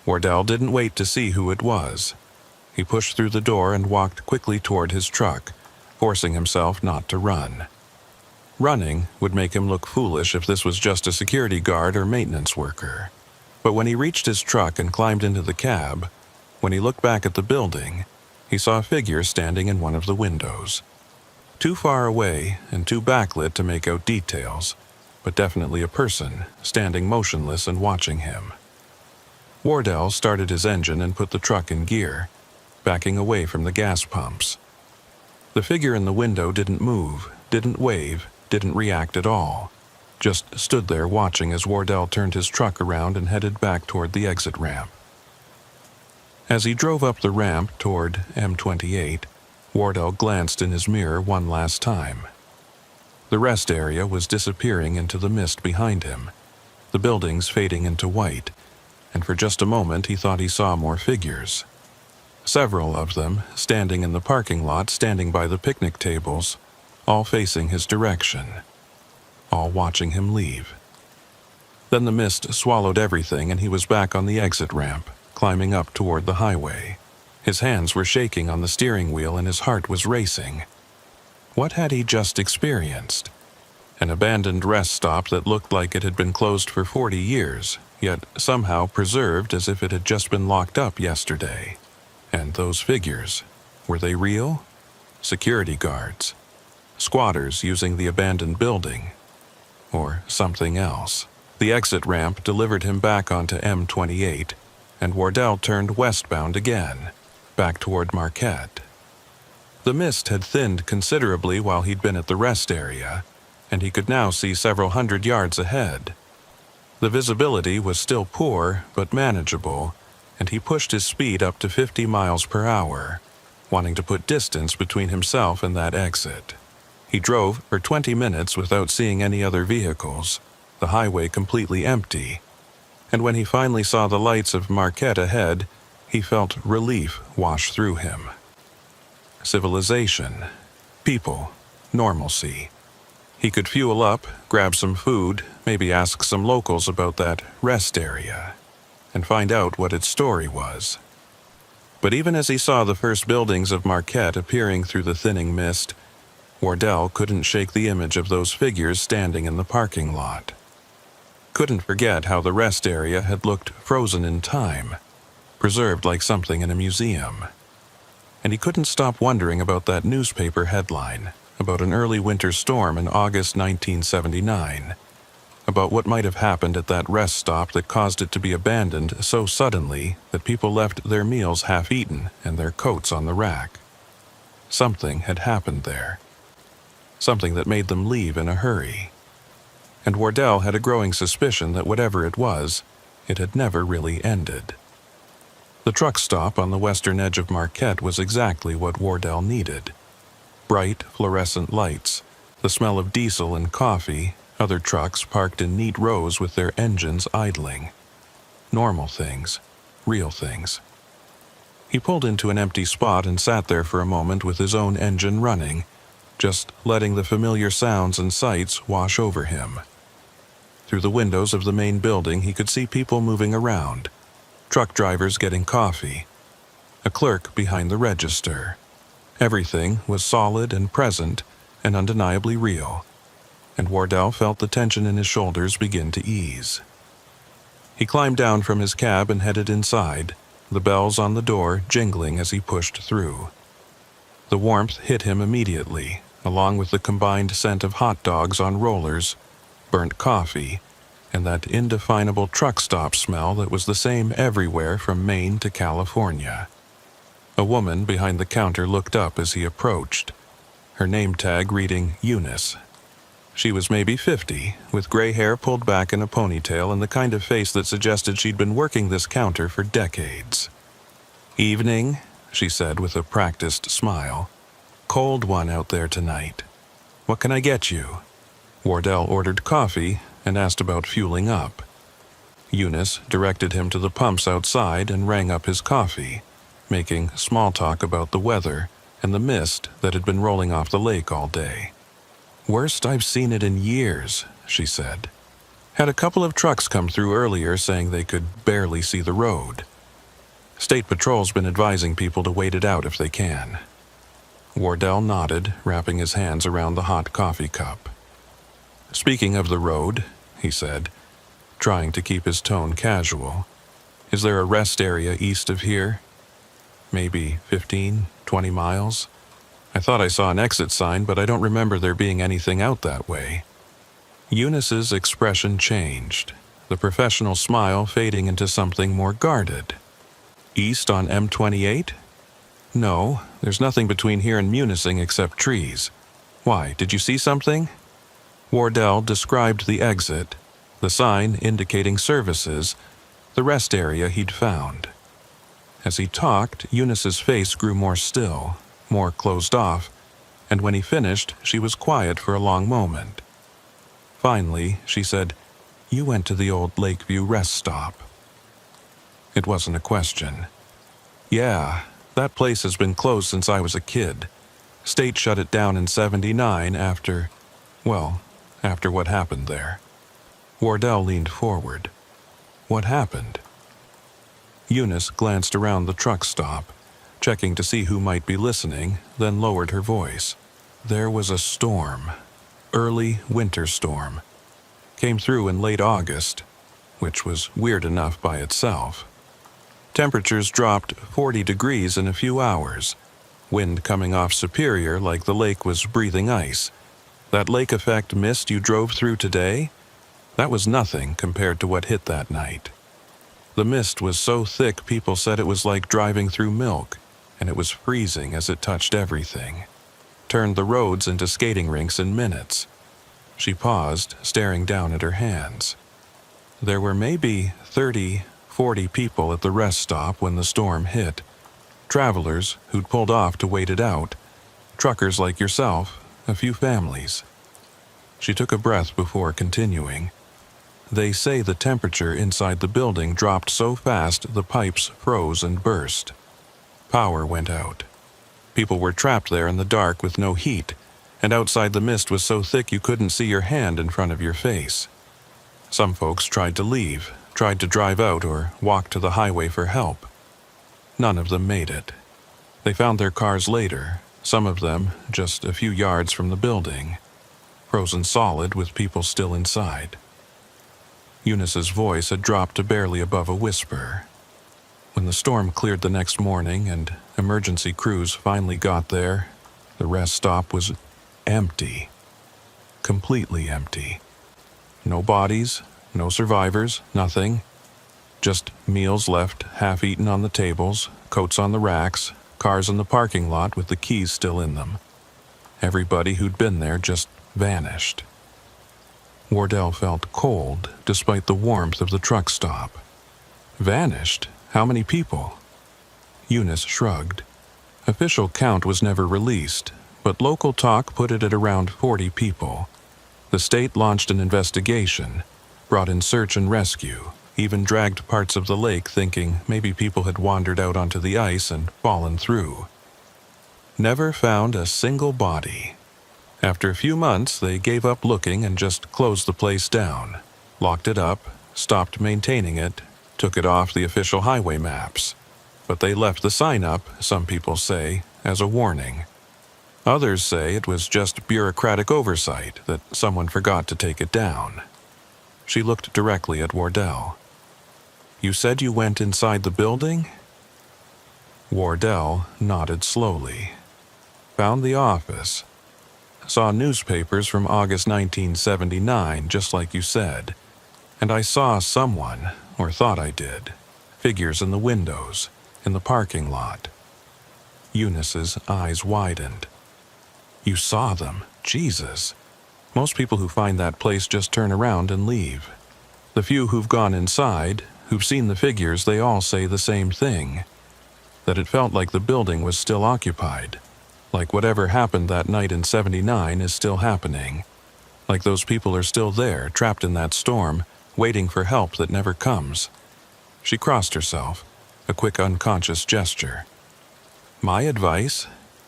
[SPEAKER 1] Wardell didn't wait to see who it was. He pushed through the door and walked quickly toward his truck, forcing himself not to run. Running would make him look foolish if this was just a security guard or maintenance worker. But when he reached his truck and climbed into the cab, when he looked back at the building, he saw a figure standing in one of the windows. Too far away and too backlit to make out details, but definitely a person standing motionless and watching him. Wardell started his engine and put the truck in gear, backing away from the gas pumps. The figure in the window didn't move, didn't wave, didn't react at all, just stood there watching as Wardell turned his truck around and headed back toward the exit ramp. As he drove up the ramp toward M28, Wardell glanced in his mirror one last time. The rest area was disappearing into the mist behind him, the buildings fading into white, and for just a moment he thought he saw more figures. Several of them standing in the parking lot, standing by the picnic tables, all facing his direction, all watching him leave. Then the mist swallowed everything and he was back on the exit ramp, climbing up toward the highway. His hands were shaking on the steering wheel and his heart was racing. What had he just experienced? An abandoned rest stop that looked like it had been closed for 40 years, yet somehow preserved as if it had just been locked up yesterday. And those figures, were they real? Security guards? Squatters using the abandoned building? Or something else? The exit ramp delivered him back onto M28, and Wardell turned westbound again, back toward Marquette. The mist had thinned considerably while he'd been at the rest area, and he could now see several hundred yards ahead. The visibility was still poor, but manageable, and he pushed his speed up to 50 miles per hour, wanting to put distance between himself and that exit. He drove for 20 minutes without seeing any other vehicles, the highway completely empty, and when he finally saw the lights of Marquette ahead, he felt relief wash through him. Civilization, people, normalcy. He could fuel up, grab some food, maybe ask some locals about that rest area, and find out what its story was. But even as he saw the first buildings of Marquette appearing through the thinning mist, Wardell couldn't shake the image of those figures standing in the parking lot. Couldn't forget how the rest area had looked frozen in time, preserved like something in a museum. And he couldn't stop wondering about that newspaper headline, about an early winter storm in August 1979, about what might have happened at that rest stop that caused it to be abandoned so suddenly that people left their meals half-eaten and their coats on the rack. Something had happened there. Something that made them leave in a hurry. And Wardell had a growing suspicion that whatever it was, it had never really ended. The truck stop on the western edge of Marquette was exactly what Wardell needed. Bright, fluorescent lights, the smell of diesel and coffee, other trucks parked in neat rows with their engines idling. Normal things, real things. He pulled into an empty spot and sat there for a moment with his own engine running, just letting the familiar sounds and sights wash over him. Through the windows of the main building he could see people moving around, truck drivers getting coffee, a clerk behind the register. Everything was solid and present and undeniably real, and Wardell felt the tension in his shoulders begin to ease. He climbed down from his cab and headed inside, the bells on the door jingling as he pushed through. The warmth hit him immediately, along with the combined scent of hot dogs on rollers, burnt coffee, and that indefinable truck stop smell that was the same everywhere from Maine to California. A woman behind the counter looked up as he approached, her name tag reading Eunice. She was maybe 50, with gray hair pulled back in a ponytail and the kind of face that suggested she'd been working this counter for decades. "Evening," she said with a practiced smile. "Cold one out there tonight. What can I get you?" Wardell ordered coffee and asked about fueling up. Eunice directed him to the pumps outside and rang up his coffee, making small talk about the weather, and the mist that had been rolling off the lake all day. "Worst I've seen it in years," she said. "Had a couple of trucks come through earlier saying they could barely see the road. State Patrol's been advising people to wait it out if they can." Wardell nodded, wrapping his hands around the hot coffee cup. "Speaking of the road," he said, trying to keep his tone casual, "is there a rest area east of here? Maybe 15, 20 miles? I thought I saw an exit sign, but I don't remember there being anything out that way." Eunice's expression changed, the professional smile fading into something more guarded. "East on M28? No, there's nothing between here and Munising except trees. Why, did you see something?" Wardell described the exit, the sign indicating services, the rest area he'd found. As he talked, Eunice's face grew more still, more closed off, and when he finished, she was quiet for a long moment. Finally, she said, "You went to the old Lakeview rest stop." It wasn't a question. "Yeah, that place has been closed since I was a kid. State shut it down in '79 after what happened there." Wardell leaned forward. "What happened?" Eunice glanced around the truck stop, checking to see who might be listening, then lowered her voice. "There was a storm. Early winter storm. Came through in late August, which was weird enough by itself. Temperatures dropped 40 degrees in a few hours. Wind coming off Superior like the lake was breathing ice. That lake effect mist you drove through today? That was nothing compared to what hit that night. The mist was so thick people said it was like driving through milk, and it was freezing as it touched everything. Turned the roads into skating rinks in minutes." She paused, staring down at her hands. "There were maybe 30, 40 people at the rest stop when the storm hit. Travelers who'd pulled off to wait it out. Truckers like yourself, a few families." She took a breath before continuing. "They say the temperature inside the building dropped so fast the pipes froze and burst. Power went out. People were trapped there in the dark with no heat, and outside the mist was so thick you couldn't see your hand in front of your face. Some folks tried to leave, tried to drive out or walk to the highway for help. None of them made it. They found their cars later, some of them just a few yards from the building, frozen solid with people still inside." Eunice's voice had dropped to barely above a whisper. When the storm cleared the next morning and emergency crews finally got there, the rest stop was empty. Completely empty. No bodies, no survivors, nothing. Just meals left half-eaten on the tables, coats on the racks, cars in the parking lot with the keys still in them. Everybody who'd been there just vanished. Wardell felt cold despite the warmth of the truck stop. Vanished? How many people? Eunice shrugged. Official count was never released, but local talk put it at around 40 people. The state launched an investigation, brought in search and rescue, even dragged parts of the lake thinking maybe people had wandered out onto the ice and fallen through. Never found a single body. After a few months, they gave up looking and just closed the place down, locked it up, stopped maintaining it, took it off the official highway maps. But they left the sign up, some people say, as a warning. Others say it was just bureaucratic oversight, that someone forgot to take it down. She looked directly at Wardell. "You said you went inside the building?" Wardell nodded slowly. "Found the office. Saw newspapers from August 1979, just like you said. And I saw someone, or thought I did. Figures in the windows, in the parking lot." Eunice's eyes widened. "You saw them? Jesus. Most people who find that place just turn around and leave. The few who've gone inside, who've seen the figures, they all say the same thing. That it felt like the building was still occupied. Like whatever happened that night in '79 is still happening. Like those people are still there, trapped in that storm, waiting for help that never comes." She crossed herself, a quick unconscious gesture. "My advice?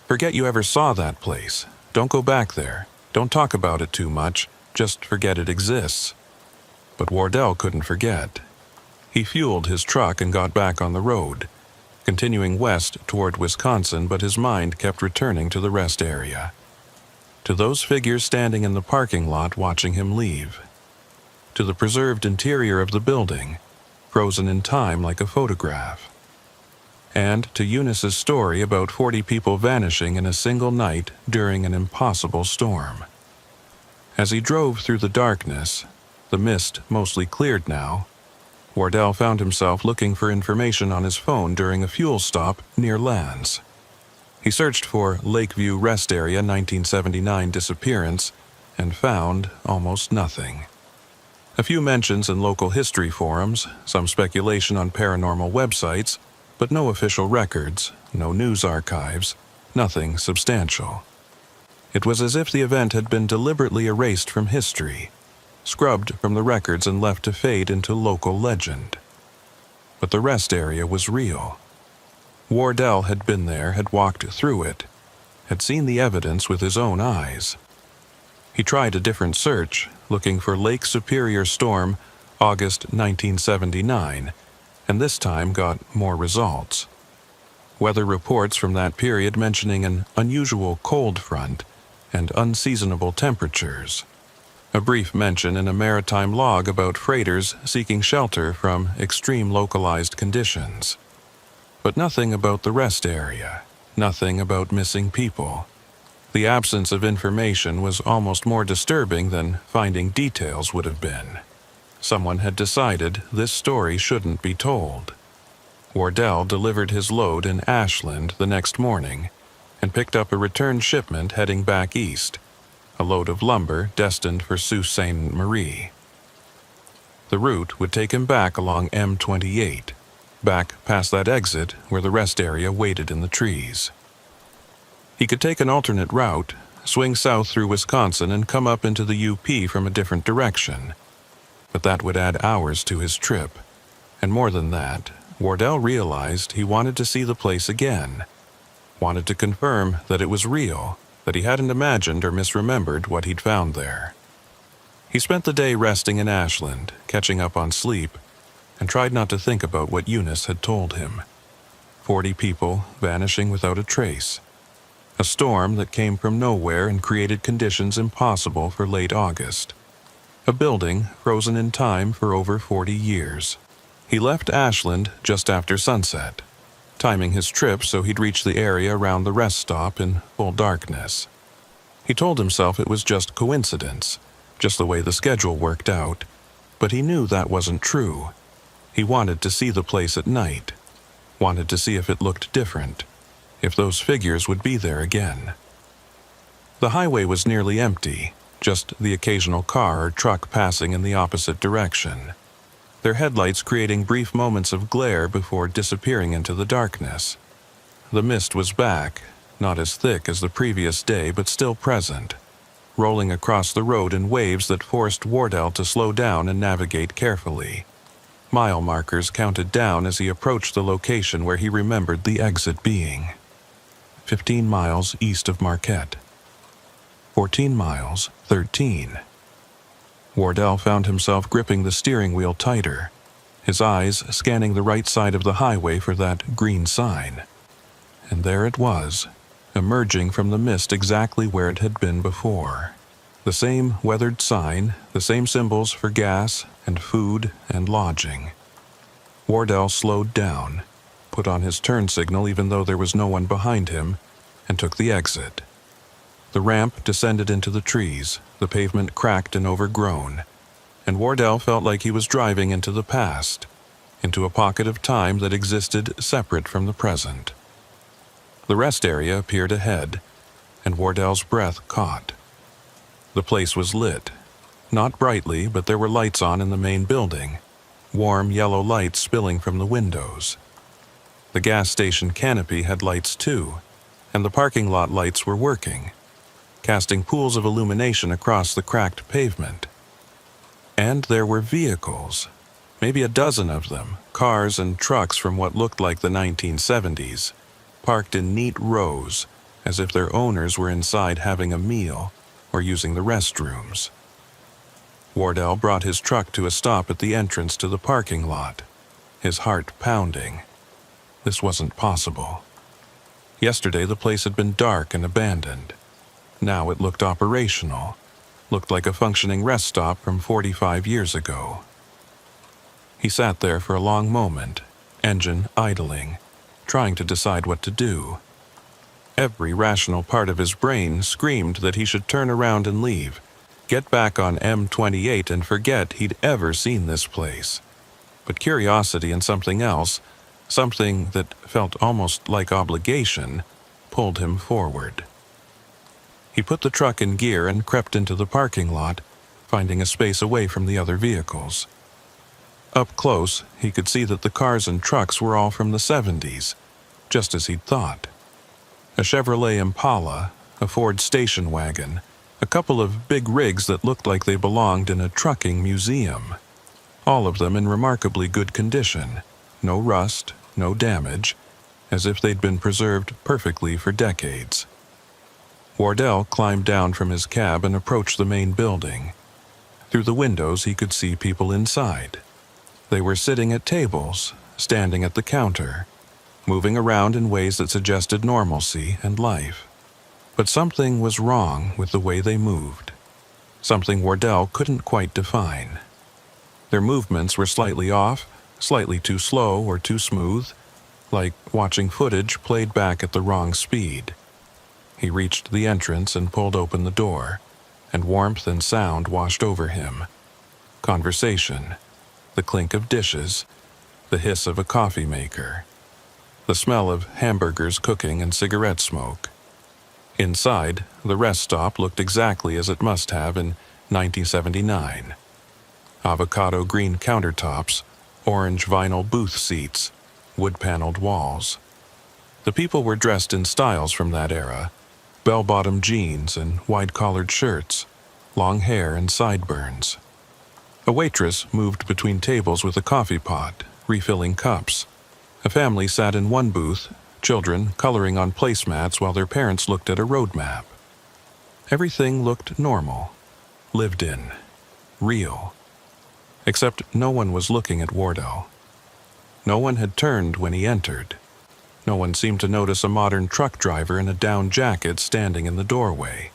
[SPEAKER 1] Forget you ever saw that place. Don't go back there. Don't talk about it too much. Just forget it exists. But Wardell couldn't forget. He fueled his truck and got back on the road, continuing west toward Wisconsin, but his mind kept returning to the rest area. To those figures standing in the parking lot watching him leave. To the preserved interior of the building, frozen in time like a photograph. And to Eunice's story about 40 people vanishing in a single night during an impossible storm. As he drove through the darkness, the mist mostly cleared now, Wardell found himself looking for information on his phone during a fuel stop near Lands. He searched for Lakeview Rest Area 1979 disappearance and found almost nothing. A few mentions in local history forums, some speculation on paranormal websites, but no official records, no news archives, nothing substantial. It was as if the event had been deliberately erased from history, scrubbed from the records and left to fade into local legend. But the rest area was real. Wardell had been there, had walked through it, had seen the evidence with his own eyes. He tried a different search, looking for Lake Superior Storm, August 1979, and this time got more results. Weather reports from that period mentioning an unusual cold front and unseasonable temperatures. A brief mention in a maritime log about freighters seeking shelter from extreme localized conditions. But nothing about the rest area, nothing about missing people. The absence of information was almost more disturbing than finding details would have been. Someone had decided this story shouldn't be told. Wardell delivered his load in Ashland the next morning and picked up a return shipment heading back east, a load of lumber destined for Sault Ste. Marie. The route would take him back along M28, back past that exit where the rest area waited in the trees. He could take an alternate route, swing south through Wisconsin and come up into the UP from a different direction. But that would add hours to his trip. And more than that, Wardell realized he wanted to see the place again. Wanted to confirm that it was real, that he hadn't imagined or misremembered what he'd found there. He spent the day resting in Ashland, catching up on sleep, and tried not to think about what Eunice had told him. 40 people vanishing without a trace. A storm that came from nowhere and created conditions impossible for late August. A building frozen in time for over 40 years. He left Ashland just after sunset, timing his trip so he'd reach the area around the rest stop in full darkness. He told himself it was just coincidence, just the way the schedule worked out, but he knew that wasn't true. He wanted to see the place at night, wanted to see if it looked different, if those figures would be there again. The highway was nearly empty, just the occasional car or truck passing in the opposite direction, their headlights creating brief moments of glare before disappearing into the darkness. The mist was back, not as thick as the previous day but still present, rolling across the road in waves that forced Wardell to slow down and navigate carefully. Mile markers counted down as he approached the location where he remembered the exit being. 15 miles east of Marquette. 14 miles, 13. Wardell found himself gripping the steering wheel tighter, his eyes scanning the right side of the highway for that green sign. And there it was, emerging from the mist exactly where it had been before. The same weathered sign, the same symbols for gas and food and lodging. Wardell slowed down, put on his turn signal even though there was no one behind him, and took the exit. The ramp descended into the trees, the pavement cracked and overgrown, and Wardell felt like he was driving into the past, into a pocket of time that existed separate from the present. The rest area appeared ahead, and Wardell's breath caught. The place was lit, not brightly, but there were lights on in the main building, warm yellow lights spilling from the windows. The gas station canopy had lights too, and the parking lot lights were working, casting pools of illumination across the cracked pavement. And there were vehicles, maybe a dozen of them, cars and trucks from what looked like the 1970s, parked in neat rows, as if their owners were inside having a meal or using the restrooms. Wardell brought his truck to a stop at the entrance to the parking lot, his heart pounding. This wasn't possible. Yesterday the place had been dark and abandoned. Now it looked operational, looked like a functioning rest stop from 45 years ago. He sat there for a long moment, engine idling, trying to decide what to do. Every rational part of his brain screamed that he should turn around and leave, get back on M28 and forget he'd ever seen this place. But curiosity and something else, something that felt almost like obligation, pulled him forward. He put the truck in gear and crept into the parking lot, finding a space away from the other vehicles. Up close, he could see that the cars and trucks were all from the 70s, just as he'd thought. A Chevrolet Impala, a Ford station wagon, a couple of big rigs that looked like they belonged in a trucking museum. All of them in remarkably good condition, no rust, no damage, as if they'd been preserved perfectly for decades. Wardell climbed down from his cab and approached the main building. Through the windows he could see people inside. They were sitting at tables, standing at the counter, moving around in ways that suggested normalcy and life. But something was wrong with the way they moved. Something Wardell couldn't quite define. Their movements were slightly off, slightly too slow or too smooth, like watching footage played back at the wrong speed. He reached the entrance and pulled open the door, and warmth and sound washed over him. Conversation, the clink of dishes, the hiss of a coffee maker, the smell of hamburgers cooking and cigarette smoke. Inside, the rest stop looked exactly as it must have in 1979. Avocado green countertops, orange vinyl booth seats, wood-paneled walls. The people were dressed in styles from that era, bell-bottom jeans and wide-collared shirts, long hair and sideburns. A waitress moved between tables with a coffee pot, refilling cups. A family sat in one booth, children coloring on placemats while their parents looked at a road map. Everything looked normal, lived in, real. Except no one was looking at Wardell. No one had turned when he entered. No one seemed to notice a modern truck driver in a down jacket standing in the doorway.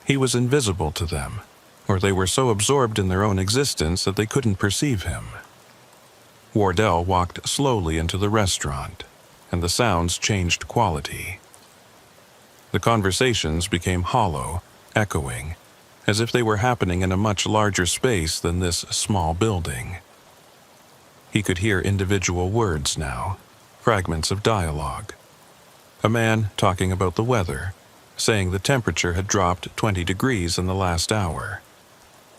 [SPEAKER 1] He was invisible to them, or they were so absorbed in their own existence that they couldn't perceive him. Wardell walked slowly into the restaurant, and the sounds changed quality. The conversations became hollow, echoing, as if they were happening in a much larger space than this small building. He could hear individual words now, fragments of dialogue. A man talking about the weather, saying the temperature had dropped 20 degrees in the last hour.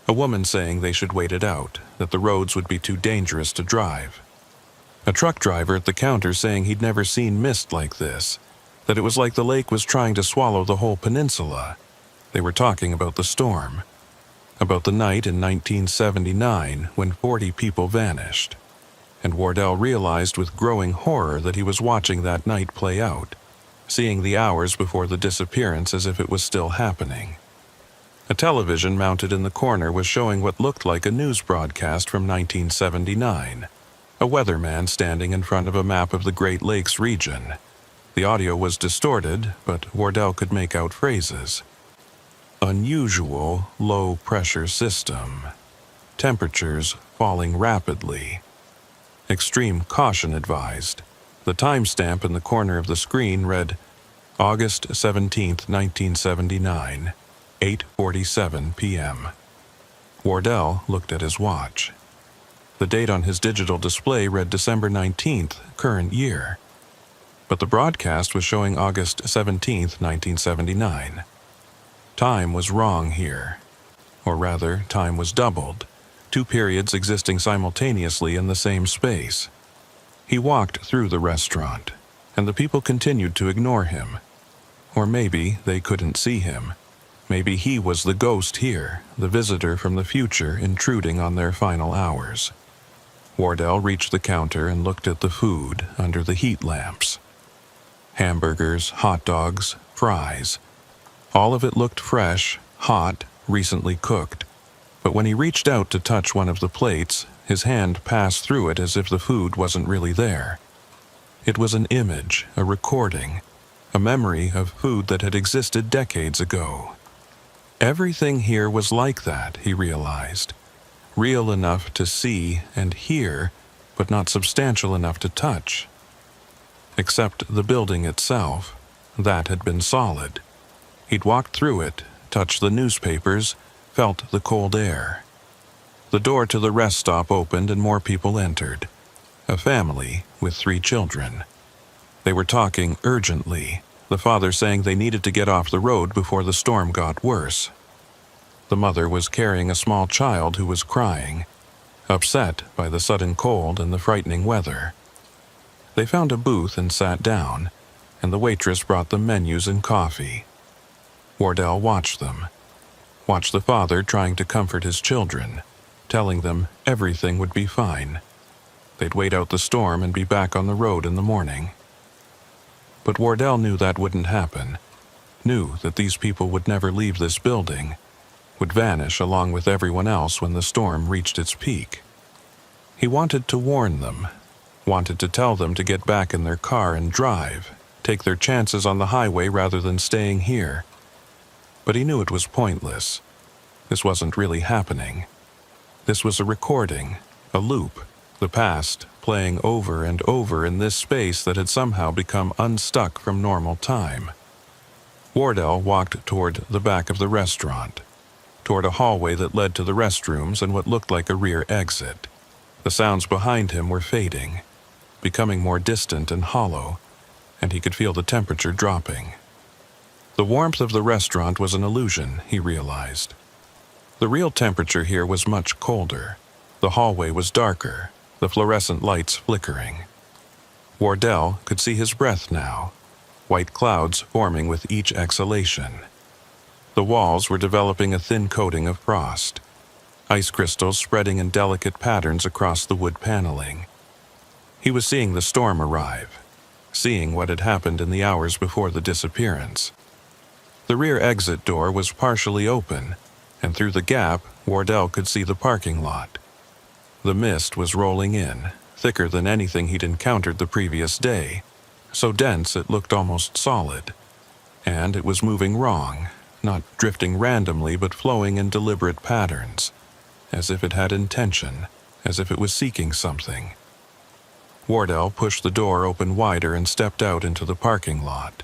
[SPEAKER 1] A woman saying they should wait it out, that the roads would be too dangerous to drive. A truck driver at the counter saying he'd never seen mist like this, that it was like the lake was trying to swallow the whole peninsula. They were talking about the storm, about the night in 1979 when 40 people vanished. And Wardell realized with growing horror that he was watching that night play out, seeing the hours before the disappearance as if it was still happening. A television mounted in the corner was showing what looked like a news broadcast from 1979, a weatherman standing in front of a map of the Great Lakes region. The audio was distorted, but Wardell could make out phrases. Unusual low-pressure system. Temperatures falling rapidly. Extreme caution advised. The timestamp in the corner of the screen read August 17, 1979, 8:47 p.m. Wardell looked at his watch. The date on his digital display read December 19th, current year. But the broadcast was showing August 17, 1979. Time was wrong here. Or rather, time was doubled, two periods existing simultaneously in the same space. He walked through the restaurant, and the people continued to ignore him. Or maybe they couldn't see him. Maybe he was the ghost here, the visitor from the future intruding on their final hours. Wardell reached the counter and looked at the food under the heat lamps. Hamburgers, hot dogs, fries. All of it looked fresh, hot, recently cooked. But when he reached out to touch one of the plates, his hand passed through it as if the food wasn't really there. It was an image, a recording, a memory of food that had existed decades ago. Everything here was like that, he realized. Real enough to see and hear, but not substantial enough to touch. Except the building itself, that had been solid. He'd walked through it, touched the newspapers, felt the cold air. The door to the rest stop opened and more people entered. A family with 3 children. They were talking urgently, the father saying they needed to get off the road before the storm got worse. The mother was carrying a small child who was crying, upset by the sudden cold and the frightening weather. They found a booth and sat down, and the waitress brought them menus and coffee. Wardell watched them. Watched the father trying to comfort his children, telling them everything would be fine. They'd wait out the storm and be back on the road in the morning. But Wardell knew that wouldn't happen, knew that these people would never leave this building, would vanish along with everyone else when the storm reached its peak. He wanted to warn them, wanted to tell them to get back in their car and drive, take their chances on the highway rather than staying here. But he knew it was pointless. This wasn't really happening. This was a recording, a loop, the past playing over and over in this space that had somehow become unstuck from normal time. Wardell walked toward the back of the restaurant, toward a hallway that led to the restrooms and what looked like a rear exit. The sounds behind him were fading, becoming more distant and hollow, and he could feel the temperature dropping. The warmth of the restaurant was an illusion, he realized. The real temperature here was much colder. The hallway was darker, the fluorescent lights flickering. Wardell could see his breath now, white clouds forming with each exhalation. The walls were developing a thin coating of frost, ice crystals spreading in delicate patterns across the wood paneling. He was seeing the storm arrive, seeing what had happened in the hours before the disappearance. The rear exit door was partially open, and through the gap, Wardell could see the parking lot. The mist was rolling in, thicker than anything he'd encountered the previous day, so dense it looked almost solid. And it was moving wrong, not drifting randomly but flowing in deliberate patterns, as if it had intention, as if it was seeking something. Wardell pushed the door open wider and stepped out into the parking lot.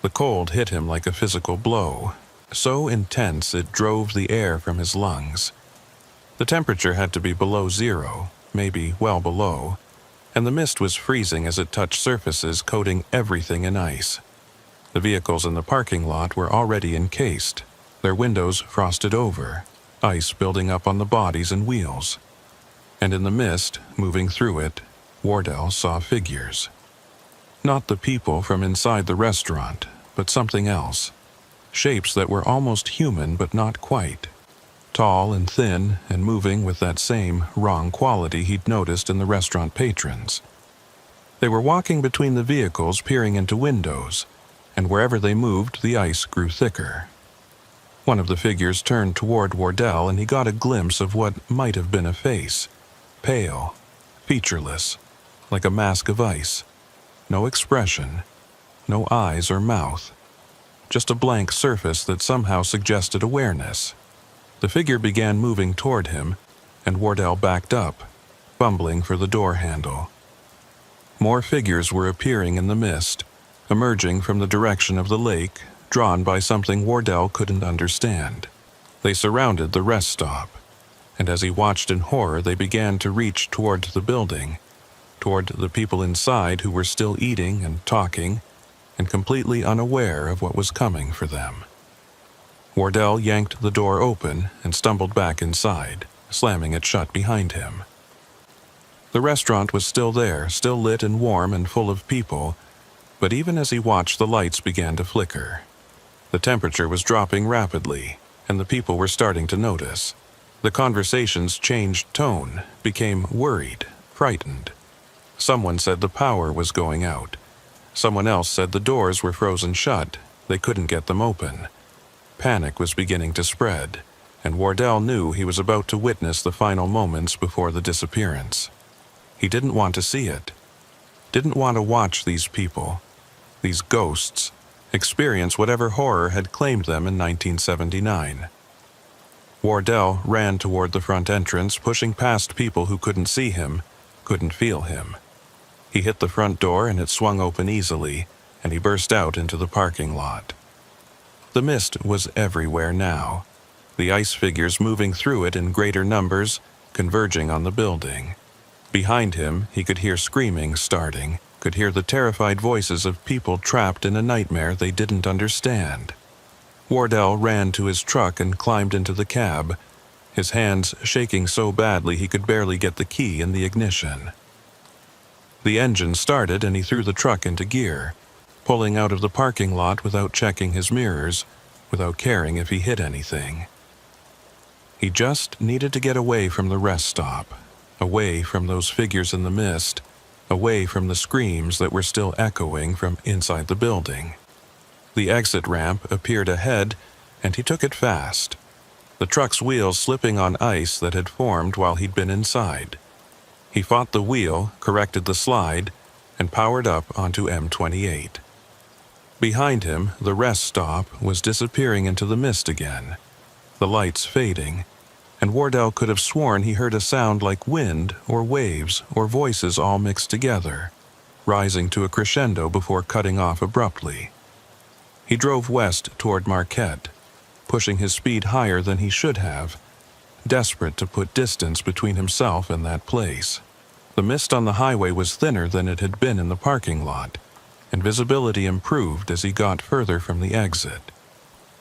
[SPEAKER 1] The cold hit him like a physical blow, so intense it drove the air from his lungs. The temperature had to be below 0, maybe well below, and the mist was freezing as it touched surfaces coating everything in ice. The vehicles in the parking lot were already encased, their windows frosted over, ice building up on the bodies and wheels. And in the mist, moving through it, Wardell saw figures. Not the people from inside the restaurant, but something else. Shapes that were almost human but not quite. Tall and thin and moving with that same wrong quality he'd noticed in the restaurant patrons. They were walking between the vehicles, peering into windows, and wherever they moved, the ice grew thicker. One of the figures turned toward Wardell, and he got a glimpse of what might have been a face. Pale, featureless, like a mask of ice. No expression, no eyes or mouth. Just a blank surface that somehow suggested awareness. The figure began moving toward him, and Wardell backed up, fumbling for the door handle. More figures were appearing in the mist, emerging from the direction of the lake, drawn by something Wardell couldn't understand. They surrounded the rest stop, and as he watched in horror, they began to reach toward the building, toward the people inside who were still eating and talking, and completely unaware of what was coming for them. Wardell yanked the door open and stumbled back inside, slamming it shut behind him. The restaurant was still there, still lit and warm and full of people, but even as he watched, the lights began to flicker. The temperature was dropping rapidly, and the people were starting to notice. The conversations changed tone, became worried, frightened. Someone said the power was going out. Someone else said the doors were frozen shut. They couldn't get them open. Panic was beginning to spread, and Wardell knew he was about to witness the final moments before the disappearance. He didn't want to see it. Didn't want to watch these people, these ghosts, experience whatever horror had claimed them in 1979. Wardell ran toward the front entrance, pushing past people who couldn't see him, couldn't feel him. He hit the front door and it swung open easily, and he burst out into the parking lot. The mist was everywhere now, the ice figures moving through it in greater numbers, converging on the building. Behind him, he could hear screaming starting, could hear the terrified voices of people trapped in a nightmare they didn't understand. Wardell ran to his truck and climbed into the cab, his hands shaking so badly he could barely get the key in the ignition. The engine started and he threw the truck into gear, pulling out of the parking lot without checking his mirrors, without caring if he hit anything. He just needed to get away from the rest stop, away from those figures in the mist, away from the screams that were still echoing from inside the building. The exit ramp appeared ahead, and he took it fast, the truck's wheels slipping on ice that had formed while he'd been inside. He fought the wheel, corrected the slide, and powered up onto M28. Behind him, the rest stop was disappearing into the mist again, the lights fading, and Wardell could have sworn he heard a sound like wind or waves or voices all mixed together, rising to a crescendo before cutting off abruptly. He drove west toward Marquette, pushing his speed higher than he should have, desperate to put distance between himself and that place. The mist on the highway was thinner than it had been in the parking lot, and visibility improved as he got further from the exit.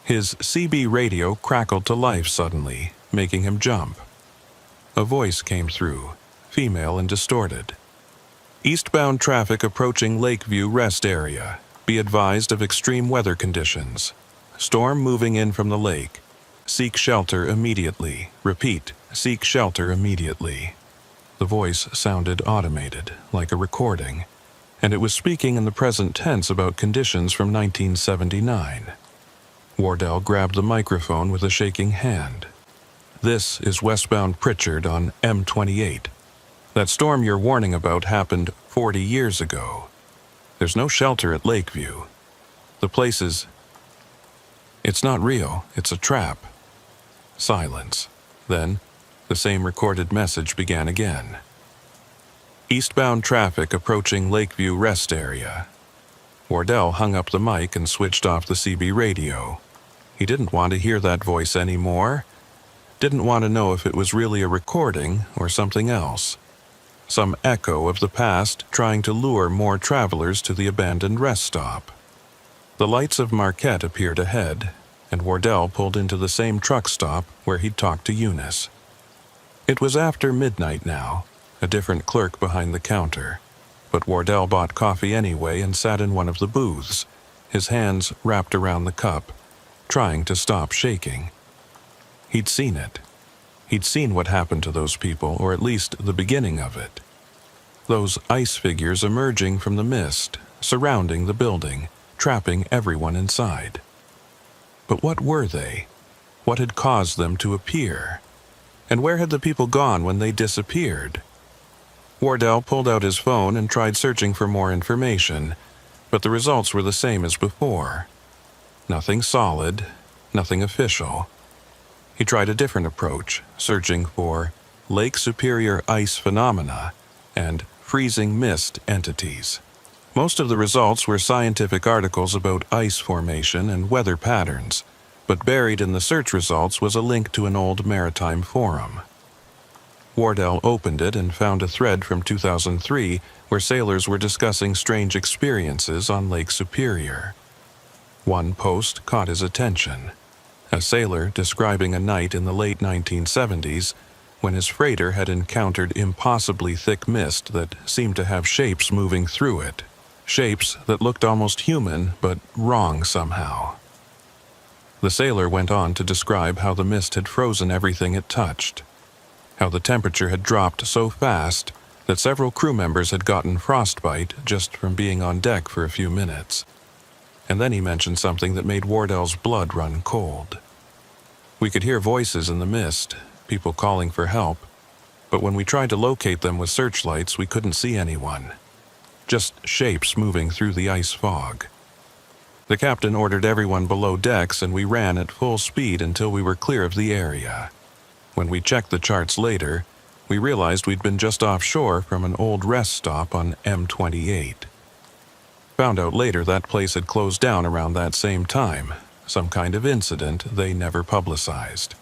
[SPEAKER 1] His CB radio crackled to life suddenly, making him jump. A voice came through, female and distorted. Eastbound traffic approaching Lakeview Rest Area. Be advised of extreme weather conditions. Storm moving in from the lake. Seek shelter immediately. Repeat, seek shelter immediately. The voice sounded automated, like a recording, and it was speaking in the present tense about conditions from 1979. Wardell grabbed the microphone with a shaking hand. This is westbound Pritchard on M28. That storm you're warning about happened 40 years ago. There's no shelter at Lakeview. The place is... It's not real, it's a trap. Silence. Then, the same recorded message began again. Eastbound traffic approaching Lakeview Rest Area. Wardell hung up the mic and switched off the CB radio. He didn't want to hear that voice anymore. Didn't want to know if it was really a recording or something else. Some echo of the past trying to lure more travelers to the abandoned rest stop. The lights of Marquette appeared ahead, and Wardell pulled into the same truck stop where he'd talked to Eunice. It was after midnight now, a different clerk behind the counter, but Wardell bought coffee anyway and sat in one of the booths, his hands wrapped around the cup, trying to stop shaking. He'd seen it. He'd seen what happened to those people, or at least the beginning of it. Those ice figures emerging from the mist, surrounding the building, trapping everyone inside. But what were they? What had caused them to appear? And where had the people gone when they disappeared? Wardell pulled out his phone and tried searching for more information, but the results were the same as before. Nothing solid, nothing official. He tried a different approach, searching for Lake Superior ice phenomena and freezing mist entities. Most of the results were scientific articles about ice formation and weather patterns, but buried in the search results was a link to an old maritime forum. Wardell opened it and found a thread from 2003 where sailors were discussing strange experiences on Lake Superior. One post caught his attention. A sailor describing a night in the late 1970s when his freighter had encountered impossibly thick mist that seemed to have shapes moving through it, shapes that looked almost human but wrong somehow. The sailor went on to describe how the mist had frozen everything it touched, how the temperature had dropped so fast that several crew members had gotten frostbite just from being on deck for a few minutes. And then he mentioned something that made Wardell's blood run cold. We could hear voices in the mist, people calling for help, but when we tried to locate them with searchlights, we couldn't see anyone. Just shapes moving through the ice fog. The captain ordered everyone below decks, and we ran at full speed until we were clear of the area. When we checked the charts later, we realized we'd been just offshore from an old rest stop on M28. Found out later that place had closed down around that same time, some kind of incident they never publicized.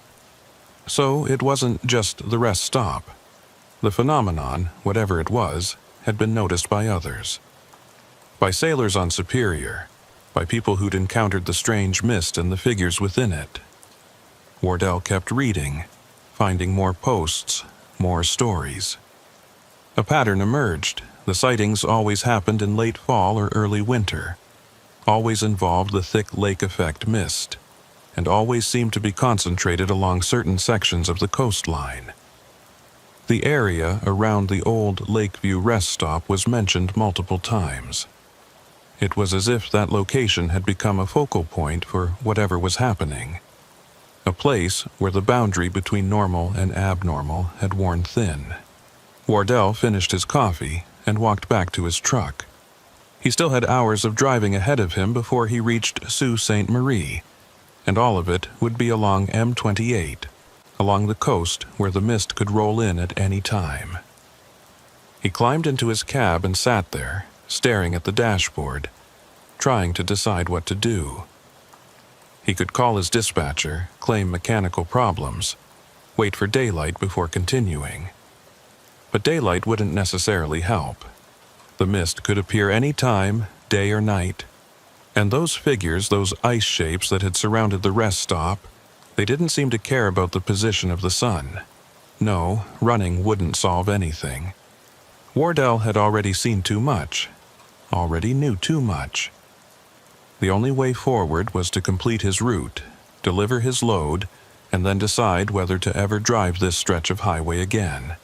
[SPEAKER 1] So it wasn't just the rest stop. The phenomenon, whatever it was, had been noticed by others. By sailors on Superior, by people who'd encountered the strange mist and the figures within it. Wardell kept reading, finding more posts, more stories. A pattern emerged. The sightings always happened in late fall or early winter, always involved the thick lake effect mist, and always seemed to be concentrated along certain sections of the coastline. The area around the old Lakeview rest stop was mentioned multiple times. It was as if that location had become a focal point for whatever was happening, a place where the boundary between normal and abnormal had worn thin. Wardell finished his coffee and walked back to his truck. He still had hours of driving ahead of him before he reached Sault Ste. Marie, and all of it would be along M28, along the coast where the mist could roll in at any time. He climbed into his cab and sat there, staring at the dashboard, trying to decide what to do. He could call his dispatcher, claim mechanical problems, wait for daylight before continuing. But daylight wouldn't necessarily help. The mist could appear any time, day or night. And those figures, those ice shapes that had surrounded the rest stop, they didn't seem to care about the position of the sun. No, running wouldn't solve anything. Wardell had already seen too much, already knew too much. The only way forward was to complete his route, deliver his load, and then decide whether to ever drive this stretch of highway again.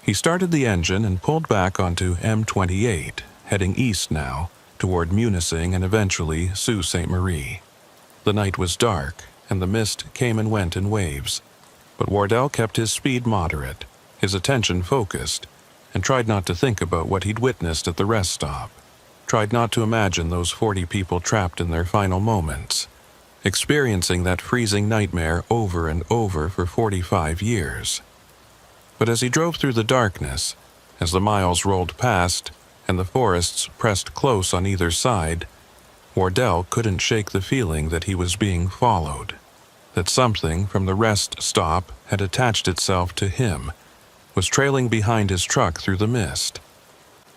[SPEAKER 1] He started the engine and pulled back onto M28, heading east now, toward Munising and eventually Sault Ste. Marie. The night was dark, and the mist came and went in waves, but Wardell kept his speed moderate, his attention focused, and tried not to think about what he'd witnessed at the rest stop, tried not to imagine those 40 people trapped in their final moments, experiencing that freezing nightmare over and over for 45 years. But as he drove through the darkness, as the miles rolled past and the forests pressed close on either side, Wardell couldn't shake the feeling that he was being followed, that something from the rest stop had attached itself to him, was trailing behind his truck through the mist.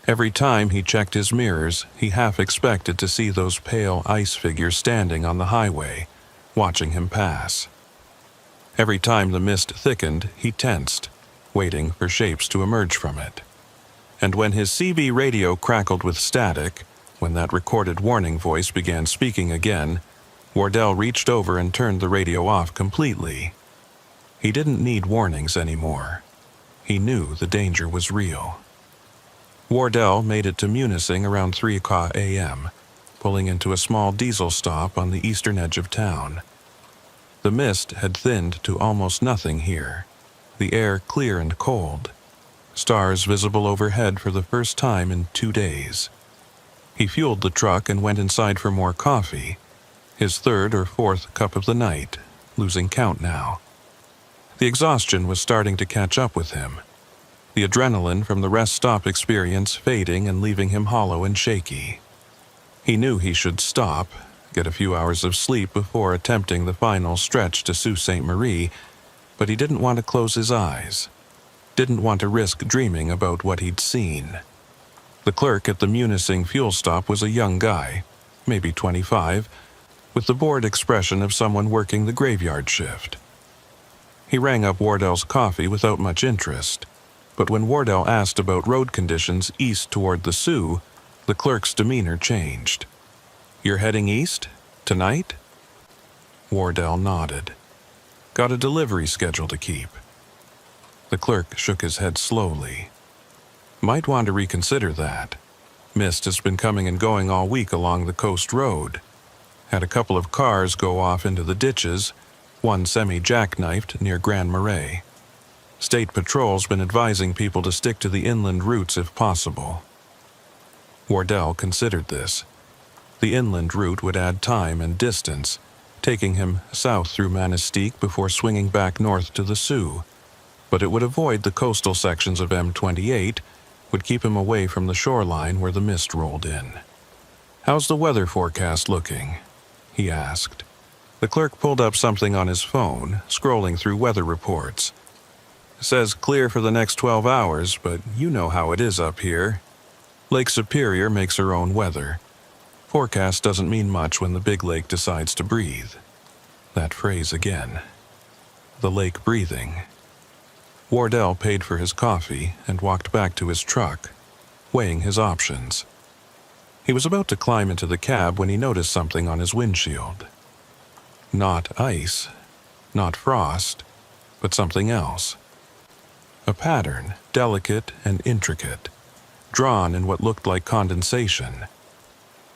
[SPEAKER 1] Every time he checked his mirrors, he half expected to see those pale ice figures standing on the highway, watching him pass. Every time the mist thickened, he tensed, waiting for shapes to emerge from it. And when his CB radio crackled with static, when that recorded warning voice began speaking again, Wardell reached over and turned the radio off completely. He didn't need warnings anymore. He knew the danger was real. Wardell made it to Munising around 3 a.m., pulling into a small diesel stop on the eastern edge of town. The mist had thinned to almost nothing here, the air clear and cold, stars visible overhead for the first time in 2 days. He fueled the truck and went inside for more coffee, his third or fourth cup of the night, losing count now. The exhaustion was starting to catch up with him, the adrenaline from the rest stop experience fading and leaving him hollow and shaky. He knew he should stop, get a few hours of sleep before attempting the final stretch to Sault Ste. Marie, but he didn't want to close his eyes, didn't want to risk dreaming about what he'd seen. The clerk at the Munising fuel stop was a young guy, maybe 25, with the bored expression of someone working the graveyard shift. He rang up Wardell's coffee without much interest, but when Wardell asked about road conditions east toward the Sioux, the clerk's demeanor changed. "You're heading east? Tonight?" Wardell nodded. "Got a delivery schedule to keep." The clerk shook his head slowly. Might want to reconsider that. Mist has been coming and going all week along the coast road. Had a couple of cars go off into the ditches, one semi-jackknifed near Grand Marais. State Patrol's been advising people to stick to the inland routes if possible. Wardell considered this. The inland route would add time and distance, taking him south through Manistique before swinging back north to the Sioux, but it would avoid the coastal sections of M28, would keep him away from the shoreline where the mist rolled in. "How's the weather forecast looking?" he asked. The clerk pulled up something on his phone, scrolling through weather reports. "Says clear for the next 12 hours, but you know how it is up here. Lake Superior makes her own weather. Forecast doesn't mean much when the big lake decides to breathe." That phrase again. The lake breathing. Wardell paid for his coffee and walked back to his truck, weighing his options. He was about to climb into the cab when he noticed something on his windshield. Not ice, not frost, but something else. A pattern, delicate and intricate, drawn in what looked like condensation.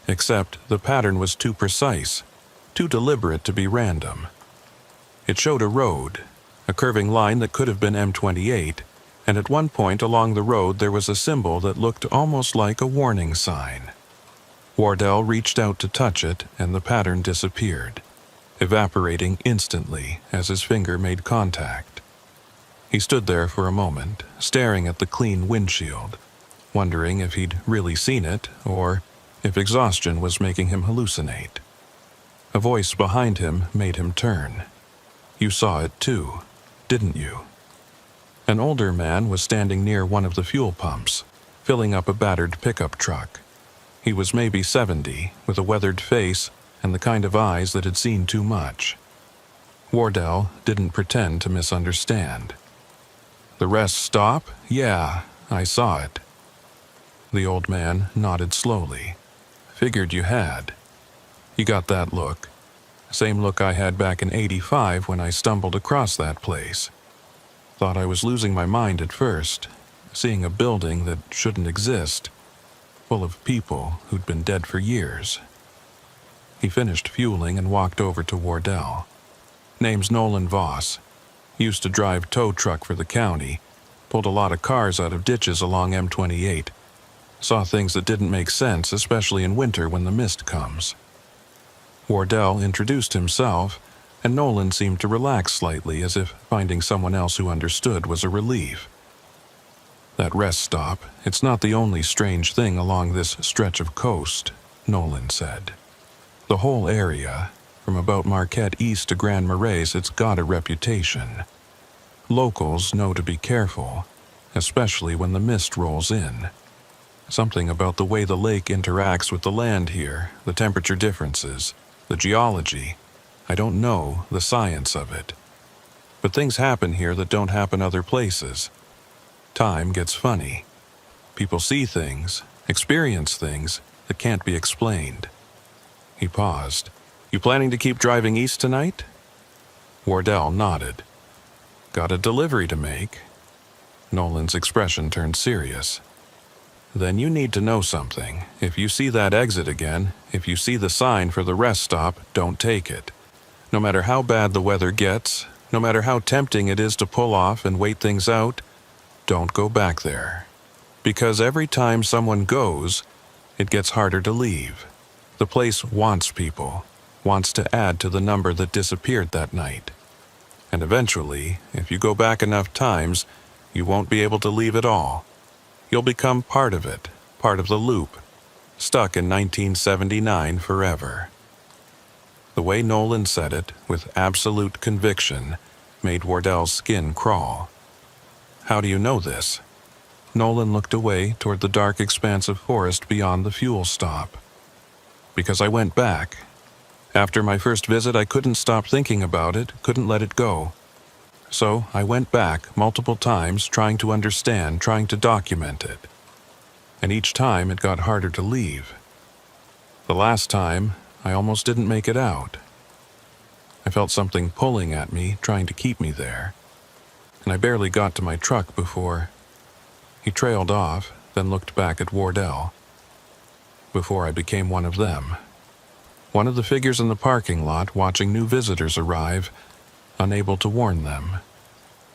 [SPEAKER 1] Except the pattern was too precise, too deliberate to be random. It showed a road, a curving line that could have been M28, and at one point along the road there was a symbol that looked almost like a warning sign. Wardell reached out to touch it, and the pattern disappeared, evaporating instantly as his finger made contact. He stood there for a moment, staring at the clean windshield, wondering if he'd really seen it, or if exhaustion was making him hallucinate. A voice behind him made him turn. "You saw it too, didn't you?" An older man was standing near one of the fuel pumps, filling up a battered pickup truck. He was maybe 70, with a weathered face and the kind of eyes that had seen too much. Wardell didn't pretend to misunderstand. "The rest stop? Yeah, I saw it." The old man nodded slowly. "Figured you had. You got that look. Same look I had back in '85 when I stumbled across that place. Thought I was losing my mind at first, seeing a building that shouldn't exist, full of people who'd been dead for years." He finished fueling and walked over to Wardell. "Name's Nolan Voss. Used to drive tow truck for the county, pulled a lot of cars out of ditches along M28. Saw things that didn't make sense, especially in winter when the mist comes." Wardell introduced himself, and Nolan seemed to relax slightly, as if finding someone else who understood was a relief. "That rest stop, it's not the only strange thing along this stretch of coast," Nolan said. "The whole area, from about Marquette east to Grand Marais, it's got a reputation. Locals know to be careful, especially when the mist rolls in. Something about the way the lake interacts with the land here, the temperature differences, the geology. I don't know the science of it. But things happen here that don't happen other places. Time gets funny. People see things, experience things that can't be explained." He paused. "You planning to keep driving east tonight?" Wardell nodded. "Got a delivery to make." Nolan's expression turned serious. "Then you need to know something. If you see that exit again, if you see the sign for the rest stop, don't take it. No matter how bad the weather gets, no matter how tempting it is to pull off and wait things out, don't go back there. Because every time someone goes, it gets harder to leave. The place wants people, wants to add to the number that disappeared that night. And eventually, if you go back enough times, you won't be able to leave at all. You'll become part of it, part of the loop, stuck in 1979 forever." The way Nolan said it, with absolute conviction, made Wardell's skin crawl. "How do you know this?" Nolan looked away toward the dark expanse of forest beyond the fuel stop. "Because I went back. After my first visit, I couldn't stop thinking about it, couldn't let it go. So I went back multiple times, trying to understand, trying to document it. And each time it got harder to leave. The last time, I almost didn't make it out. I felt something pulling at me, trying to keep me there. And I barely got to my truck before..." He trailed off, then looked back at Wardell. Before I became one of them. One of the figures in the parking lot watching new visitors arrive, unable to warn them,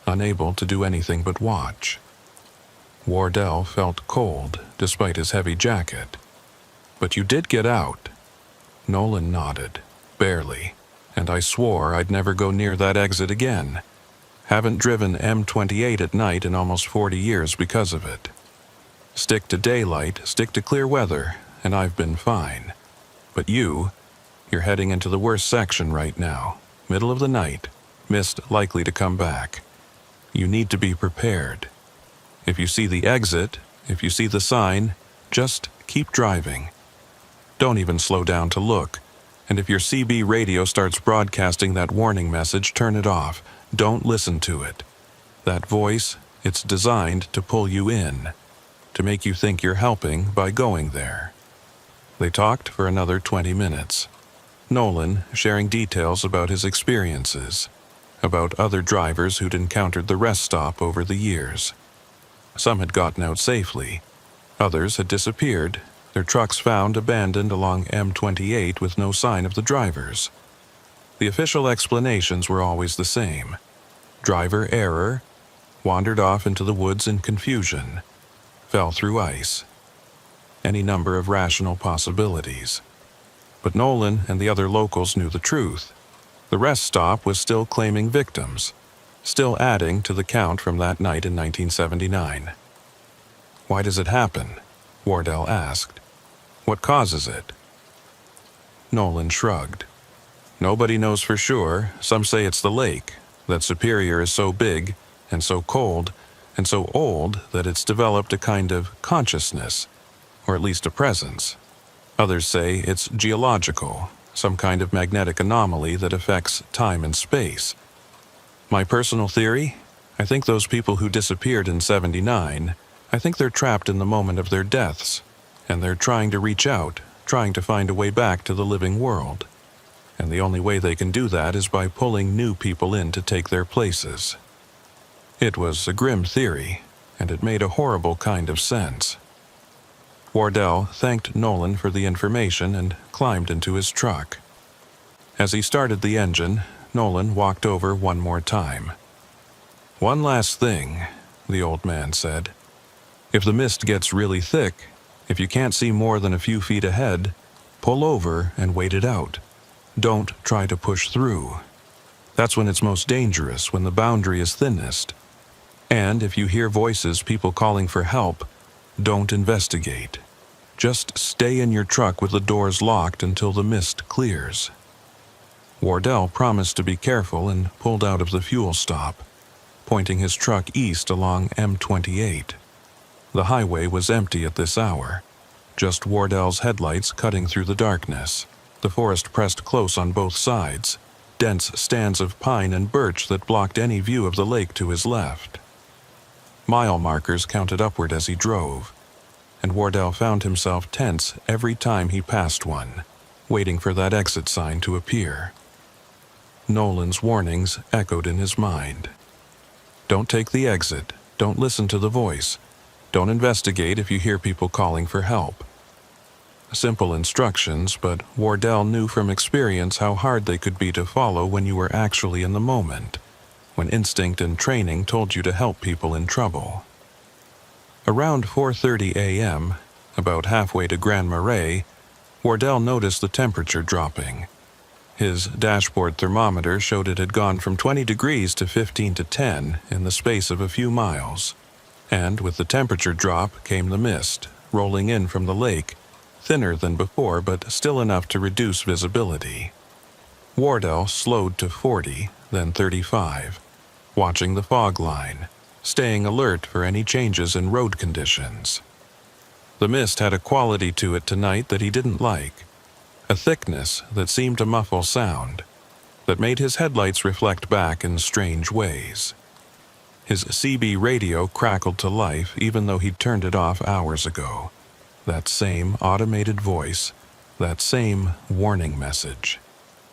[SPEAKER 1] unable to do anything but watch. Wardell felt cold despite his heavy jacket. But you did get out. Nolan nodded, barely, and I swore I'd never go near that exit again. Haven't driven M28 at night in almost 40 years because of it. Stick to daylight, stick to clear weather, and I've been fine. But you're heading into the worst section right now. Middle of the night, mist likely to come back. You need to be prepared. If you see the exit, if you see the sign, just keep driving. Don't even slow down to look. And if your CB radio starts broadcasting that warning message, turn it off. Don't listen to it. That voice, it's designed to pull you in, to make you think you're helping by going there. They talked for another 20 minutes. Nolan sharing details about his experiences, about other drivers who'd encountered the rest stop over the years. Some had gotten out safely. Others had disappeared, their trucks found abandoned along M28 with no sign of the drivers. The official explanations were always the same. Driver error, wandered off into the woods in confusion, fell through ice. Any number of rational possibilities. But Nolan and the other locals knew the truth. The rest stop was still claiming victims, still adding to the count from that night in 1979. Why does it happen? Wardell asked. What causes it? Nolan shrugged. Nobody knows for sure. Some say it's the lake, that Superior is so big and so cold and so old that it's developed a kind of consciousness, or at least a presence. Others say it's geological, some kind of magnetic anomaly that affects time and space. My personal theory? I think those people who disappeared in '79, I think they're trapped in the moment of their deaths, and they're trying to reach out, trying to find a way back to the living world. And the only way they can do that is by pulling new people in to take their places. It was a grim theory, and it made a horrible kind of sense. Wardell thanked Nolan for the information and climbed into his truck. As he started the engine, Nolan walked over one more time. One last thing, the old man said. If the mist gets really thick, if you can't see more than a few feet ahead, pull over and wait it out. Don't try to push through. That's when it's most dangerous, when the boundary is thinnest. And if you hear voices, people calling for help, don't investigate. Just stay in your truck with the doors locked until the mist clears. Wardell promised to be careful and pulled out of the fuel stop, pointing his truck east along M28. The highway was empty at this hour, just Wardell's headlights cutting through the darkness. The forest pressed close on both sides, dense stands of pine and birch that blocked any view of the lake to his left. Mile markers counted upward as he drove, and Wardell found himself tense every time he passed one, waiting for that exit sign to appear. Nolan's warnings echoed in his mind. Don't take the exit, don't listen to the voice, don't investigate if you hear people calling for help. Simple instructions, but Wardell knew from experience how hard they could be to follow when you were actually in the moment, when instinct and training told you to help people in trouble. Around 4:30 a.m., about halfway to Grand Marais, Wardell noticed the temperature dropping. His dashboard thermometer showed it had gone from 20 degrees to 15 to 10 in the space of a few miles. And with the temperature drop came the mist, rolling in from the lake, thinner than before but still enough to reduce visibility. Wardell slowed to 40, then 35, watching the fog line, staying alert for any changes in road conditions. The mist had a quality to it tonight that he didn't like, a thickness that seemed to muffle sound, that made his headlights reflect back in strange ways. His CB radio crackled to life even though he'd turned it off hours ago. That same automated voice, that same warning message.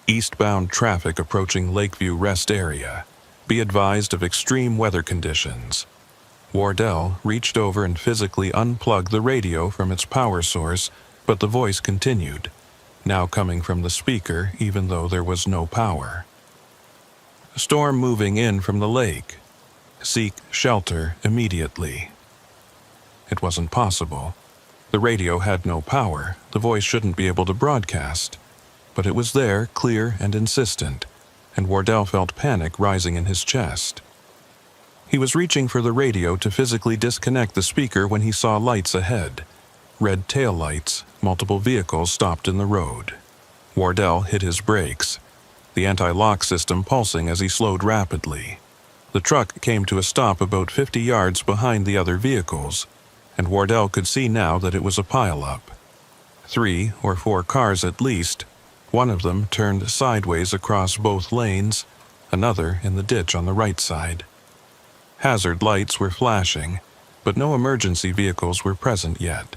[SPEAKER 1] Eastbound traffic approaching Lakeview Rest Area. Be advised of extreme weather conditions. Wardell reached over and physically unplugged the radio from its power source, but the voice continued, now coming from the speaker even though there was no power. Storm moving in from the lake. Seek shelter immediately. It wasn't possible. The radio had no power. The voice shouldn't be able to broadcast. But it was there, clear and insistent, and Wardell felt panic rising in his chest. He was reaching for the radio to physically disconnect the speaker when he saw lights ahead. Red taillights, multiple vehicles stopped in the road. Wardell hit his brakes, the anti-lock system pulsing as he slowed rapidly. The truck came to a stop about 50 yards behind the other vehicles, and Wardell could see now that it was a pile-up. 3 or 4 cars at least, one of them turned sideways across both lanes, another in the ditch on the right side. Hazard lights were flashing, but no emergency vehicles were present yet.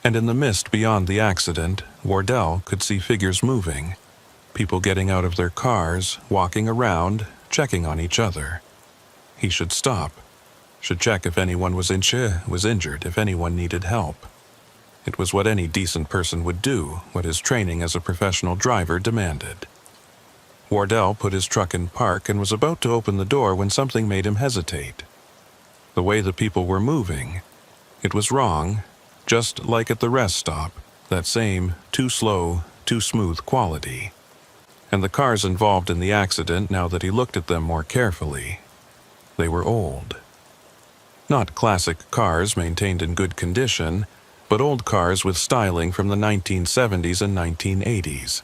[SPEAKER 1] And in the mist beyond the accident, Wardell could see figures moving, people getting out of their cars, walking around, checking on each other. He should stop, should check if anyone was injured, if anyone needed help. It was what any decent person would do, what his training as a professional driver demanded. Wardell put his truck in park and was about to open the door when something made him hesitate. The way the people were moving. It was wrong, just like at the rest stop, that same too slow, too smooth quality. And the cars involved in the accident, now that he looked at them more carefully, they were old. Not classic cars maintained in good condition, but old cars with styling from the 1970s and 1980s.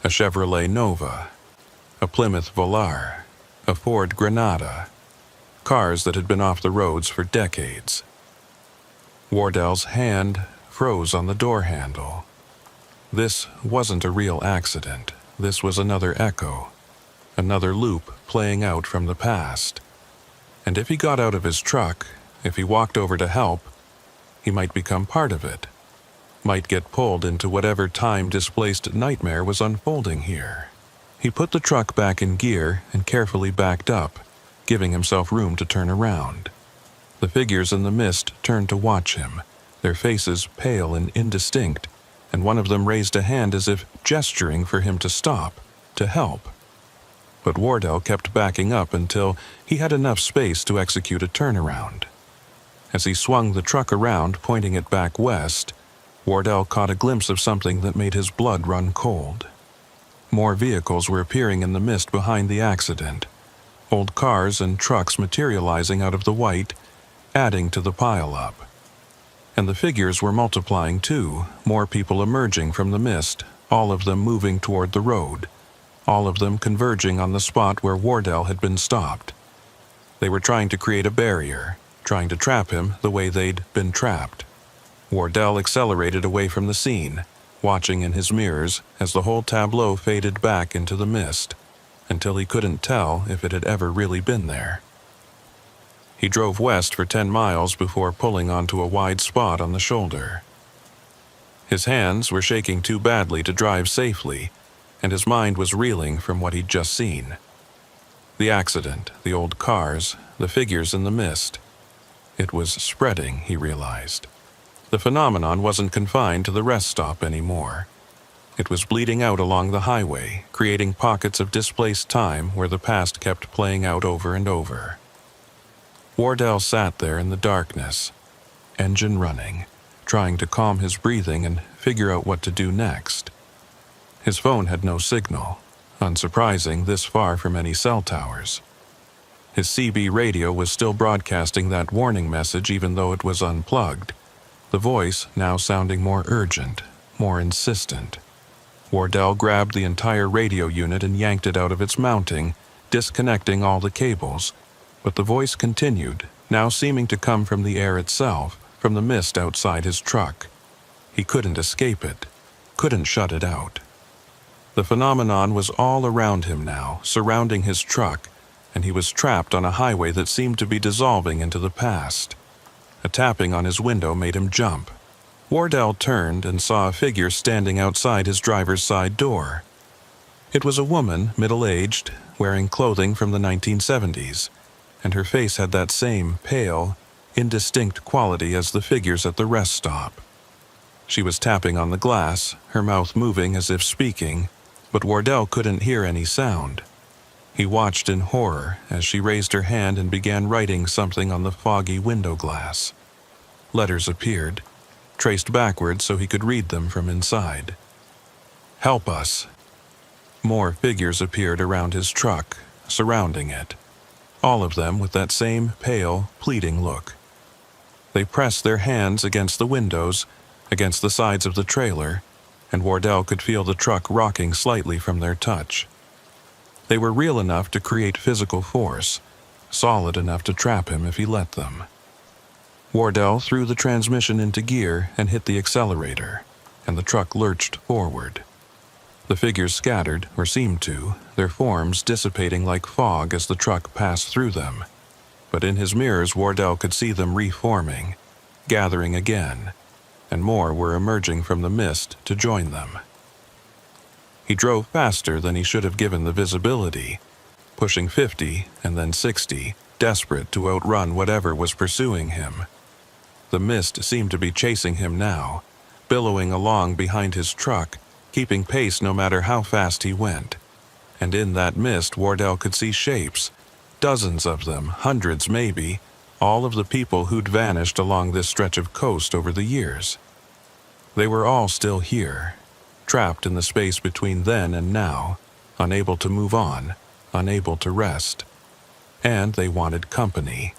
[SPEAKER 1] A Chevrolet Nova, a Plymouth Velar, a Ford Granada, cars that had been off the roads for decades. Wardell's hand froze on the door handle. This wasn't a real accident. This was another echo, another loop playing out from the past. And if he got out of his truck, if he walked over to help, he might become part of it, might get pulled into whatever time-displaced nightmare was unfolding here. He put the truck back in gear and carefully backed up, giving himself room to turn around. The figures in the mist turned to watch him, their faces pale and indistinct, and one of them raised a hand as if gesturing for him to stop, to help. But Wardell kept backing up until he had enough space to execute a turnaround. As he swung the truck around, pointing it back west, Wardell caught a glimpse of something that made his blood run cold. More vehicles were appearing in the mist behind the accident, old cars and trucks materializing out of the white, adding to the pile-up. And the figures were multiplying too, more people emerging from the mist, all of them moving toward the road, all of them converging on the spot where Wardell had been stopped. They were trying to create a barrier, trying to trap him the way they'd been trapped. Wardell accelerated away from the scene, watching in his mirrors as the whole tableau faded back into the mist, until he couldn't tell if it had ever really been there. He drove west for 10 miles before pulling onto a wide spot on the shoulder. His hands were shaking too badly to drive safely, and his mind was reeling from what he'd just seen. The accident, the old cars, the figures in the mist. It was spreading, he realized. The phenomenon wasn't confined to the rest stop anymore. It was bleeding out along the highway, creating pockets of displaced time where the past kept playing out over and over. Wardell sat there in the darkness, engine running, trying to calm his breathing and figure out what to do next. His phone had no signal, unsurprising this far from any cell towers. His CB radio was still broadcasting that warning message even though it was unplugged, the voice now sounding more urgent, more insistent. Wardell grabbed the entire radio unit and yanked it out of its mounting, disconnecting all the cables, but the voice continued, now seeming to come from the air itself, from the mist outside his truck. He couldn't escape it, couldn't shut it out. The phenomenon was all around him now, surrounding his truck, and he was trapped on a highway that seemed to be dissolving into the past. A tapping on his window made him jump. Wardell turned and saw a figure standing outside his driver's side door. It was a woman, middle-aged, wearing clothing from the 1970s. and her face had that same pale, indistinct quality as the figures at the rest stop. She was tapping on the glass, her mouth moving as if speaking, but Wardell couldn't hear any sound. He watched in horror as she raised her hand and began writing something on the foggy window glass. Letters appeared, traced backwards so he could read them from inside. "Help us." More figures appeared around his truck, surrounding it, all of them with that same pale, pleading look. They pressed their hands against the windows, against the sides of the trailer, and Wardell could feel the truck rocking slightly from their touch. They were real enough to create physical force, solid enough to trap him if he let them. Wardell threw the transmission into gear and hit the accelerator, and the truck lurched forward. The figures scattered, or seemed to, their forms dissipating like fog as the truck passed through them. But in his mirrors, Wardell could see them reforming, gathering again, and more were emerging from the mist to join them. He drove faster than he should have given the visibility, pushing 50 and then 60, desperate to outrun whatever was pursuing him. The mist seemed to be chasing him now, billowing along behind his truck, keeping pace no matter how fast he went. And in that mist, Wardell could see shapes, dozens of them, hundreds maybe, all of the people who'd vanished along this stretch of coast over the years. They were all still here, trapped in the space between then and now, unable to move on, unable to rest. And they wanted company,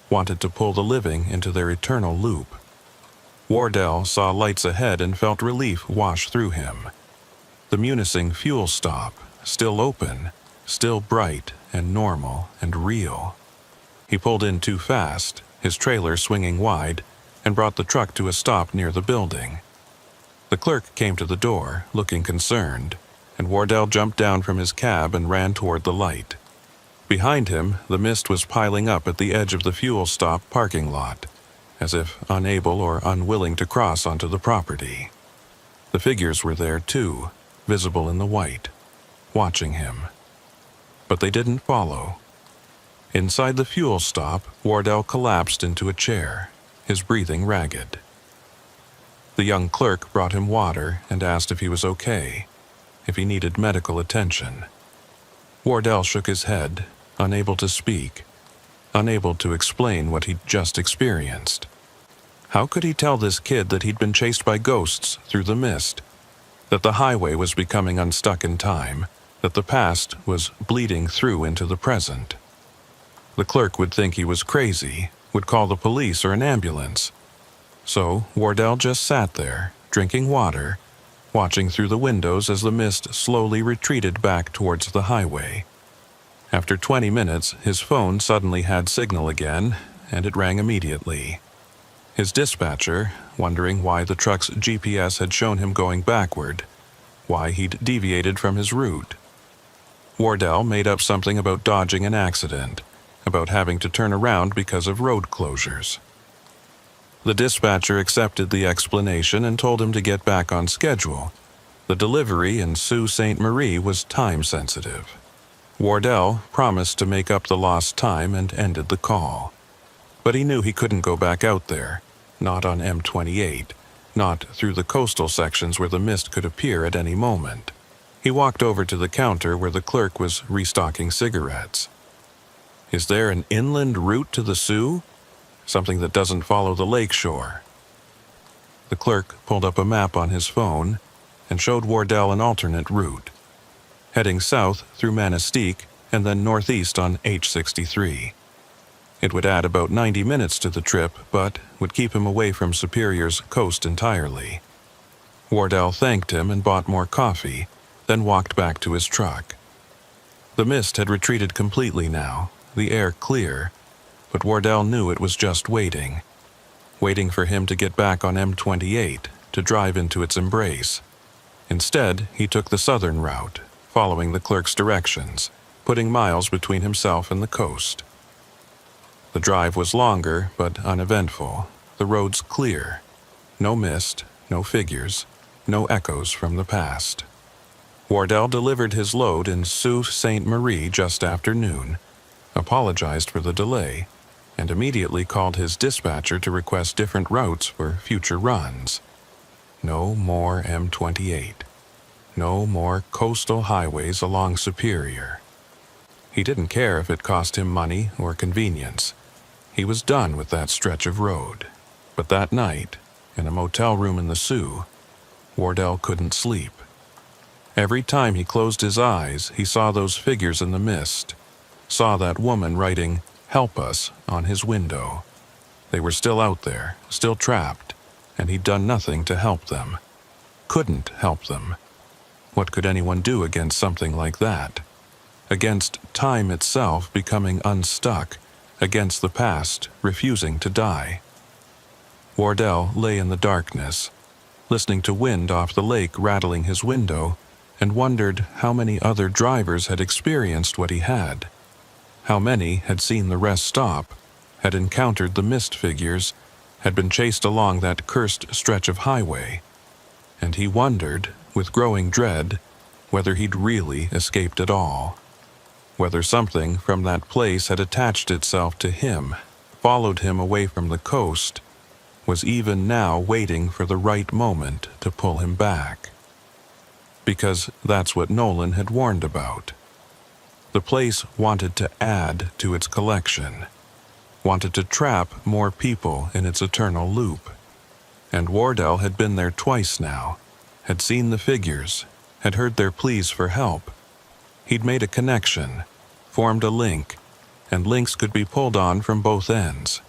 [SPEAKER 1] wanted to pull the living into their eternal loop. Wardell saw lights ahead and felt relief wash through him. The Munising fuel stop, still open, still bright and normal and real. He pulled in too fast, his trailer swinging wide, and brought the truck to a stop near the building. The clerk came to the door, looking concerned, and Wardell jumped down from his cab and ran toward the light. Behind him, the mist was piling up at the edge of the fuel stop parking lot, as if unable or unwilling to cross onto the property. The figures were there too, visible in the white, watching him. But they didn't follow. Inside the fuel stop, Wardell collapsed into a chair, his breathing ragged. The young clerk brought him water and asked if he was okay, if he needed medical attention. Wardell shook his head, unable to speak, unable to explain what he'd just experienced. How could he tell this kid that he'd been chased by ghosts through the mist, that the highway was becoming unstuck in time, that the past was bleeding through into the present? The clerk would think he was crazy, would call the police or an ambulance. So Wardell just sat there, drinking water, watching through the windows as the mist slowly retreated back towards the highway. After 20 minutes, his phone suddenly had signal again, and it rang immediately. His dispatcher, wondering why the truck's GPS had shown him going backward, why he'd deviated from his route. Wardell made up something about dodging an accident, about having to turn around because of road closures. The dispatcher accepted the explanation and told him to get back on schedule. The delivery in Sault Ste. Marie was time-sensitive. Wardell promised to make up the lost time and ended the call. But he knew he couldn't go back out there, not on M28, not through the coastal sections where the mist could appear at any moment. He walked over to the counter where the clerk was restocking cigarettes. Is there an inland route to the Sioux? Something that doesn't follow the lakeshore? The clerk pulled up a map on his phone and showed Wardell an alternate route, heading south through Manistique and then northeast on H63. It would add about 90 minutes to the trip, but would keep him away from Superior's coast entirely. Wardell thanked him and bought more coffee, then walked back to his truck. The mist had retreated completely now, the air clear, but Wardell knew it was just waiting for him to get back on M28, to drive into its embrace. Instead, he took the southern route, following the clerk's directions, putting miles between himself and the coast. The drive was longer, but uneventful, the roads clear. No mist, no figures, no echoes from the past. Wardell delivered his load in Sault Ste. Marie just after noon, apologized for the delay, and immediately called his dispatcher to request different routes for future runs. No more M28. No more coastal highways along Superior. He didn't care if it cost him money or convenience. He was done with that stretch of road. But that night, in a motel room in the Sioux, Wardell couldn't sleep. Every time he closed his eyes, he saw those figures in the mist, saw that woman writing, "Help us," on his window. They were still out there, still trapped, and he'd done nothing to help them. Couldn't help them. What could anyone do against something like that? Against time itself becoming unstuck, against the past refusing to die. Wardell lay in the darkness, listening to wind off the lake rattling his window, and wondered how many other drivers had experienced what he had. How many had seen the rest stop, had encountered the mist figures, had been chased along that cursed stretch of highway. And he wondered, with growing dread, whether he'd really escaped at all. Whether something from that place had attached itself to him, followed him away from the coast, was even now waiting for the right moment to pull him back. Because that's what Nolan had warned about. The place wanted to add to its collection, wanted to trap more people in its eternal loop. And Wardell had been there twice now, had seen the figures, had heard their pleas for help. He'd made a connection, formed a link, and links could be pulled on from both ends.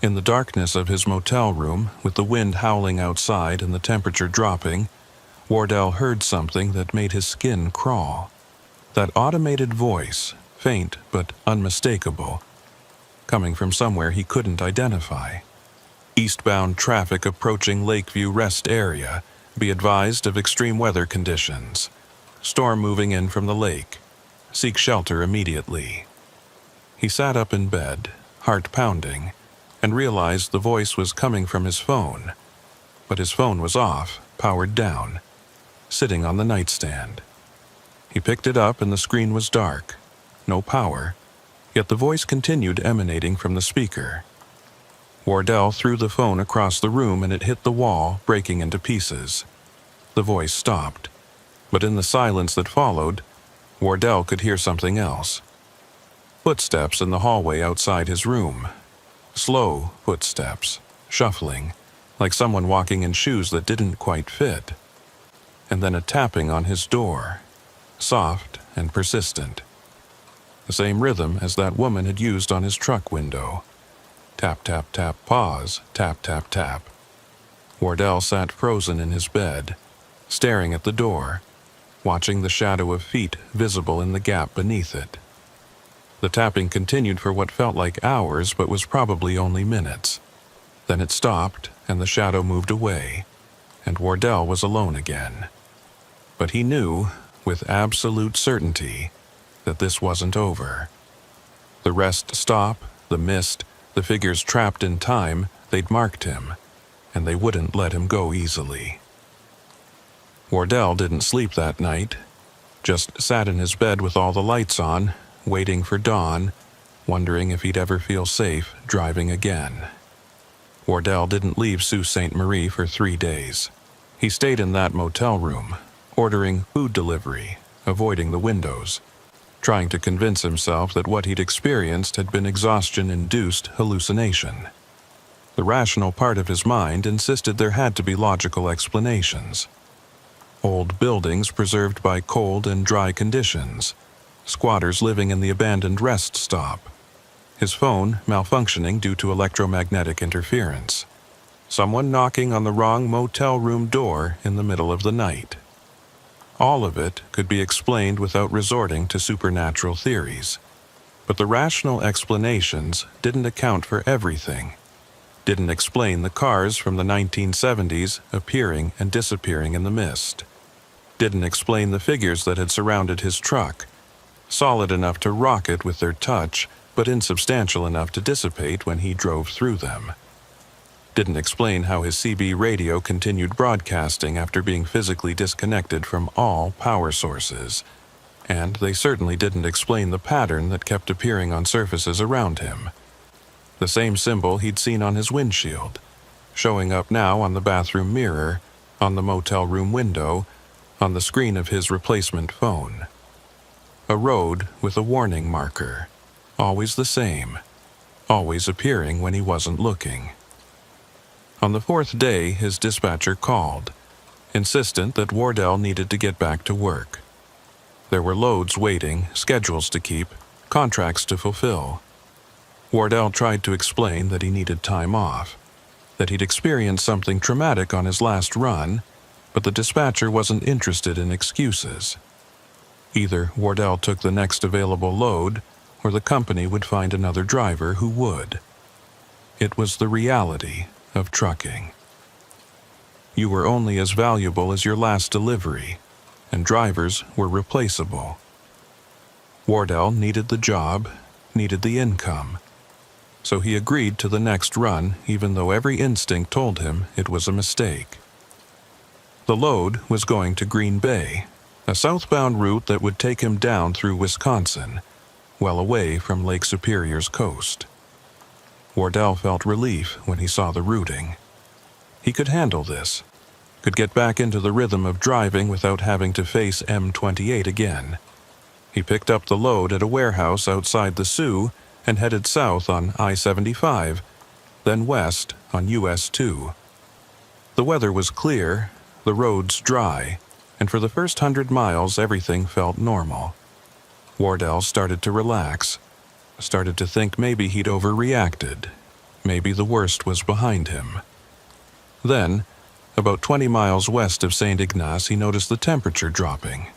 [SPEAKER 1] In the darkness of his motel room, with the wind howling outside and the temperature dropping, Wardell heard something that made his skin crawl. That automated voice, faint but unmistakable, coming from somewhere he couldn't identify. Eastbound traffic approaching Lakeview Rest Area. Be advised of extreme weather conditions. Storm moving in from the lake. Seek shelter immediately. He sat up in bed, heart pounding, and realized the voice was coming from his phone. But his phone was off, powered down, sitting on the nightstand. He picked it up and the screen was dark, no power, yet the voice continued emanating from the speaker. Wardell threw the phone across the room and it hit the wall, breaking into pieces. The voice stopped, but in the silence that followed, Wardell could hear something else. Footsteps in the hallway outside his room. Slow footsteps, shuffling, like someone walking in shoes that didn't quite fit. And then a tapping on his door, soft and persistent. The same rhythm as that woman had used on his truck window. Tap, tap, tap, pause, tap, tap, tap. Wardell sat frozen in his bed, staring at the door, watching the shadow of feet visible in the gap beneath it. The tapping continued for what felt like hours but was probably only minutes. Then it stopped and the shadow moved away, and Wardell was alone again. But he knew, with absolute certainty, that this wasn't over. The rest stop, the mist, the figures trapped in time, they'd marked him, and they wouldn't let him go easily. Wardell didn't sleep that night, just sat in his bed with all the lights on, waiting for dawn, wondering if he'd ever feel safe driving again. Wardell didn't leave Sault Ste. Marie for 3 days. He stayed in that motel room, ordering food delivery, avoiding the windows, trying to convince himself that what he'd experienced had been exhaustion-induced hallucination. The rational part of his mind insisted there had to be logical explanations. Old buildings preserved by cold and dry conditions, squatters living in the abandoned rest stop, his phone malfunctioning due to electromagnetic interference, someone knocking on the wrong motel room door in the middle of the night. All of it could be explained without resorting to supernatural theories. But the rational explanations didn't account for everything. Didn't explain the cars from the 1970s appearing and disappearing in the mist. Didn't explain the figures that had surrounded his truck, solid enough to rock it with their touch, but insubstantial enough to dissipate when he drove through them. Didn't explain how his CB radio continued broadcasting after being physically disconnected from all power sources. and they certainly didn't explain the pattern that kept appearing on surfaces around him. The same symbol he'd seen on his windshield, showing up now on the bathroom mirror, on the motel room window, on the screen of his replacement phone. A road with a warning marker, always the same, always appearing when he wasn't looking. On the fourth day, his dispatcher called, insistent that Wardell needed to get back to work. There were loads waiting, schedules to keep, contracts to fulfill. Wardell tried to explain that he needed time off, that he'd experienced something traumatic on his last run, but the dispatcher wasn't interested in excuses. Either Wardell took the next available load, or the company would find another driver who would. It was the reality of trucking. You were only as valuable as your last delivery, and drivers were replaceable. Wardell needed the job, needed the income, so he agreed to the next run even though every instinct told him it was a mistake. The load was going to Green Bay, a southbound route that would take him down through Wisconsin, well away from Lake Superior's coast. Wardell felt relief when he saw the routing. He could handle this, could get back into the rhythm of driving without having to face M28 again. He picked up the load at a warehouse outside the Sioux and headed south on I-75, then west on US 2. The weather was clear, the roads dry, and for the first 100 miles everything felt normal. Wardell started to relax, started to think maybe he'd overreacted, maybe the worst was behind him. Then, about 20 miles west of St. Ignace, he noticed the temperature dropping.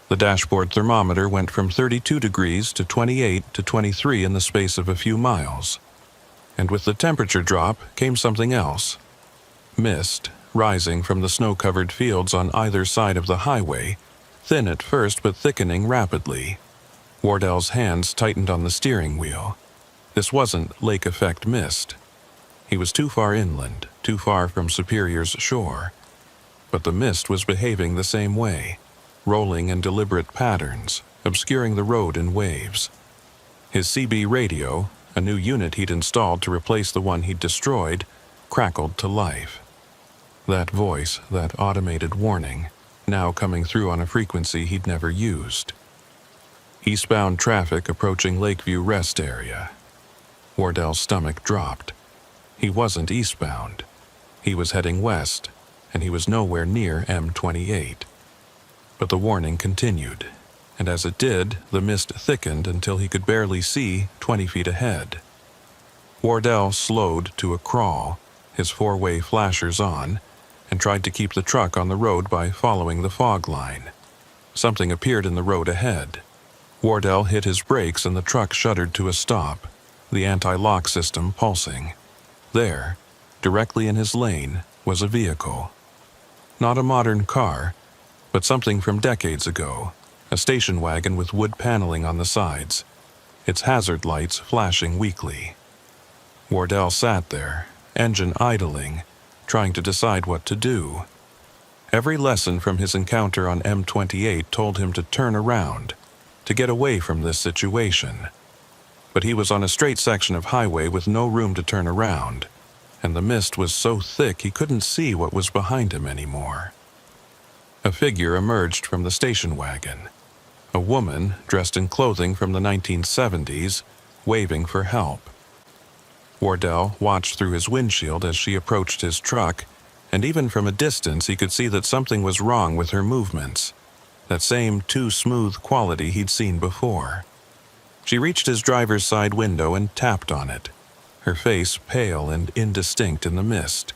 [SPEAKER 1] The dashboard thermometer went from 32 degrees to 28 to 23 in the space of a few miles. And with the temperature drop came something else. Mist, rising from the snow-covered fields on either side of the highway, thin at first but thickening rapidly. Wardell's hands tightened on the steering wheel. This wasn't lake-effect mist. He was too far inland, too far from Superior's shore. But the mist was behaving the same way, rolling in deliberate patterns, obscuring the road in waves. His CB radio, a new unit he'd installed to replace the one he'd destroyed, crackled to life. That voice, that automated warning, now coming through on a frequency he'd never used. Eastbound traffic approaching Lakeview Rest Area. Wardell's stomach dropped. He wasn't eastbound. He was heading west, and he was nowhere near M28. But the warning continued, and as it did, the mist thickened until he could barely see 20 feet ahead. Wardell slowed to a crawl, his four-way flashers on, and tried to keep the truck on the road by following the fog line. Something appeared in the road ahead. Wardell hit his brakes and the truck shuddered to a stop, the anti-lock system pulsing. There, directly in his lane, was a vehicle. Not a modern car, but something from decades ago, a station wagon with wood paneling on the sides, its hazard lights flashing weakly. Wardell sat there, engine idling, trying to decide what to do. Every lesson from his encounter on M28 told him to turn around, to get away from this situation. But he was on a straight section of highway with no room to turn around, and the mist was so thick he couldn't see what was behind him anymore. A figure emerged from the station wagon. A woman, dressed in clothing from the 1970s, waving for help. Wardell watched through his windshield as she approached his truck, and even from a distance he could see that something was wrong with her movements, that same too smooth quality he'd seen before. She reached his driver's side window and tapped on it, her face pale and indistinct in the mist.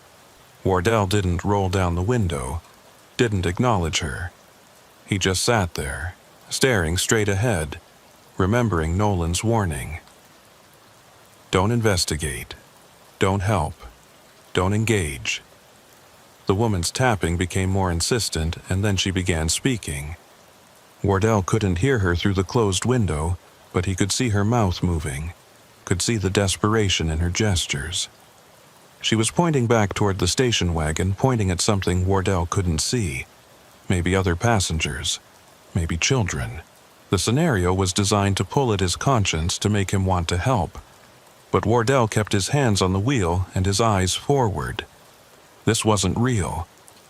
[SPEAKER 1] Wardell didn't roll down the window, didn't acknowledge her. He just sat there, staring straight ahead, remembering Nolan's warning. Don't investigate. Don't help. Don't engage. The woman's tapping became more insistent, and then she began speaking. Wardell couldn't hear her through the closed window, but he could see her mouth moving, could see the desperation in her gestures. She was pointing back toward the station wagon, pointing at something Wardell couldn't see. Maybe other passengers. Maybe children. The scenario was designed to pull at his conscience to make him want to help, but Wardell kept his hands on the wheel and his eyes forward. This wasn't real.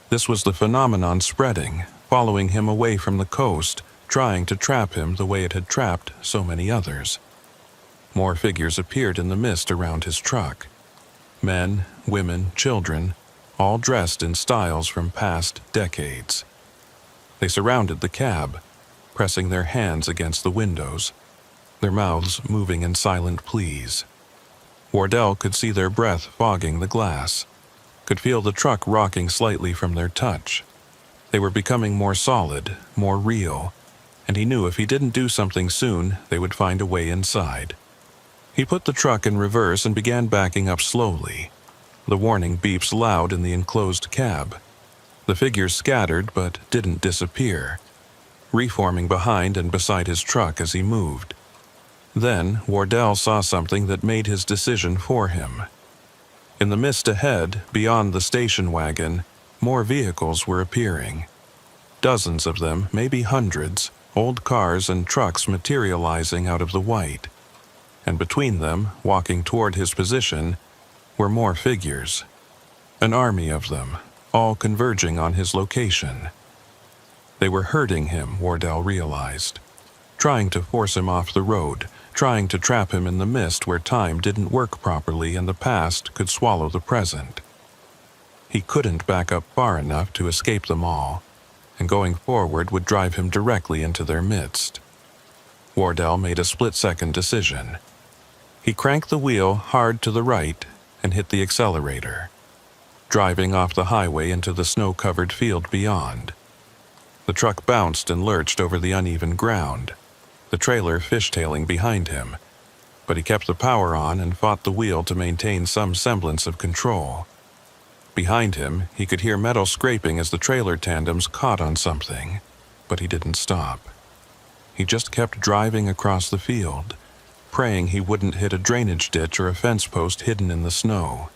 [SPEAKER 1] This was the phenomenon spreading, following him away from the coast, trying to trap him the way it had trapped so many others. More figures appeared in the mist around his truck. Men, women, children, all dressed in styles from past decades. They surrounded the cab, pressing their hands against the windows, their mouths moving in silent pleas. Wardell could see their breath fogging the glass, could feel the truck rocking slightly from their touch. They were becoming more solid, more real, and he knew if he didn't do something soon, they would find a way inside. He put the truck in reverse and began backing up slowly. The warning beeps loud in the enclosed cab. The figures scattered but didn't disappear, reforming behind and beside his truck as he moved. Then Wardell saw something that made his decision for him. In the mist ahead, beyond the station wagon, more vehicles were appearing. Dozens of them, maybe hundreds, old cars and trucks materializing out of the white. And between them, walking toward his position, were more figures. An army of them, all converging on his location. They were hurting him, Wardell realized, trying to force him off the road, trying to trap him in the mist where time didn't work properly and the past could swallow the present. He couldn't back up far enough to escape them all, and going forward would drive him directly into their midst. Wardell made a split-second decision. He cranked the wheel hard to the right and hit the accelerator, driving off the highway into the snow-covered field beyond. The truck bounced and lurched over the uneven ground, the trailer fishtailing behind him, but he kept the power on and fought the wheel to maintain some semblance of control. Behind him, he could hear metal scraping as the trailer tandems caught on something, but he didn't stop. He just kept driving across the field, praying he wouldn't hit a drainage ditch or a fence post hidden in the snow.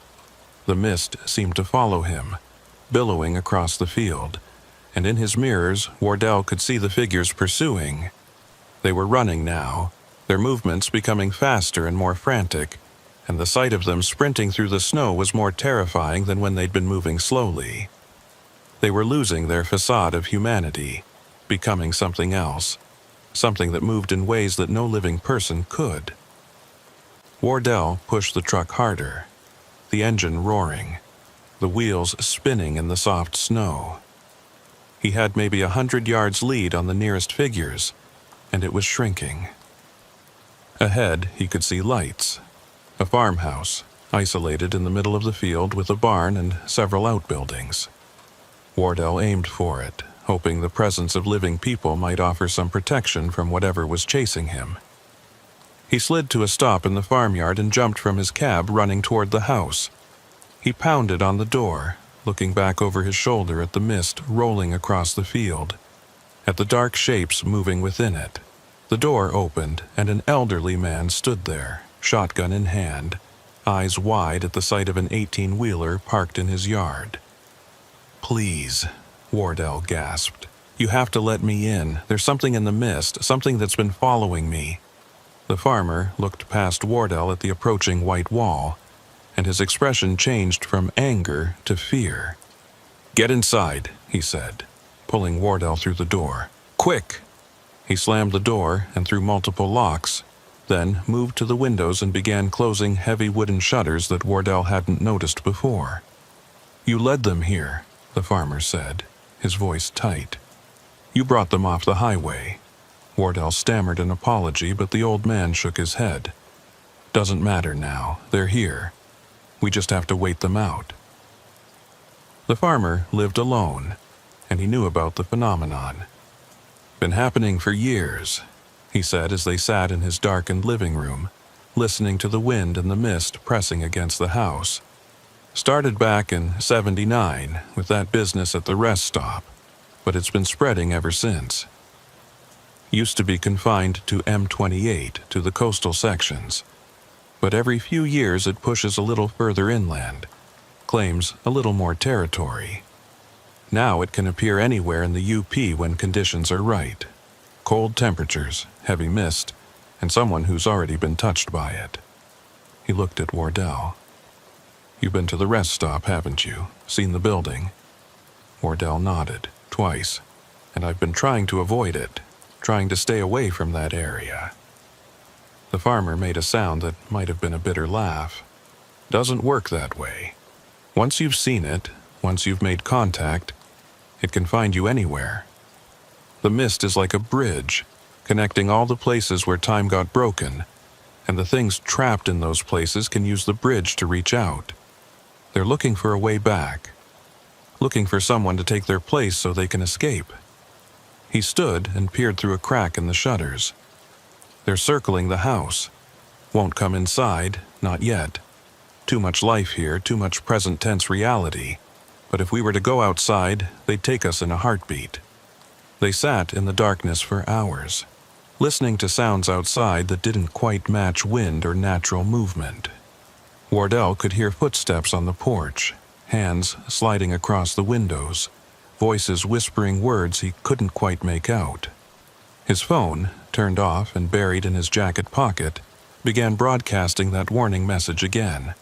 [SPEAKER 1] The mist seemed to follow him, billowing across the field, and in his mirrors, Wardell could see the figures pursuing. They were running now, their movements becoming faster and more frantic, and the sight of them sprinting through the snow was more terrifying than when they'd been moving slowly. They were losing their facade of humanity, becoming something else, something that moved in ways that no living person could. Wardell pushed the truck harder, the engine roaring, the wheels spinning in the soft snow. He had maybe 100 yards lead on the nearest figures, and it was shrinking. Ahead, he could see lights. A farmhouse, isolated in the middle of the field with a barn and several outbuildings. Wardell aimed for it, hoping the presence of living people might offer some protection from whatever was chasing him. He slid to a stop in the farmyard and jumped from his cab, running toward the house. He pounded on the door, looking back over his shoulder at the mist rolling across the field, at the dark shapes moving within it. The door opened, and an elderly man stood there, shotgun in hand, eyes wide at the sight of an 18-wheeler parked in his yard. "Please," Wardell gasped. "You have to let me in. There's something in the mist, something that's been following me." The farmer looked past Wardell at the approaching white wall, and his expression changed from anger to fear. "Get inside," he said, pulling Wardell through the door. "Quick!" He slammed the door and threw multiple locks, then moved to the windows and began closing heavy wooden shutters that Wardell hadn't noticed before. "You led them here," the farmer said, his voice tight. "You brought them off the highway." Wardell stammered an apology, but the old man shook his head. "Doesn't matter now. They're here. We just have to wait them out." The farmer lived alone, and he knew about the phenomenon. "Been happening for years," he said as they sat in his darkened living room, listening to the wind and the mist pressing against the house. "Started back in '79 with that business at the rest stop, but it's been spreading ever since. Used to be confined to M28, to the coastal sections, but every few years it pushes a little further inland, claims a little more territory. Now it can appear anywhere in the UP when conditions are right. Cold temperatures, heavy mist, and someone who's already been touched by it. He looked at Wardell. You've been to the rest stop, haven't you? Seen the building? Wardell nodded, twice. And I've been trying to avoid it, trying to stay away from that area. The farmer made a sound that might have been a bitter laugh. Doesn't work that way. Once you've seen it, once you've made contact, it can find you anywhere. The mist is like a bridge, connecting all the places where time got broken, and the things trapped in those places can use the bridge to reach out. They're looking for a way back, looking for someone to take their place so they can escape. He stood and peered through a crack in the shutters. They're circling the house. Won't come inside, not yet. Too much life here, too much present tense reality. But if we were to go outside, they'd take us in a heartbeat. They sat in the darkness for hours, listening to sounds outside that didn't quite match wind or natural movement. Wardell could hear footsteps on the porch, hands sliding across the windows, voices whispering words he couldn't quite make out. His phone, turned off and buried in his jacket pocket, began broadcasting that warning message again.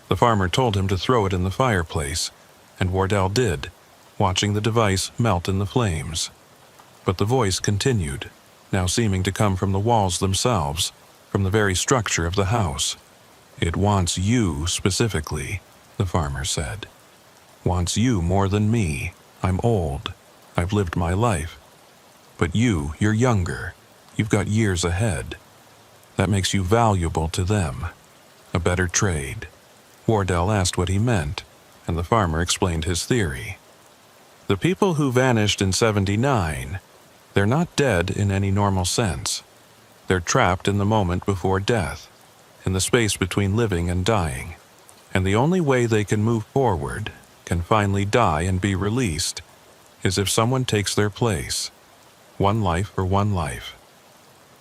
[SPEAKER 1] The farmer told him to throw it in the fireplace, and Wardell did, watching the device melt in the flames. But the voice continued, now seeming to come from the walls themselves, from the very structure of the house. It wants you specifically, the farmer said. Wants you more than me. I'm old. I've lived my life. But you're younger. You've got years ahead. That makes you valuable to them. A better trade. Wardell asked what he meant, and the farmer explained his theory. The people who vanished in '79, they're not dead in any normal sense. They're trapped in the moment before death, in the space between living and dying. And the only way they can move forward, can finally die and be released, is if someone takes their place. One life for one life.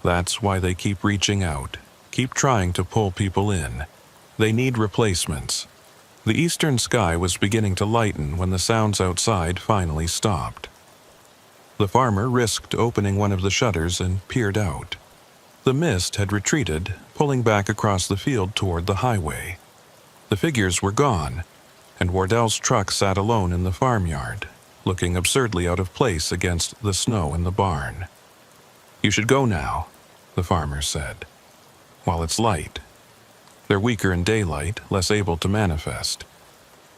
[SPEAKER 1] That's why they keep reaching out, keep trying to pull people in. They need replacements. The eastern sky was beginning to lighten when the sounds outside finally stopped. The farmer risked opening one of the shutters and peered out. The mist had retreated, pulling back across the field toward the highway. The figures were gone, and Wardell's truck sat alone in the farmyard, looking absurdly out of place against the snow in the barn. You should go now, the farmer said, while it's light. They're weaker in daylight, less able to manifest.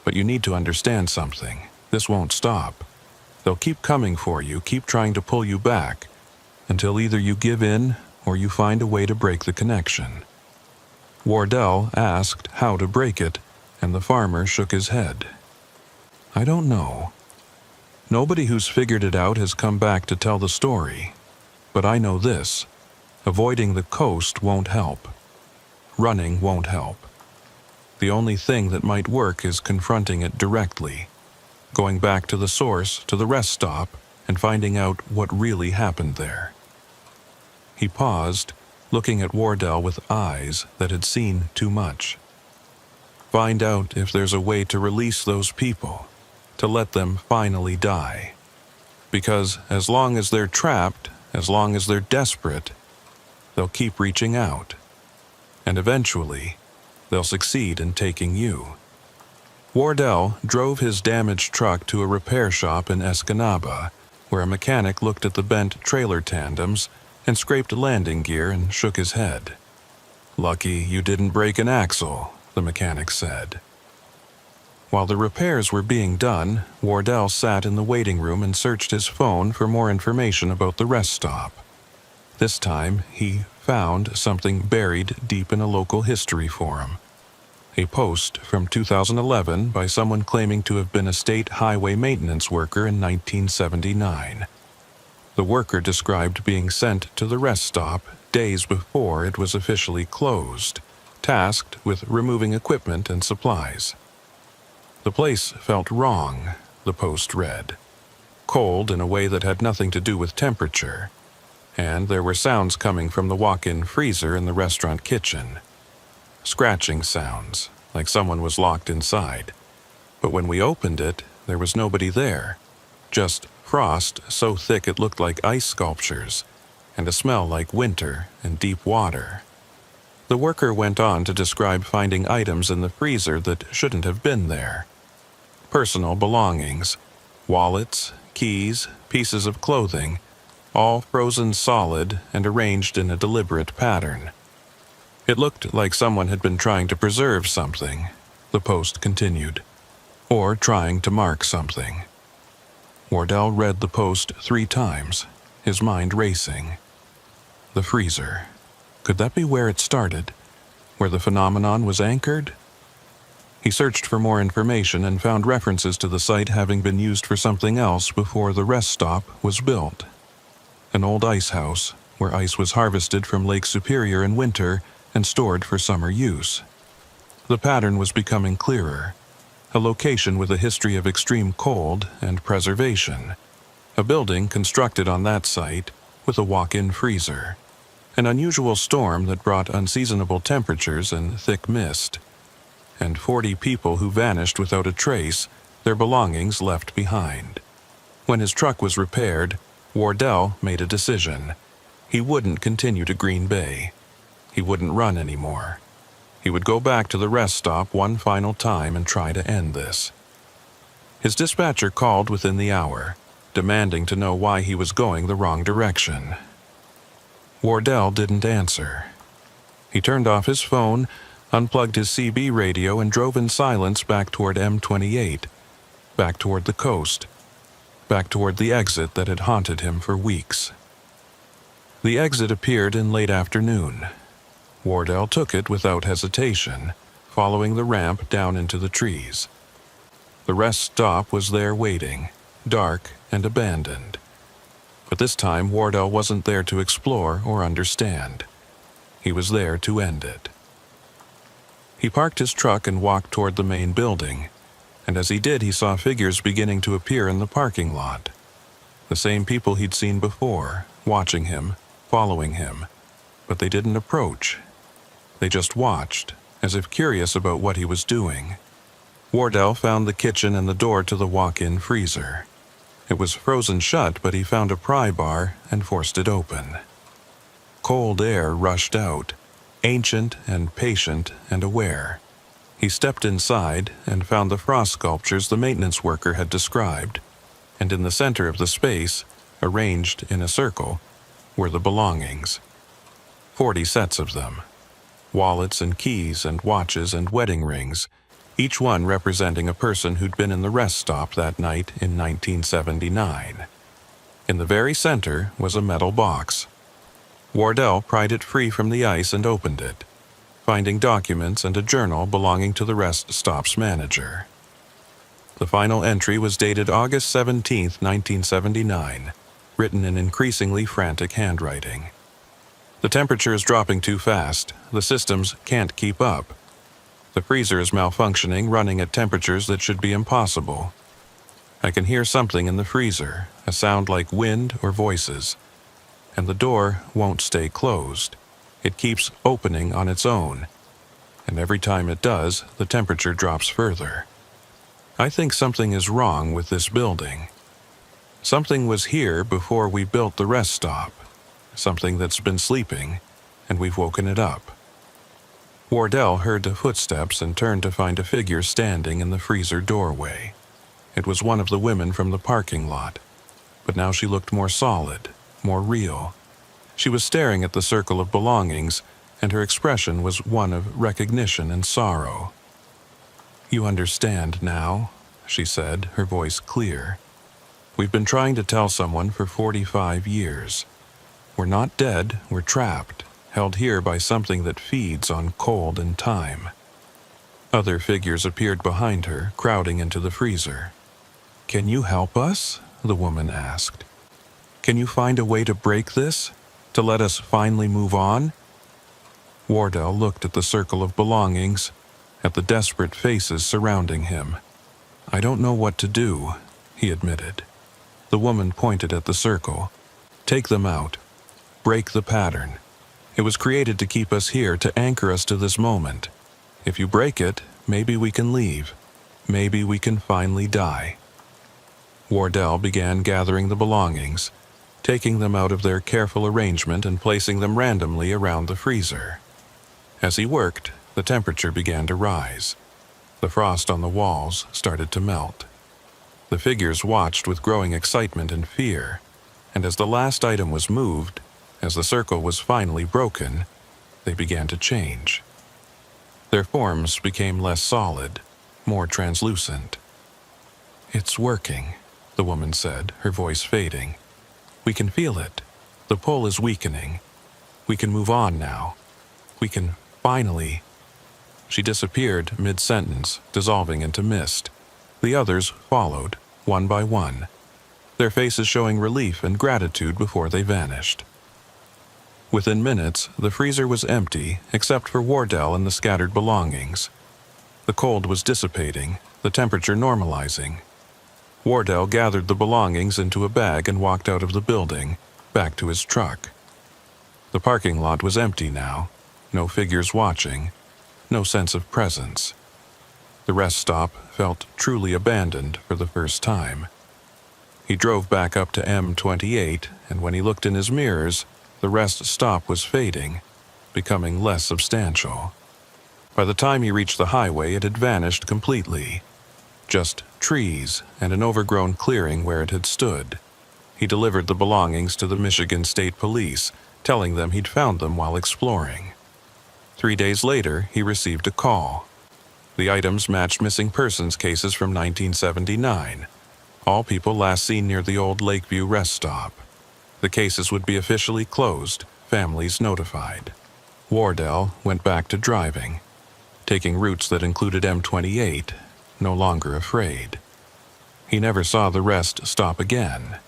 [SPEAKER 1] But you need to understand something. This won't stop. They'll keep coming for you, keep trying to pull you back, until either you give in or you find a way to break the connection. Wardell asked how to break it, and the farmer shook his head. I don't know. Nobody who's figured it out has come back to tell the story. But I know this. Avoiding the coast won't help. Running won't help. The only thing that might work is confronting it directly, going back to the source, to the rest stop, and finding out what really happened there. He paused, looking at Wardell with eyes that had seen too much. Find out if there's a way to release those people, to let them finally die. Because as long as they're trapped, as long as they're desperate, they'll keep reaching out. And eventually, they'll succeed in taking you. Wardell drove his damaged truck to a repair shop in Escanaba, where a mechanic looked at the bent trailer tandems and scraped landing gear and shook his head. Lucky you didn't break an axle, the mechanic said. While the repairs were being done, Wardell sat in the waiting room and searched his phone for more information about the rest stop. This time, he found something buried deep in a local history forum. A post from 2011 by someone claiming to have been a state highway maintenance worker in 1979. The worker described being sent to the rest stop days before it was officially closed, tasked with removing equipment and supplies. The place felt wrong, the post read. Cold in a way that had nothing to do with temperature. And there were sounds coming from the walk-in freezer in the restaurant kitchen. Scratching sounds, like someone was locked inside. But when we opened it, there was nobody there. Just frost so thick it looked like ice sculptures, and a smell like winter and deep water. The worker went on to describe finding items in the freezer that shouldn't have been there. Personal belongings, wallets, keys, pieces of clothing, all frozen solid and arranged in a deliberate pattern. It looked like someone had been trying to preserve something, the post continued, or trying to mark something. Wardell read the post 3 times, his mind racing. The freezer. Could that be where it started? Where the phenomenon was anchored? He searched for more information and found references to the site having been used for something else before the rest stop was built. An old ice house, where ice was harvested from Lake Superior in winter and stored for summer use. The pattern was becoming clearer. A location with a history of extreme cold and preservation. A building constructed on that site with a walk-in freezer. An unusual storm that brought unseasonable temperatures and thick mist. And 40 people who vanished without a trace, their belongings left behind. When his truck was repaired, Wardell made a decision. He wouldn't continue to Green Bay. He wouldn't run anymore. He would go back to the rest stop one final time and try to end this. His dispatcher called within the hour, demanding to know why he was going the wrong direction. Wardell didn't answer. He turned off his phone, unplugged his CB radio, and drove in silence back toward M28, back toward the coast, back toward the exit that had haunted him for weeks. The exit appeared in late afternoon. Wardell took it without hesitation, following the ramp down into the trees. The rest stop was there waiting, dark and abandoned. But this time Wardell wasn't there to explore or understand. He was there to end it. He parked his truck and walked toward the main building, and as he did he saw figures beginning to appear in the parking lot. The same people he'd seen before, watching him, following him, but they didn't approach. They just watched, as if curious about what he was doing. Wardell found the kitchen and the door to the walk-in freezer. It was frozen shut, but he found a pry bar and forced it open. Cold air rushed out, ancient and patient and aware. He stepped inside and found the frost sculptures the maintenance worker had described, and in the center of the space, arranged in a circle, were the belongings. 40 sets of them. Wallets and keys and watches and wedding rings, each one representing a person who'd been in the rest stop that night in 1979. In the very center was a metal box. Wardell pried it free from the ice and opened it, finding documents and a journal belonging to the rest stop's manager. The final entry was dated August 17, 1979, written in increasingly frantic handwriting. The temperature is dropping too fast. The systems can't keep up. The freezer is malfunctioning, running at temperatures that should be impossible. I can hear something in the freezer, a sound like wind or voices. And the door won't stay closed. It keeps opening on its own. And every time it does, the temperature drops further. I think something is wrong with this building. Something was here before we built the rest stop. Something that's been sleeping, and we've woken it up. Wardell heard the footsteps and turned to find a figure standing in the freezer doorway. It was one of the women from the parking lot, but now she looked more solid, more real. She was staring at the circle of belongings, and her expression was one of recognition and sorrow. "You understand now," she said, her voice clear. "We've been trying to tell someone for 45 years. We're not dead, we're trapped, held here by something that feeds on cold and time." Other figures appeared behind her, crowding into the freezer. "Can you help us?" the woman asked. "Can you find a way to break this? To let us finally move on?" Wardell looked at the circle of belongings, at the desperate faces surrounding him. "I don't know what to do," he admitted. The woman pointed at the circle. "Take them out. Break the pattern. It was created to keep us here, to anchor us to this moment. If you break it, maybe we can leave. Maybe we can finally die." Wardell began gathering the belongings, taking them out of their careful arrangement and placing them randomly around the freezer. As he worked, the temperature began to rise. The frost on the walls started to melt. The figures watched with growing excitement and fear, and as the last item was moved, as the circle was finally broken, they began to change. Their forms became less solid, more translucent. "It's working," the woman said, her voice fading. "We can feel it. The pull is weakening. We can move on now. We can finally—" She disappeared mid-sentence, dissolving into mist. The others followed, one by one, their faces showing relief and gratitude before they vanished. Within minutes, the freezer was empty except for Wardell and the scattered belongings. The cold was dissipating, the temperature normalizing. Wardell gathered the belongings into a bag and walked out of the building, back to his truck. The parking lot was empty now, no figures watching, no sense of presence. The rest stop felt truly abandoned for the first time. He drove back up to M28, and when he looked in his mirrors, the rest stop was fading, becoming less substantial. By the time he reached the highway, it had vanished completely. Just trees and an overgrown clearing where it had stood. He delivered the belongings to the Michigan State Police, telling them he'd found them while exploring. 3 days later, he received a call. The items matched missing persons cases from 1979. All people last seen near the old Lakeview rest stop. The cases would be officially closed, families notified. Wardell went back to driving, taking routes that included M28, no longer afraid. He never saw the rest stop again,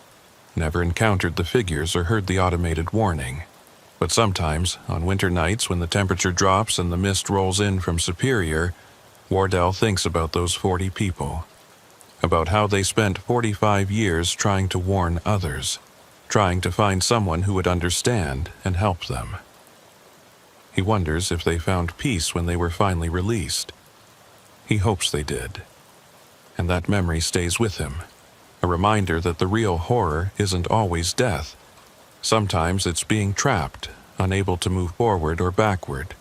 [SPEAKER 1] never encountered the figures or heard the automated warning. But sometimes, on winter nights when the temperature drops and the mist rolls in from Superior, Wardell thinks about those 40 people, about how they spent 45 years trying to warn others, trying to find someone who would understand and help them. He wonders if they found peace when they were finally released. He hopes they did. And that memory stays with him, a reminder that the real horror isn't always death. Sometimes it's being trapped, unable to move forward or backward,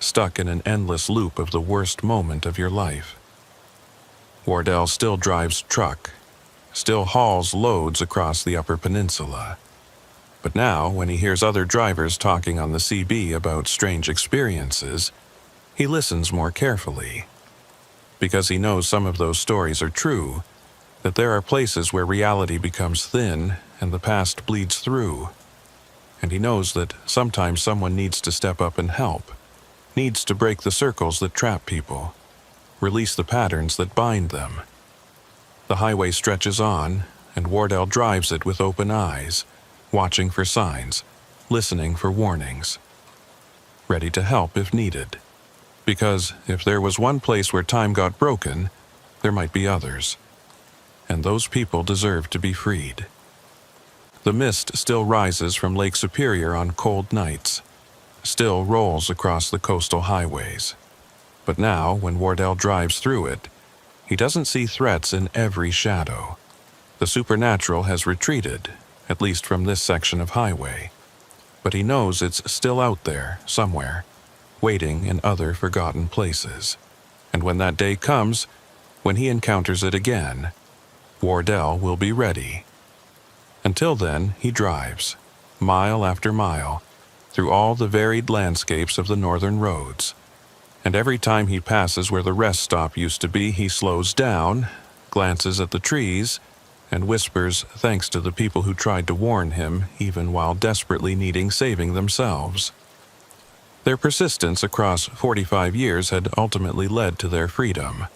[SPEAKER 1] stuck in an endless loop of the worst moment of your life. Wardell still drives truck, still hauls loads across the Upper Peninsula. But now, when he hears other drivers talking on the CB about strange experiences, he listens more carefully. Because he knows some of those stories are true, that there are places where reality becomes thin and the past bleeds through. And he knows that sometimes someone needs to step up and help, needs to break the circles that trap people, release the patterns that bind them. The highway stretches on, and Wardell drives it with open eyes, watching for signs, listening for warnings, ready to help if needed. Because if there was one place where time got broken, there might be others. And those people deserve to be freed. The mist still rises from Lake Superior on cold nights, still rolls across the coastal highways. But now, when Wardell drives through it, he doesn't see threats in every shadow. The supernatural has retreated, at least from this section of highway. But he knows it's still out there, somewhere, waiting in other forgotten places. And when that day comes, when he encounters it again, Wardell will be ready. Until then, he drives, mile after mile, through all the varied landscapes of the northern roads. And every time he passes where the rest stop used to be, he slows down, glances at the trees, and whispers thanks to the people who tried to warn him, even while desperately needing saving themselves. Their persistence across 45 years had ultimately led to their freedom.